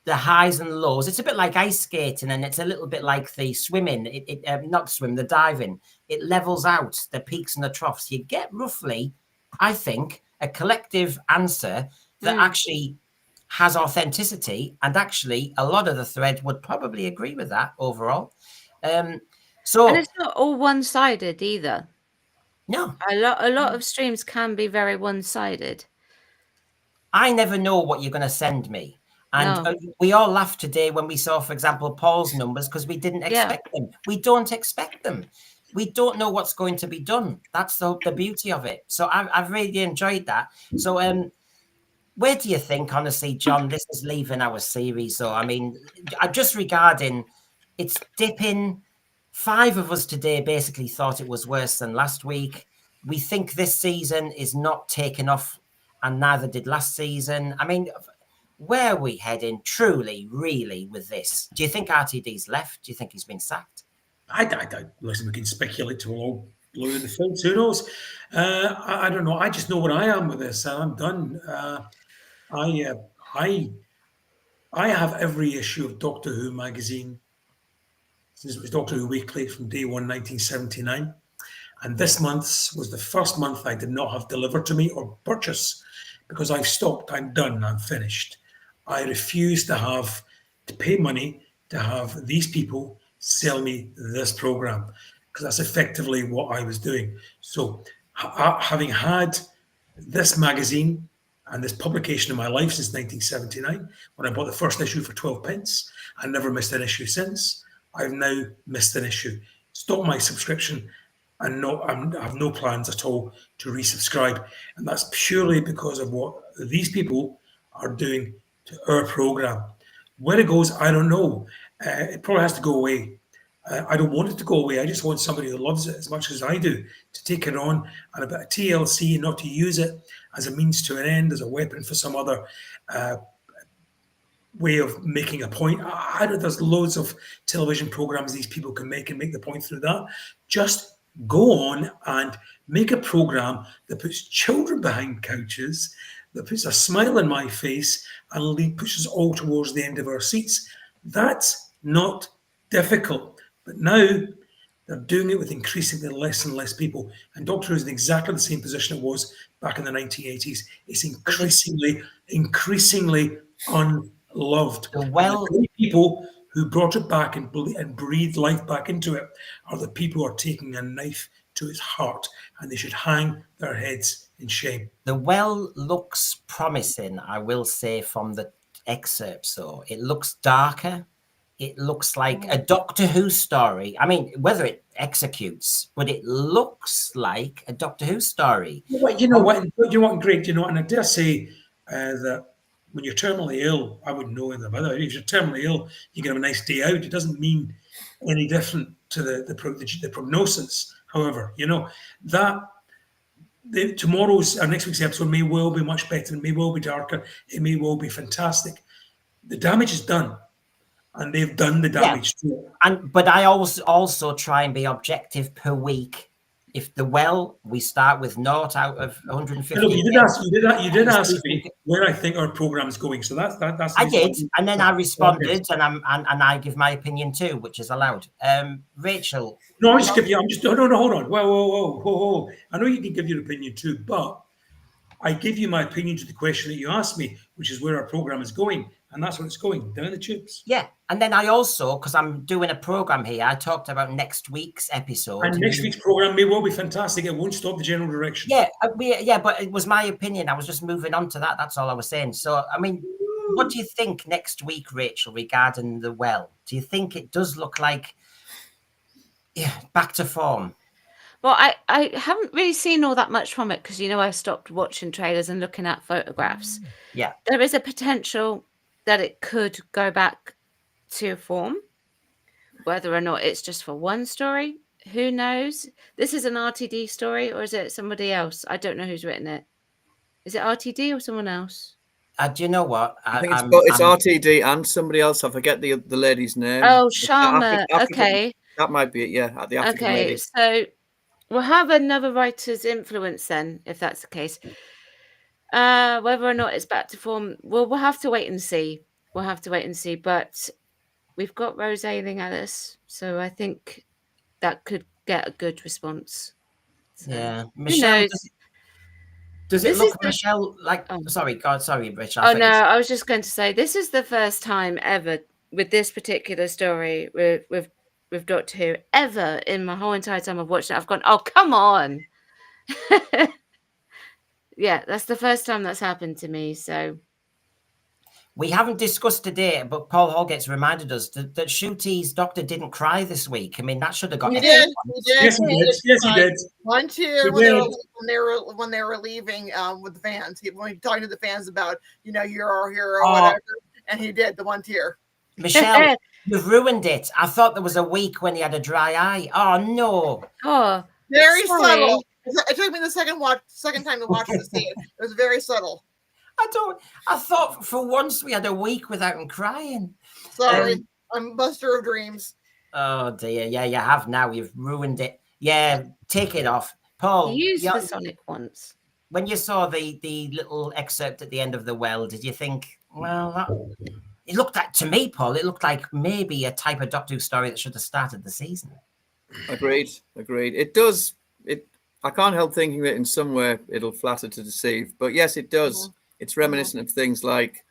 Speaker 1: the highs and lows, it's a bit like ice skating, and it's a little bit like the swimming, the diving. It levels out the peaks and the troughs. You get roughly, I think, a collective answer that actually has authenticity. And actually, a lot of the thread would probably agree with that overall.
Speaker 2: And it's not all one-sided either.
Speaker 1: No.
Speaker 2: A lot of streams can be very one-sided.
Speaker 1: I never know what you're going to send me. And we all laughed today when we saw, for example, Paul's numbers, because we didn't expect them. We don't expect them. We don't know what's going to be done. That's the beauty of it. So I've really enjoyed that. So where do you think, honestly, John, this is leaving our series? So, just regarding it's dipping. 5 of us today basically thought it was worse than last week. We think this season is not taking off, and neither did last season. Where are we heading truly, really, with this? Do you think RTD's left? Do you think he's been sacked?
Speaker 3: I listen, we can speculate till we're all blue in the face. Who knows? I don't know. I just know where I am with this. I'm done. I have every issue of Doctor Who magazine since it was Doctor Who Weekly from day one, 1979. And this month's was the first month I did not have delivered to me or purchase, because I've stopped. I'm done. I'm finished. I refuse to pay money to have these people sell me this program, because that's effectively what I was doing. So having had this magazine and this publication in my life since 1979, when I bought the first issue for 12 pence, I never missed an issue since. I've now missed an issue. Stop my subscription, and I have no plans at all to resubscribe. And that's purely because of what these people are doing to our program. Where it goes, I don't know. It probably has to go away. I don't want it to go away. I just want somebody who loves it as much as I do to take it on, and a bit of TLC, and not to use it as a means to an end, as a weapon for some other way of making a point. I know there's loads of television programs these people can make and make the point through that. Just go on and make a program that puts children behind couches, that puts a smile on my face, and pushes all towards the end of our seats. That's not difficult. But now they're doing it with increasingly less and less people. And Doctor Who is in exactly the same position it was back in the 1980s. It's increasingly unloved.
Speaker 1: Well,
Speaker 3: and the people who brought it back and breathed life back into it are the people who are taking a knife to its heart, and they should hang their heads in shame.
Speaker 1: The well looks promising, I will say, from the excerpts, though. It looks darker. It looks like a Doctor Who story. I mean, whether it executes, but it looks like a Doctor Who story.
Speaker 3: Well, you know what, Greg? You know, and I dare say that when you're terminally ill, I wouldn't know anything about it. If you're terminally ill, you can have a nice day out. It doesn't mean any different to the prognosis. However, you know that tomorrow's or next week's episode may well be much better. It may well be darker. It may well be fantastic. The damage is done. And they've done the damage too.
Speaker 1: But I always also try and be objective per week. If the well, we start with 0 out of 150.
Speaker 3: Look, you did ask me where I think our program's going. So that's.
Speaker 1: I did, and then I responded, and I give my opinion too, which is allowed. Rachel.
Speaker 3: No, I'll just give you. No, hold on. Whoa. I know you can give your opinion too, but I give you my opinion to the question that you asked me, which is where our program is going. And that's where it's going, down the tubes.
Speaker 1: Yeah. And then I also, because I'm doing a program here, I talked about next week's episode.
Speaker 3: And next week's program may well be fantastic. It won't stop the general direction.
Speaker 1: Yeah, but it was my opinion. I was just moving on to that. That's all I was saying. So, I mean, what do you think next week, Rachel, regarding the well? Do you think it does look like back to form?
Speaker 2: Well, I haven't really seen all that much from it because, you know, I stopped watching trailers and looking at photographs.
Speaker 1: Yeah.
Speaker 2: There is a potential that it could go back to form. Whether or not it's just for one story, who knows? This is an RTD story, or is it somebody else? I don't know who's written it. Is it RTD or someone else?
Speaker 1: Do you know what?
Speaker 5: I think it's RTD and somebody else. I forget the lady's name.
Speaker 2: Oh, Sharma. Okay.
Speaker 5: That might be it, yeah. The African lady.
Speaker 2: So we'll have another writer's influence then, if that's the case. Whether or not it's back to form, we'll have to wait and see. But we've got Rose Ayling Ellis, so I think that could get a good response. So,
Speaker 1: yeah, Michelle. Does it look, Michelle, like? Oh. Sorry, Rich.
Speaker 2: I was just going to say this is the first time ever with this particular story with Doctor Who ever in my whole entire time I've watched it. I've gone, oh come on. Yeah, that's the first time that's happened to me. So
Speaker 1: we haven't discussed today, but Paul Holgate's reminded us that Shooty's doctor didn't cry this week. I mean, that should have got.
Speaker 4: He did.
Speaker 3: Yes, he did.
Speaker 4: One tear when they were leaving with the fans. When he talking to the fans about, you know, you're our hero, whatever, and he did the one tear.
Speaker 1: Michelle, you've ruined it. I thought there was a week when he had a dry eye. Oh no.
Speaker 2: Oh,
Speaker 4: very subtle. It took me the second time to watch the scene. It was very subtle.
Speaker 1: I thought for once we had a week without him crying.
Speaker 4: Sorry, I'm Buster of Dreams.
Speaker 1: Oh dear, yeah, you have now. You've ruined it. Yeah, take it off, Paul.
Speaker 2: You used the Sonic once.
Speaker 1: When you saw the little excerpt at the end of the well, did you think, well, it looked like to me, Paul? It looked like maybe a type of Doctor Who story that should have started the season.
Speaker 5: Agreed. It does. I can't help thinking that in some way it'll flatter to deceive, but yes, it does. It's reminiscent of things like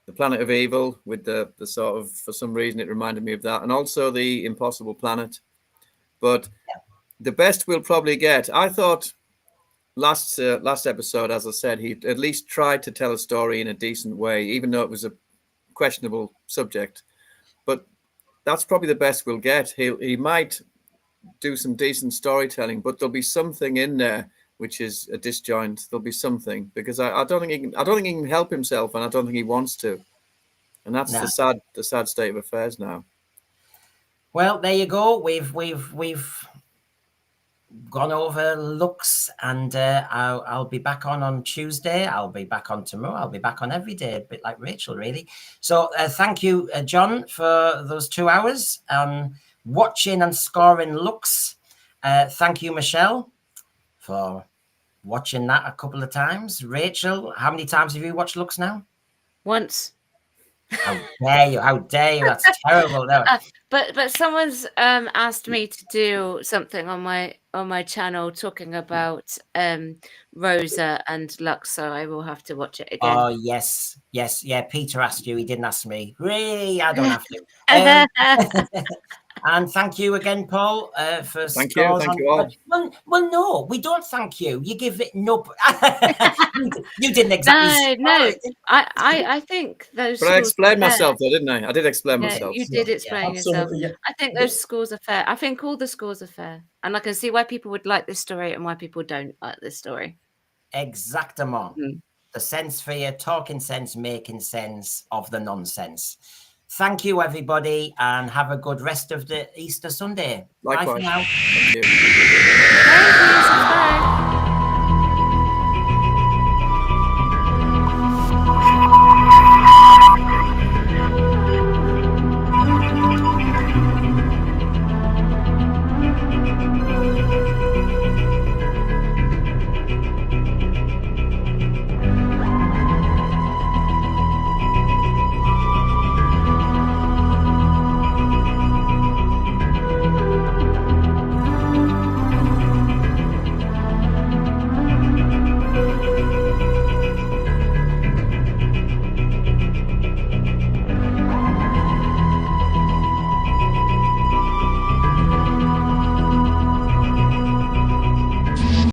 Speaker 5: the Planet of Evil with the sort of, for some reason, it reminded me of that. And also the Impossible Planet. But the best we'll probably get, I thought last episode, as I said, he at least tried to tell a story in a decent way, even though it was a questionable subject. But that's probably the best we'll get. He might do some decent storytelling, but there'll be something in there which is a disjoint. There'll be something, because I don't think he can help himself, and I don't think he wants to. And that's the sad state of affairs now.
Speaker 1: Well, there you go. We've gone over looks, and I'll be back on Tuesday. I'll be back on tomorrow. I'll be back on every day, a bit like Rachel, really. So thank you, John, for those 2 hours watching and scoring looks. Thank you, Michelle, for watching that a couple of times. Rachel, how many times have you watched looks now?
Speaker 2: Once.
Speaker 1: How dare you? How dare you? That's terrible. No.
Speaker 2: But someone's asked me to do something on my channel talking about Rosa and Lux, so I will have to watch it again.
Speaker 1: Oh yes, yeah. Peter asked you. He didn't ask me. Really, I don't have to. And thank you again, Paul, for
Speaker 5: thank you all.
Speaker 1: Well, no, we don't thank you. You give it no. you didn't exactly.
Speaker 2: No. I think those.
Speaker 5: But I explained myself, though, didn't I? I did explain myself.
Speaker 2: You did explain yourself.
Speaker 3: Yeah.
Speaker 2: I think those scores are fair. I think all the scores are fair, and I can see why people would like this story and why people don't like this story.
Speaker 1: Exactement. The sense for you, talking sense, making sense of the nonsense. Thank you, everybody, and have a good rest of the Easter Sunday.
Speaker 5: Likewise.
Speaker 1: Bye for now.
Speaker 5: Thank you.